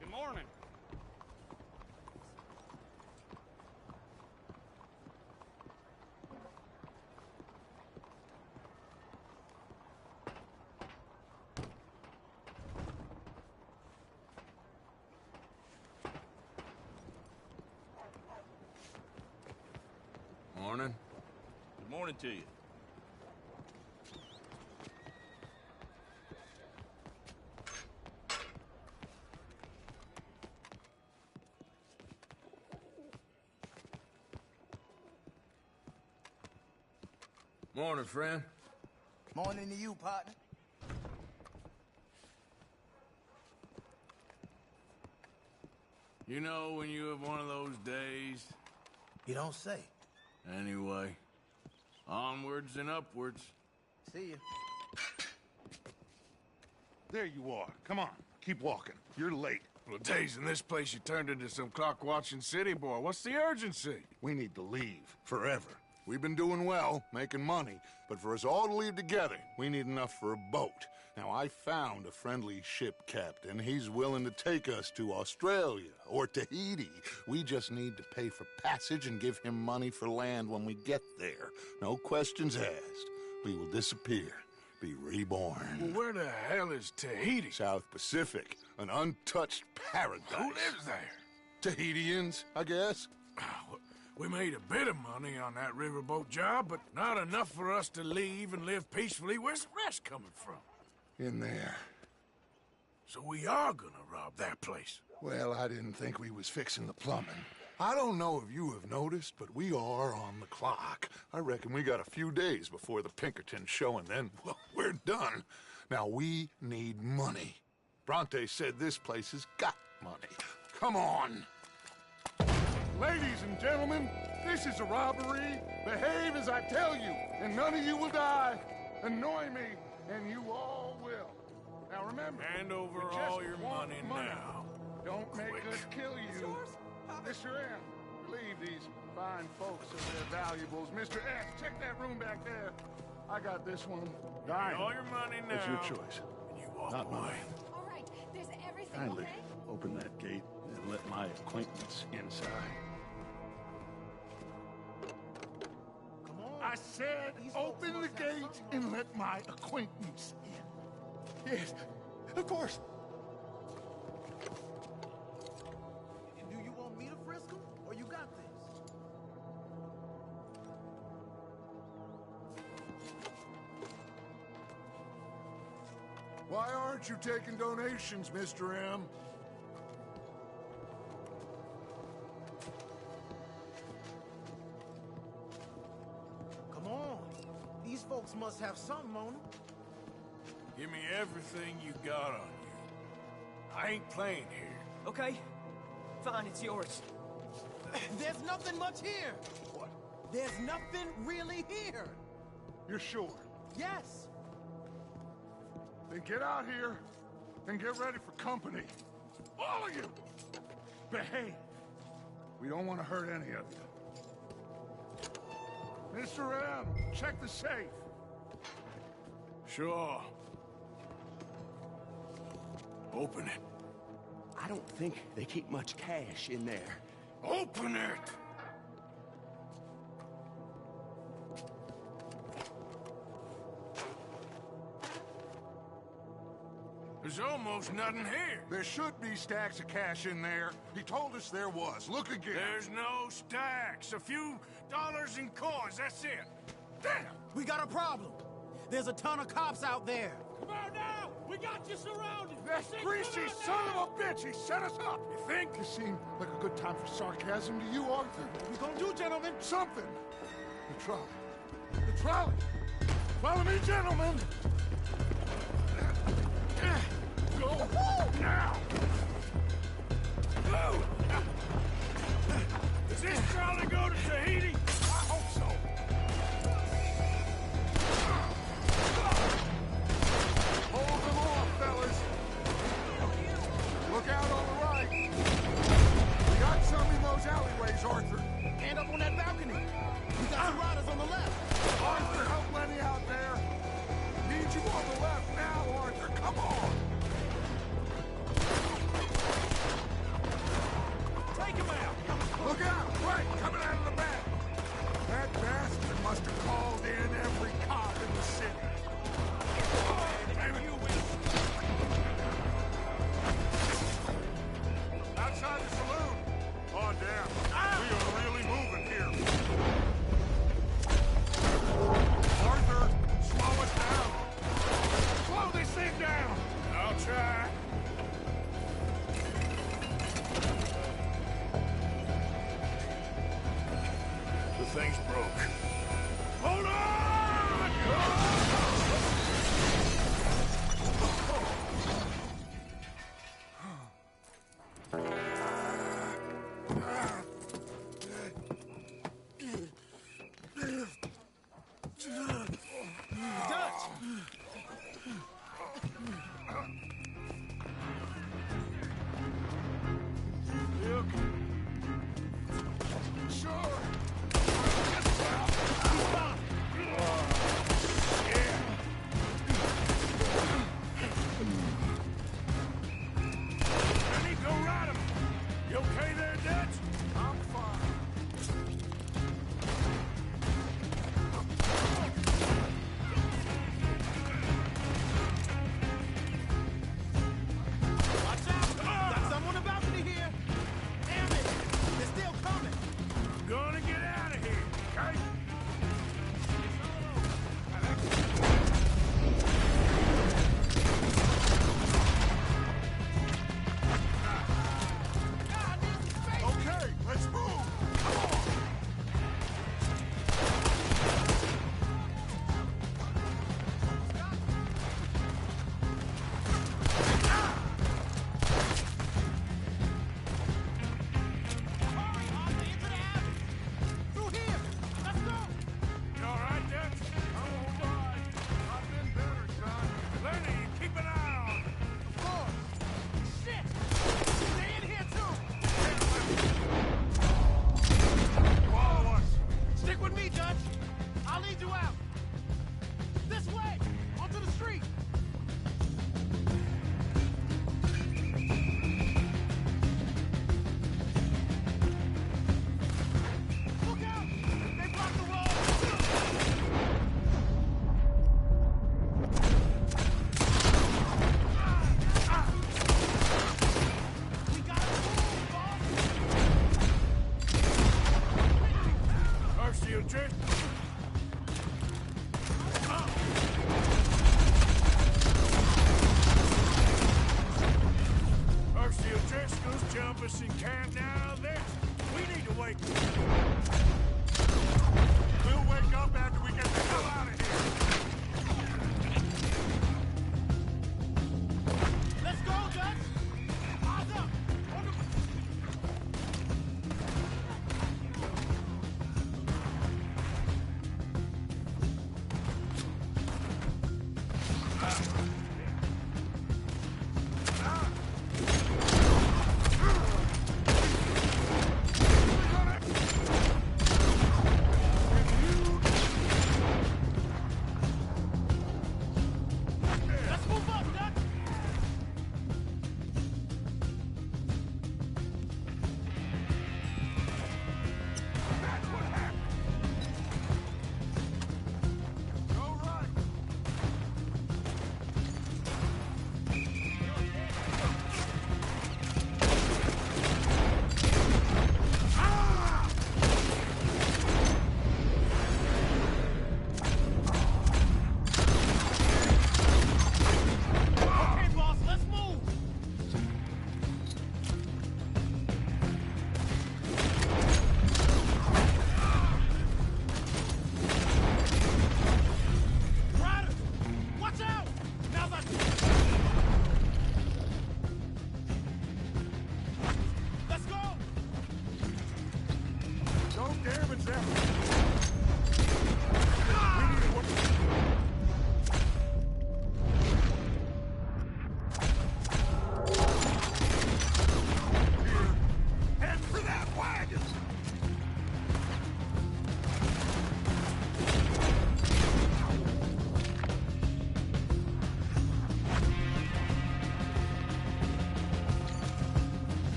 Good morning. Morning. Good morning to you. Morning, friend. Morning to you, partner. You know when you have one of those days? You don't say. Anyway, onwards and upwards. See you. There you are. Come on, keep walking. You're late. Well, days in this place, you turned into some clock-watching city boy. What's the urgency? We need to leave. Forever. We've been doing well, making money, but for us all to leave together, we need enough for a boat. Now, I found a friendly ship captain. He's willing to take us to Australia or Tahiti. We just need to pay for passage and give him money for land when we get there. No questions asked. We will disappear, be reborn. Well, where the hell is Tahiti? South Pacific, an untouched paradise. Who lives there? Tahitians, I guess. We made a bit of money on that riverboat job, but not enough for us to leave and live peacefully. Where's the rest coming from? In there. So we are gonna rob that place. Well, I didn't think we was fixing the plumbing. I don't know if you have noticed, but we are on the clock. I reckon we got a few days before the Pinkertons show, and then, well, we're done. Now, we need money. Bronte said this place has got money. Come on. Ladies and gentlemen, this is a robbery. Behave as I tell you, and none of you will die. Annoy me, and you all will. Now remember, hand over all your money now. Don't make us kill you. Mr. M, leave these fine folks of their valuables. Mr. S, check that room back there. I got this one. Diane, all your money now. It's your choice. And you walk Not away. mine. All right, there's everything, Kindly okay? open that gate and let my acquaintance inside. Come on. I said open the gate and let my acquaintance in. Yes, of course. Do you want me to frisk him, or you got this? Why aren't you taking donations, Mr. M? Come on. These folks must have something on them. Give me everything you got on you. I ain't playing here. Okay. Fine, it's yours. There's nothing much here. What? There's nothing really here. You're sure? Yes. Then get out here and get ready for company. All of you! Behave. We don't want to hurt any of you. Mr. M, check the safe. Sure. Open it. I don't think they keep much cash in there. Open it! There's almost nothing here. There should be stacks of cash in there. He told us there was. Look again. There's no stacks. A few dollars in coins, that's it. Damn! We got a problem. There's a ton of cops out there. Come on now! We got you surrounded! That greasy son of a bitch! He set us up! You think? This seemed like a good time for sarcasm to you, Arthur. What we gonna do, gentlemen? Something! The trolley. The trolley! Follow me, gentlemen! Go now! Go! Does this trolley go to Tahiti? I hope so. Hold them off, fellas. Look out on the right. We got some in those alleyways, Arthur. And up on that balcony. We got some riders on the left. Arthur, help Lenny out there. Need you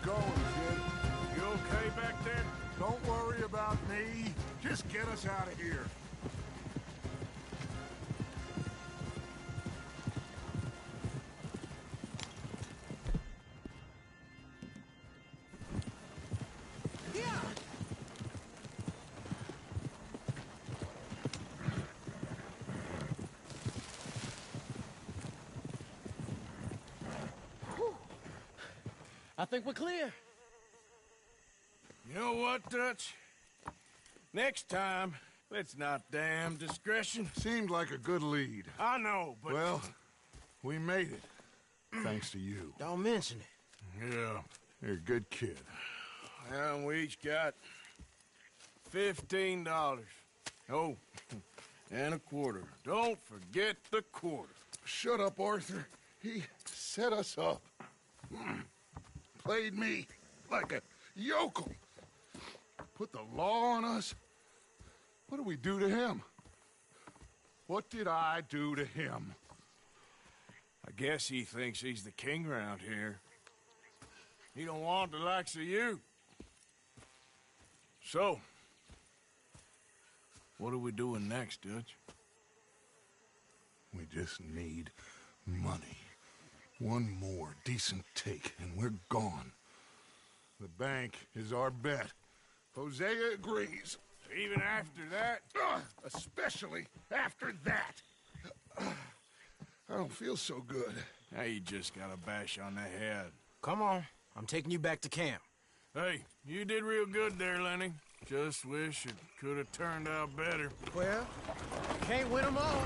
going, kid. You okay back there? Don't worry about me. Just get us out of here. I think we're clear. You know what, Dutch? Next time, let's not damn discretion. Seemed like a good lead. I know, but... Well, we made it. Thanks to you. Don't mention it. Yeah. You're a good kid. And we each got $15. Oh, and a quarter. Don't forget the quarter. Shut up, Arthur. He set us up. Played me like a yokel. Put the law on us. What did we do to him? What did I do to him? I guess he thinks he's the king around here. He don't want the likes of you. So, what are we doing next, Dutch? We just need money. One more decent take, and we're gone. The bank is our bet. Hosea agrees. Even after that? Especially after that. I don't feel so good. Now you just got a bash on the head. Come on. I'm taking you back to camp. Hey, you did real good there, Lenny. Just wish it could have turned out better. Well, can't win them all.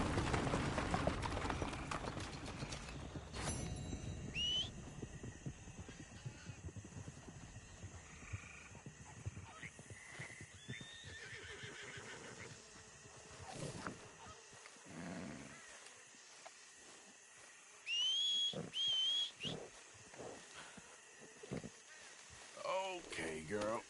Okay, girl.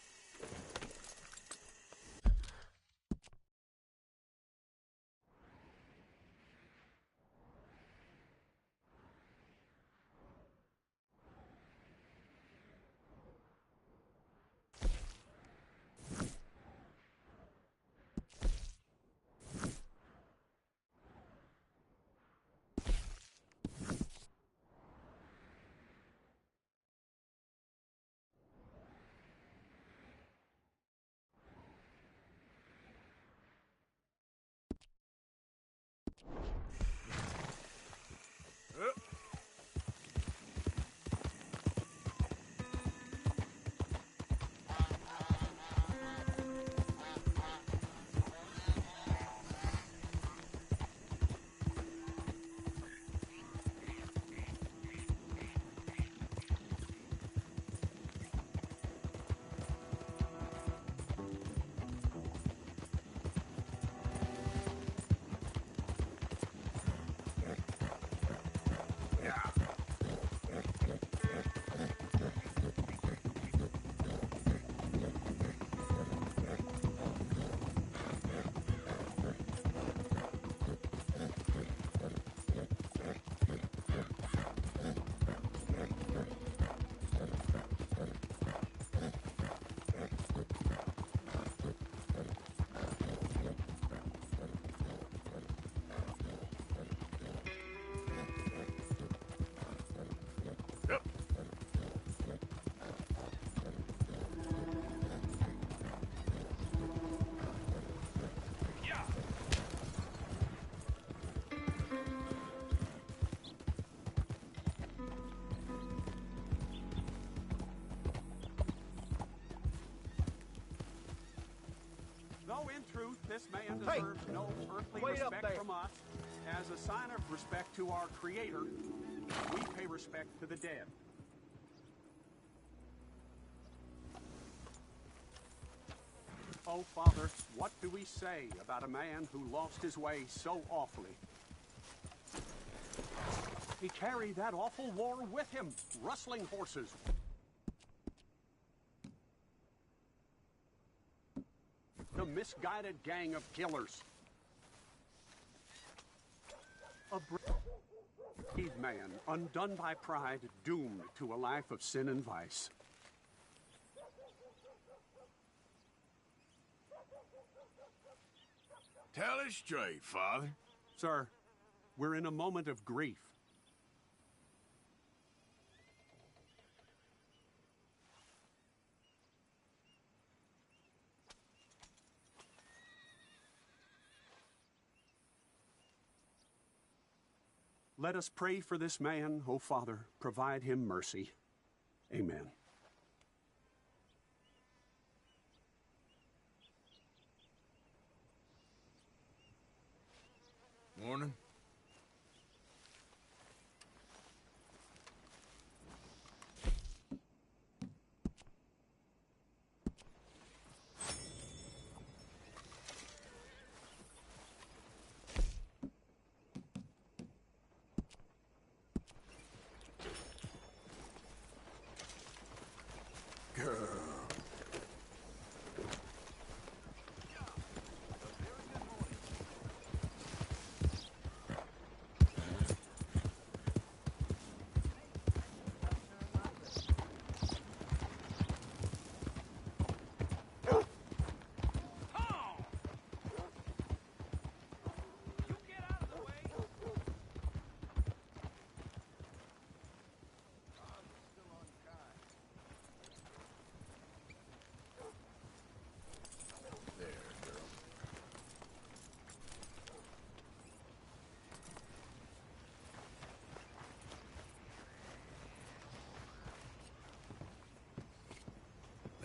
Though in truth, this man deserves no earthly respect from us, as a sign of respect to our Creator, we pay respect to the dead. Oh, Father, what do we say about a man who lost his way so awfully? He carried that awful war with him, rustling horses. The misguided gang of killers. A brave man, undone by pride, doomed to a life of sin and vice. Tell us straight, Father. Sir, we're in a moment of grief. Let us pray for this man, O Father. Provide him mercy. Amen. Morning.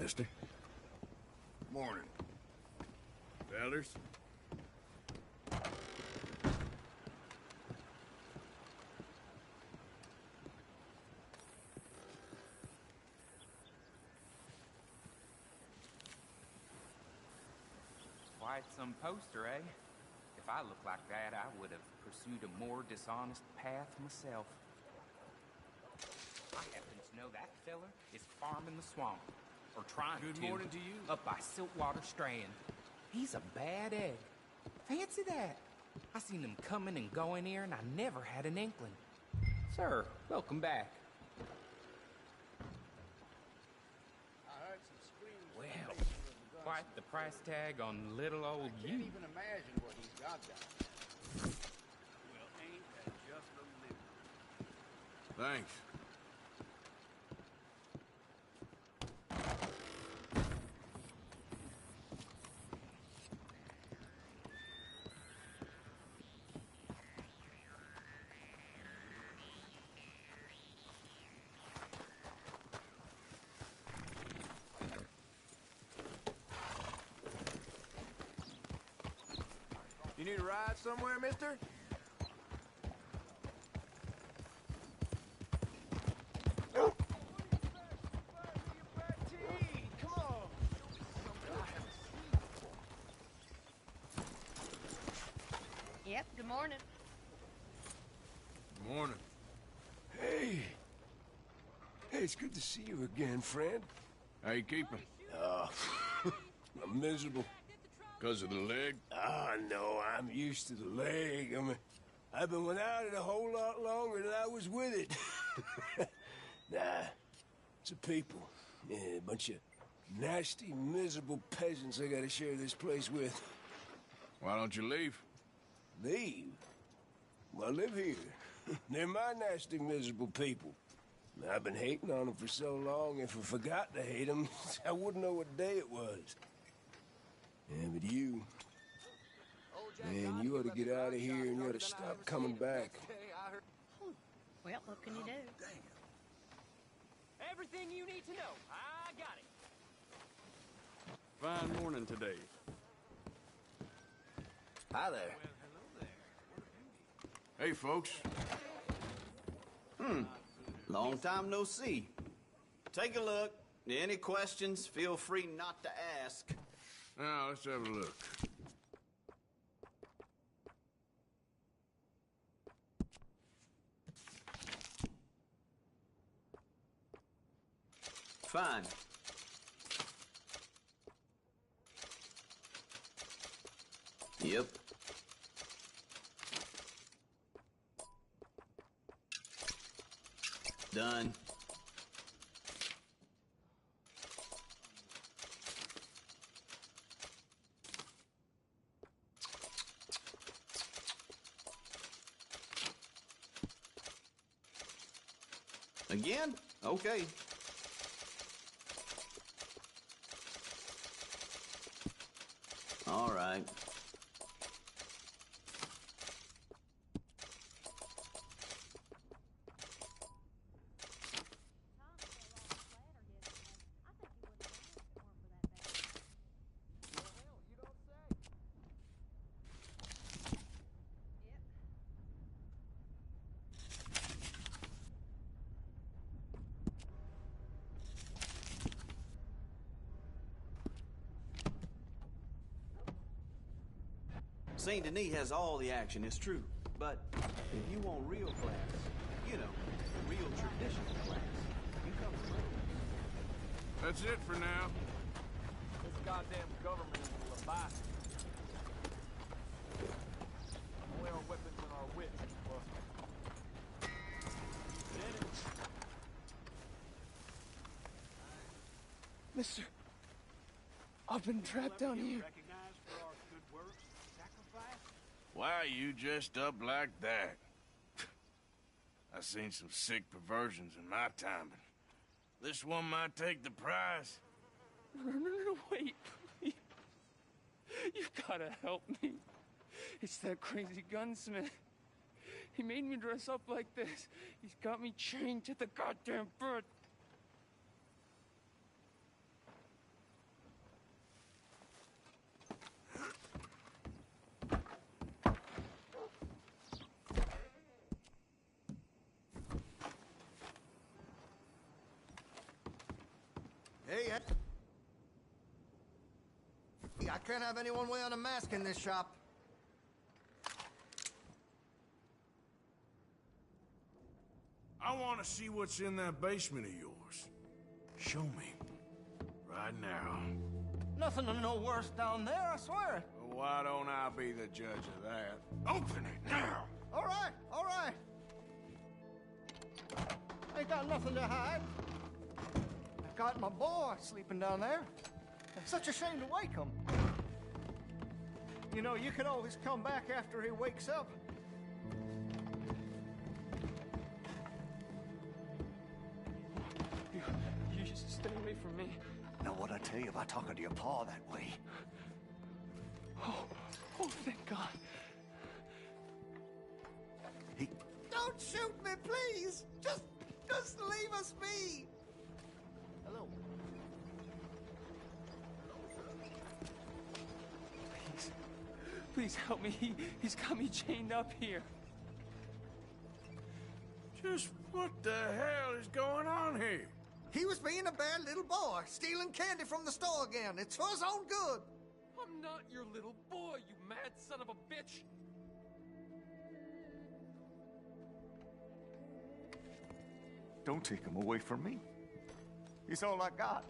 Mister? Morning. Fellers? Quite some poster, eh? If I looked like that, I would have pursued a more dishonest path myself. I happen to know that fella is farming the swamp. Or trying to. Good morning to you. Up by Siltwater Strand. He's a bad egg. Fancy that. I seen him coming and going here, and I never had an inkling. Sir, welcome back. I heard some screams. Well, quite the price tag on little old you. I can't even imagine what he's got down. Well, ain't that just a living? Thanks. You need a ride somewhere, mister? Yep, good morning. Morning. Hey. Hey, it's good to see you again, friend. How you keeping? I'm miserable. Because of the leg? Ah, no, I'm used to the leg. I mean, I've been without it a whole lot longer than I was with it. Nah, it's a people. Yeah, a bunch of nasty, miserable peasants I gotta share this place with. Why don't you leave? Leave? Well, I live here. They're my nasty, miserable people. I've been hating on them for so long, if I forgot to hate them, I wouldn't know what day it was. Yeah, but you... Man, you ought to get out of here and you ought to stop coming back. Well, what can you do? Everything you need to know. I got it. Fine morning today. Hi there. Hey, folks. Long time no see. Take a look. Any questions, feel free not to ask. Now, let's have a look. Fine. Yep. Done. Again? Okay. All right. Saint Denis has all the action, it's true. But if you want real class, you know, real traditional class, you come to Rome. That's it for now. This goddamn government is a Leviathan. Only our weapons and our wits, but... Mister, I've been trapped down here. Why are you dressed up like that? I've seen some sick perversions in my time, but this one might take the prize. No, wait, please. You've gotta help me. It's that crazy gunsmith. He made me dress up like this. He's got me chained to the goddamn bed. Hey, I can't have anyone wearing a mask in this shop. I want to see what's in that basement of yours. Show me. Right now. Nothing no worse down there, I swear. Well, why don't I be the judge of that? Open it now! All right, all right. Ain't got nothing to hide. I got my boy sleeping down there. It's such a shame to wake him. You know, you can always come back after he wakes up. You just stay away from me. Know what I tell you about talking to your paw that way? Oh, thank God. Don't shoot me, please. Just leave us be. Hello. Please help me. He's got me chained up here. Just what the hell is going on here? He was being a bad little boy, stealing candy from the store again. It's for his own good. I'm not your little boy, you mad son of a bitch. Don't take him away from me. He's all I got.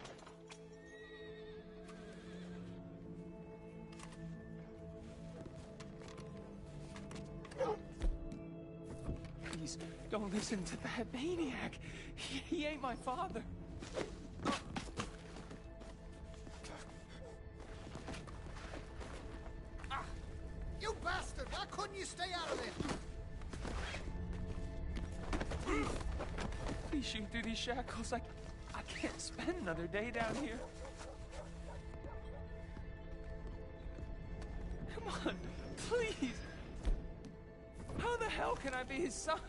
Please, don't listen to that maniac. He ain't my father. You bastard! Why couldn't you stay out of there? Please shoot through these shackles. I can't spend another day down here. Come on, please. How the hell can I be his son?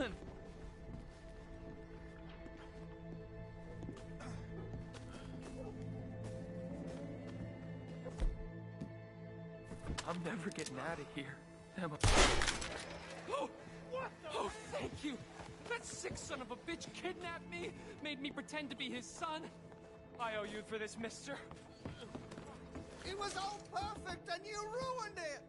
I'm never getting out of here. Oh, what the? Oh, thank you. That sick son of a bitch kidnapped me, made me pretend to be his son. I owe you for this, mister. It was all perfect and you ruined it.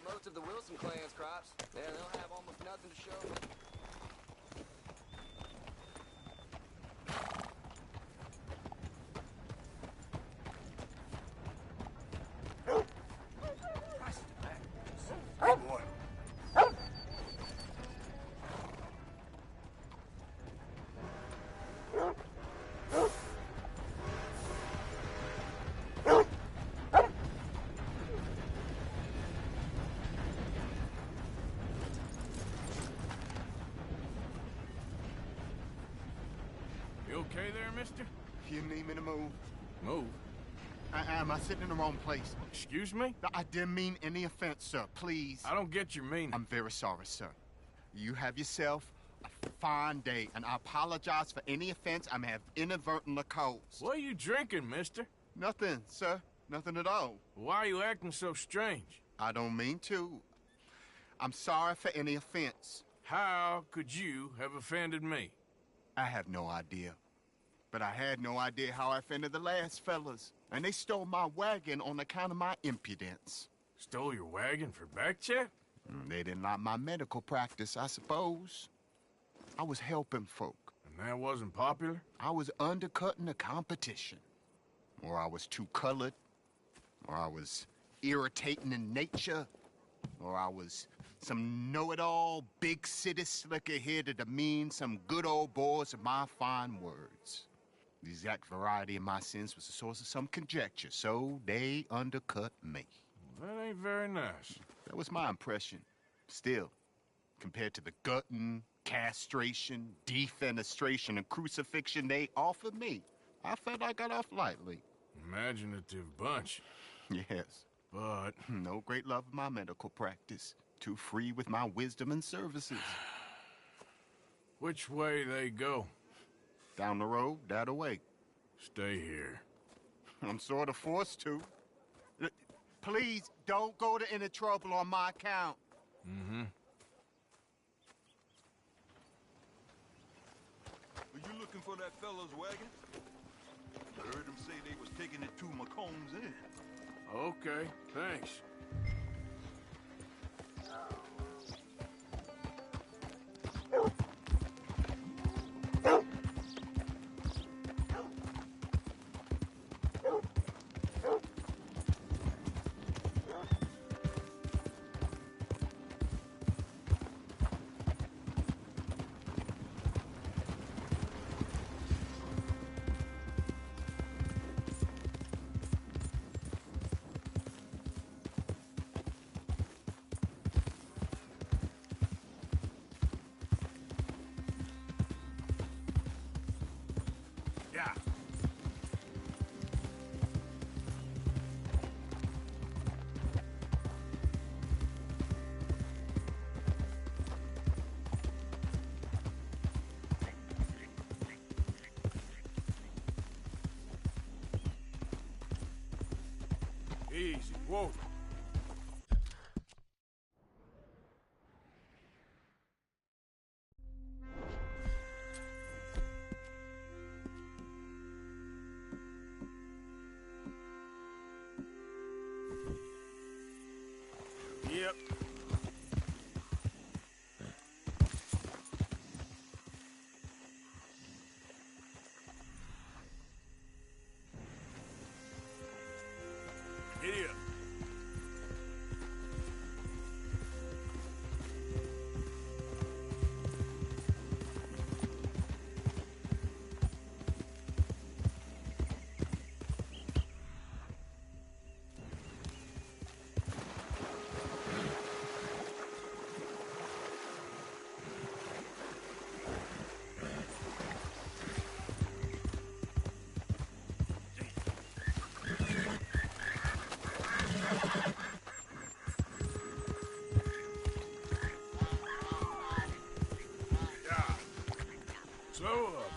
most of the Wilson clan's crops. Yeah, they'll have almost nothing to show. Hey, boy. You okay there, mister? You need me to move? Move? Am I sitting in the wrong place? Excuse me? I didn't mean any offense, sir. Please. I don't get your meaning. I'm very sorry, sir. You have yourself a fine day, and I apologize for any offense I may have inadvertently caused. What are you drinking, mister? Nothing, sir. Nothing at all. Why are you acting so strange? I don't mean to. I'm sorry for any offense. How could you have offended me? I have no idea. But I had no idea how I offended the last fellas. And they stole my wagon on account of my impudence. Stole your wagon for back check? They didn't like my medical practice, I suppose. I was helping folk. And that wasn't popular? I was undercutting the competition. Or I was too colored. Or I was irritating in nature. Or I was some know-it-all, big city slicker here to demean some good old boys of my fine words. The exact variety of my sins was the source of some conjecture, so they undercut me. That ain't very nice. That was my impression. Still, compared to the gutting, castration, defenestration, and crucifixion they offered me, I felt I got off lightly. Imaginative bunch. Yes. But no great love of my medical practice. Too free with my wisdom and services. Which way they go? Down the road, that away. Stay here. I'm sort of forced to. Please, don't go to any trouble on my account. Mm-hmm. Are you looking for that fellow's wagon? I heard him say they was taking it to McComb's Inn. Okay, thanks. Easy, whoa. Yep. Giddy up. Slow up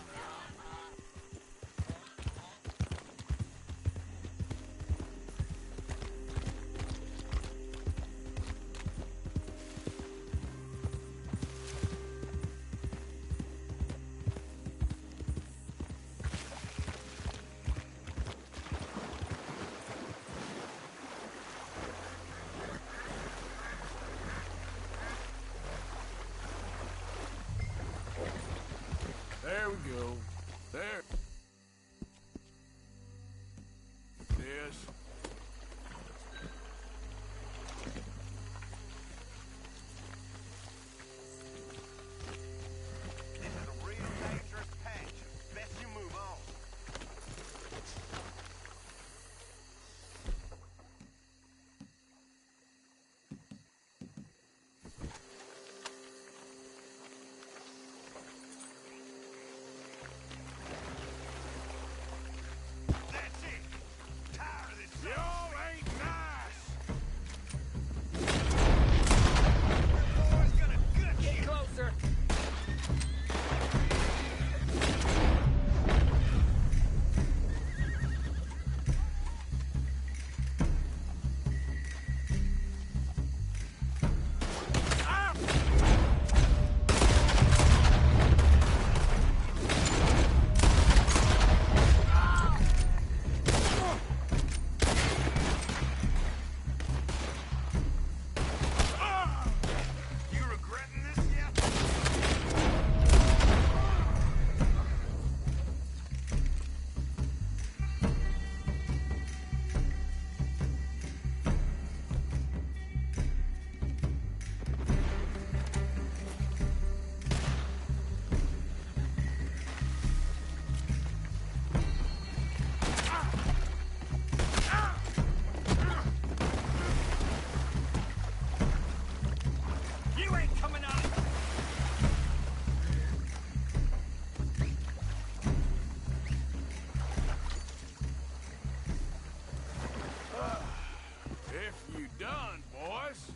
If you done, boys,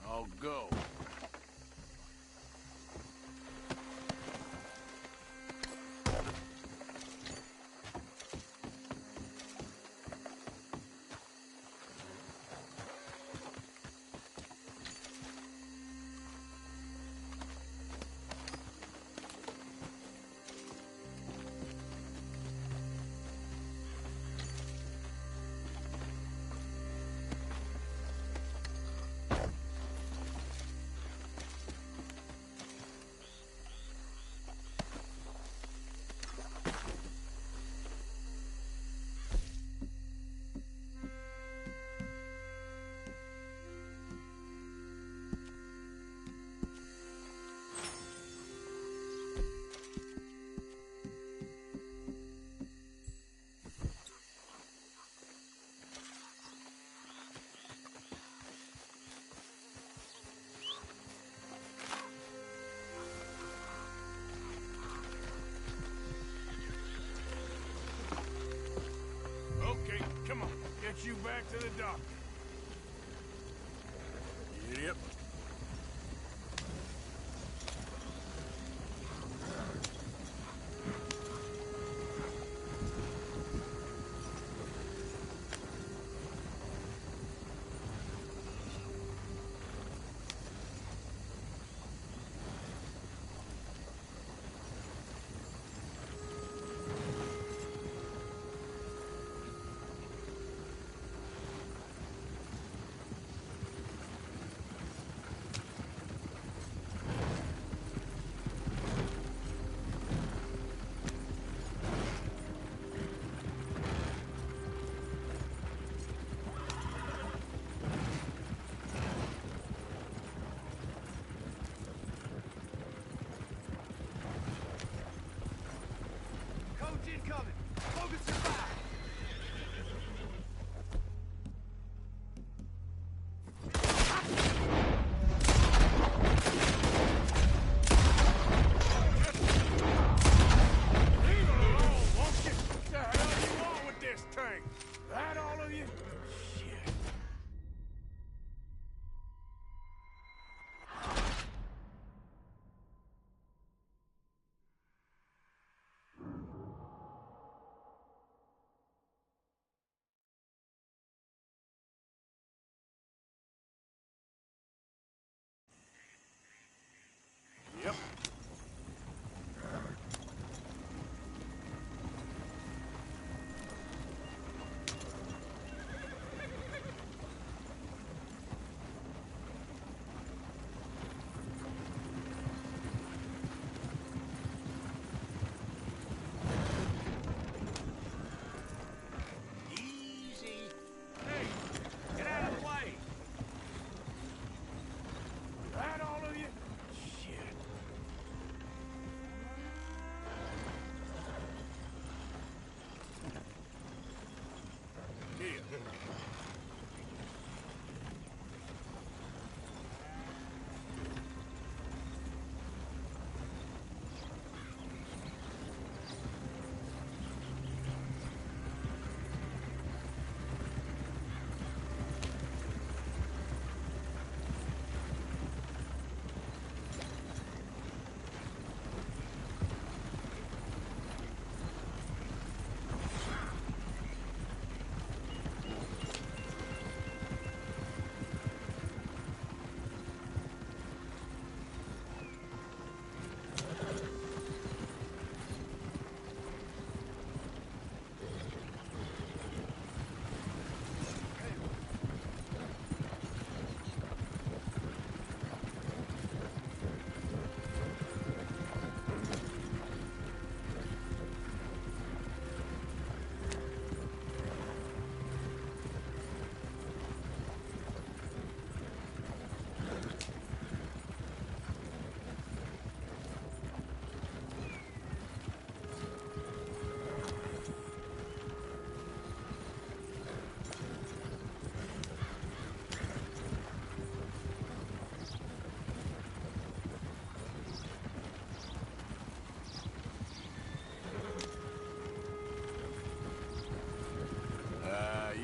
I'll go. Okay, come on. Get you back to the doctor. Yep. Incoming! Focus your fire! Leave it alone, won't you? What the hell you want with this thing? That all of you? Shit. Yep. Easy. Hey, get out of the way! That all of you? Shit. Here.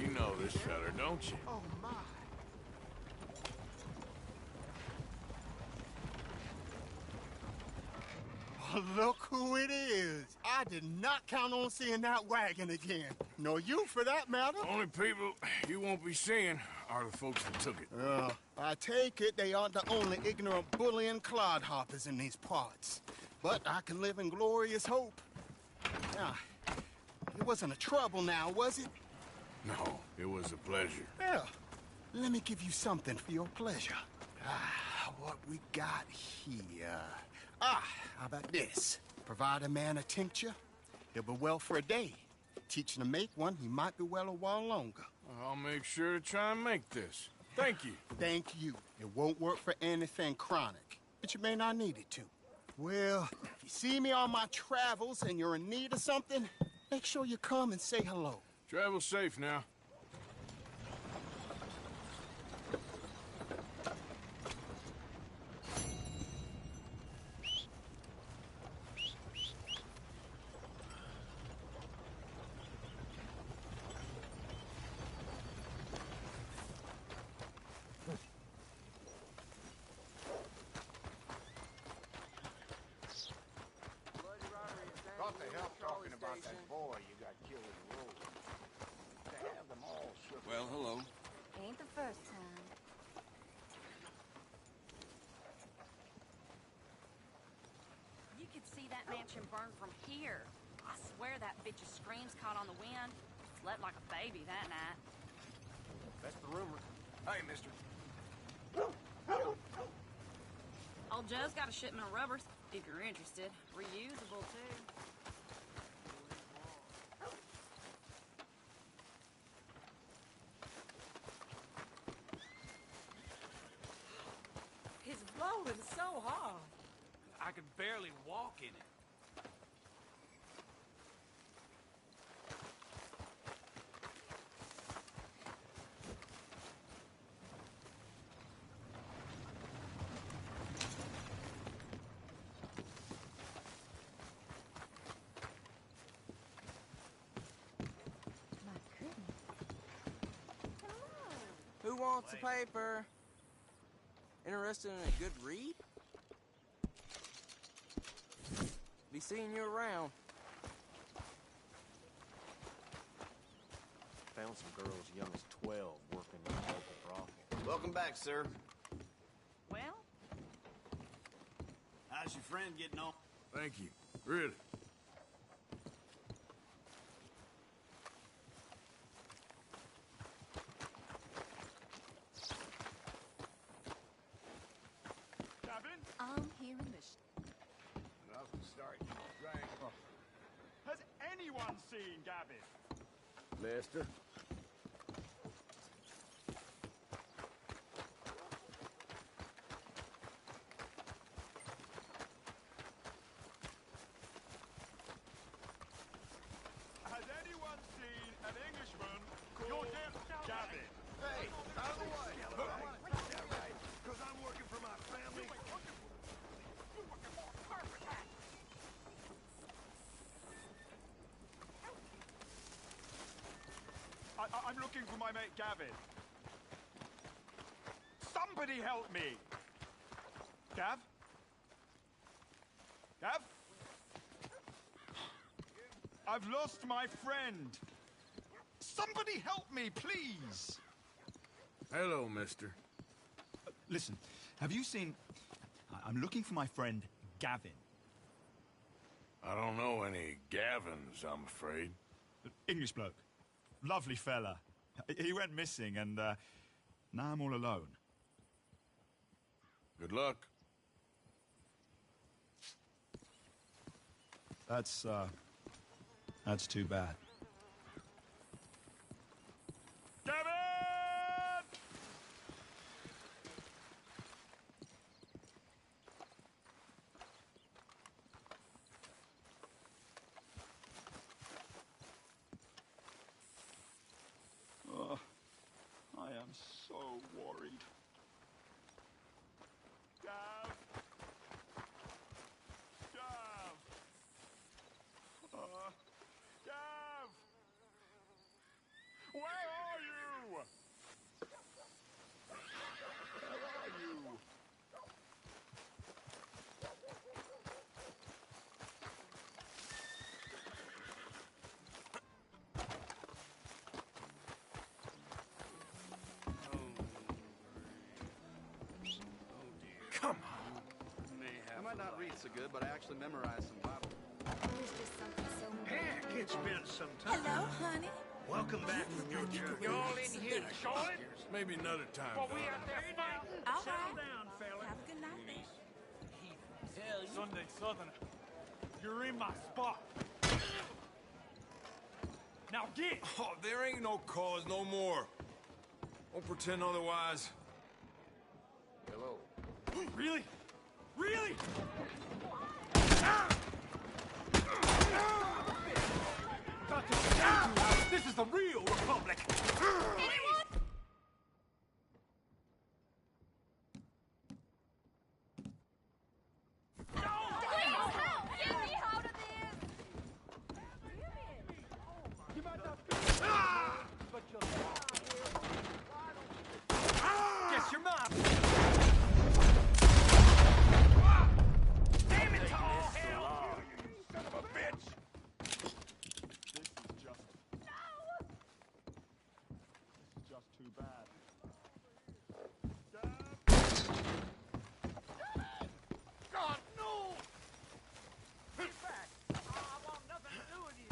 You know this feller, don't you? Oh, my. look who it is. I did not count on seeing that wagon again. Nor you, for that matter. Only people you won't be seeing are the folks that took it. I take it they aren't the only ignorant bullying clodhoppers in these parts. But I can live in glorious hope. Now, it wasn't a trouble now, was it? No, it was a pleasure. Yeah. Let me give you something for your pleasure. What we got here? How about this? Provide a man a tincture, he'll be well for a day. Teach him to make one, he might be well a while longer. I'll make sure to try and make this. Thank you. Thank you. It won't work for anything chronic, but you may not need it to. Well, if you see me on my travels and you're in need of something, make sure you come and say hello. Travel safe now. What the hell talking about that boy you got killed in the road? To have them all shook. Well, hello. Ain't the first time. You could see that mansion burn from here. I swear that bitch's screams caught on the wind. Slept like a baby that night. That's the rumor. Hey, mister. Old Joe's got a shipment of rubbers, if you're interested. Reusable, too. It's blowing so hard. I could barely walk in it. Who wants a paper? Interested in a good read? Be seeing you around. Found some girls young as 12 working in a local brothel. Welcome back, sir. Well? How's your friend getting on? Thank you. Really. I'm hearing this. Enough to start you drank. Has anyone seen Gavin? Mister? Has anyone seen an Englishman called Gavin? Hey, out of the way! Yeah, right. Because I'm working for my family. I'm looking for my mate Gavin. Somebody help me! Gav? Gav? I've lost my friend. Somebody help me, please! Hello, mister. Listen, have you seen... I'm looking for my friend Gavin. I don't know any Gavins, I'm afraid. English bloke. Lovely fella. He went missing and now I'm all alone. Good luck. That's too bad. Gavin! Oh, I am so worried. Gav! Gav! Gav! Where are you? Where are you? can't read so good, but I actually memorized some Bible. There's just something so Heck, it's been some time. Hello, honey. Welcome back from your journey. You all in here, Charlotte? Maybe another time. Well, we out there fighting. All Settle right. down, fella. Have a good night. Sunday Southerner, you're in my spot. Now get! Oh, there ain't no cause no more. Don't pretend otherwise. Hello. Really? Really? This is the real Republic! Guess you're mine! Damn it to all hell! You son of a bitch! Just too bad. God, no! Get back! I want nothing to do with you!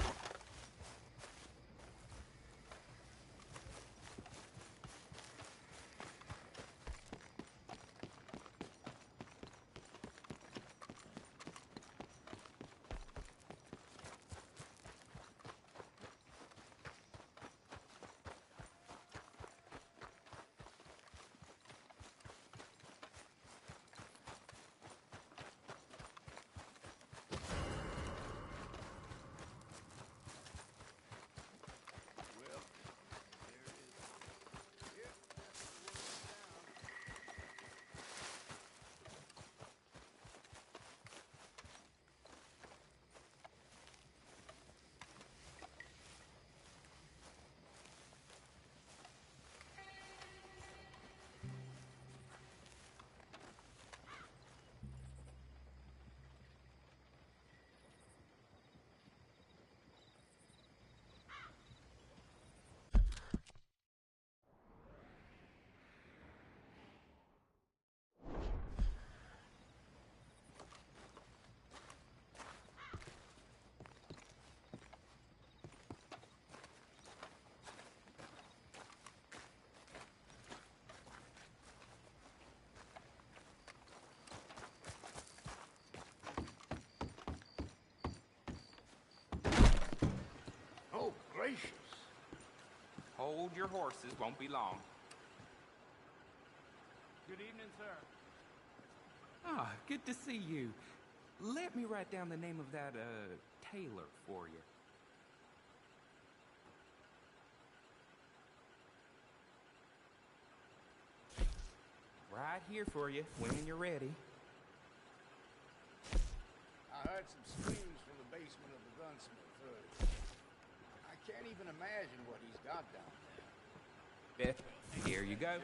Oh, gracious. Hold your horses, won't be long. Good evening, sir. Ah, good to see you. Let me write down the name of that, tailor for you. Right here for you, when you're ready. I heard some screams from the basement of the gunsmith earlier. I can't even imagine what he's got down there. Beth, here you go.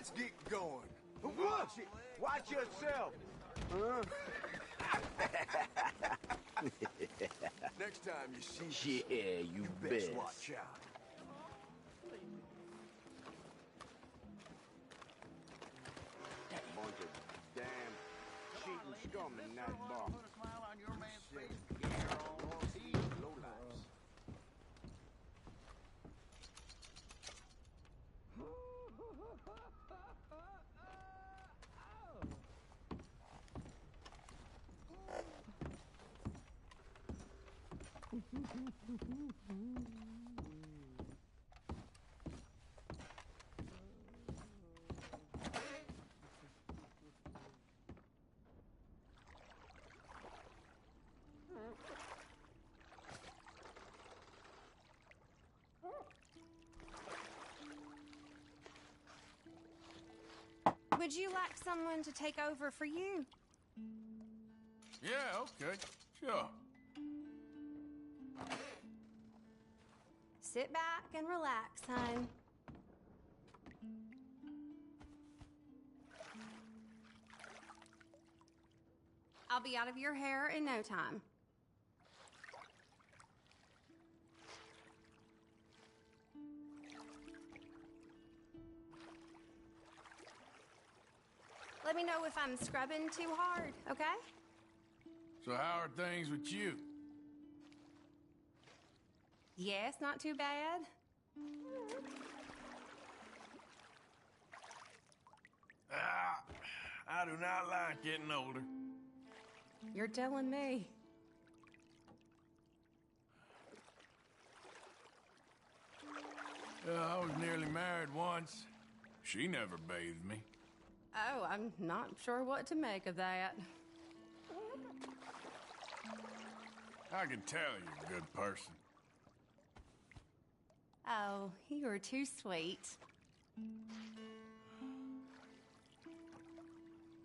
Let's get going. Watch it. Watch yourself. Next time you see us, you best bet. watch out. Bunch of damn cheating scum in that bar. Put a smile on your man's face. Lowlifes. Would you like someone to take over for you? Yeah, okay, sure. Sit back and relax, hon. I'll be out of your hair in no time. Let me know if I'm scrubbing too hard, okay? So how are things with you? Yes, not too bad. I do not like getting older. You're telling me. I was nearly married once. She never bathed me. Oh, I'm not sure what to make of that. I can tell you're a good person. Oh, you're too sweet.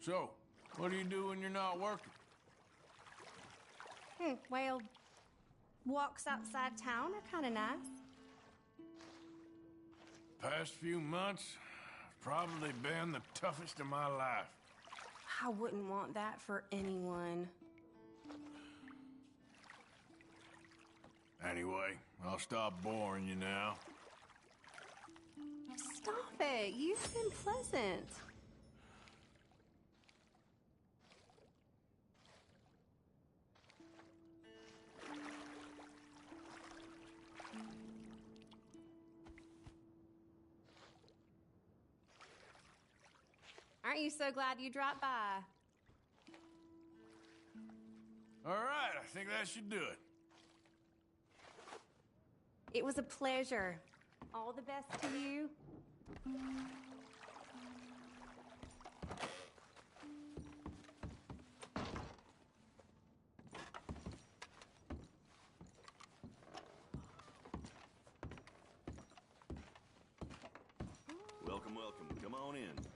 So, what do you do when you're not working? Well, walks outside town are kind of nice. Past few months have probably been the toughest of my life. I wouldn't want that for anyone. Anyway, I'll stop boring you now. Stop it. You've been pleasant. Aren't you so glad you dropped by? All right, I think that should do it. It was a pleasure. All the best to you. Welcome, welcome. Come on in.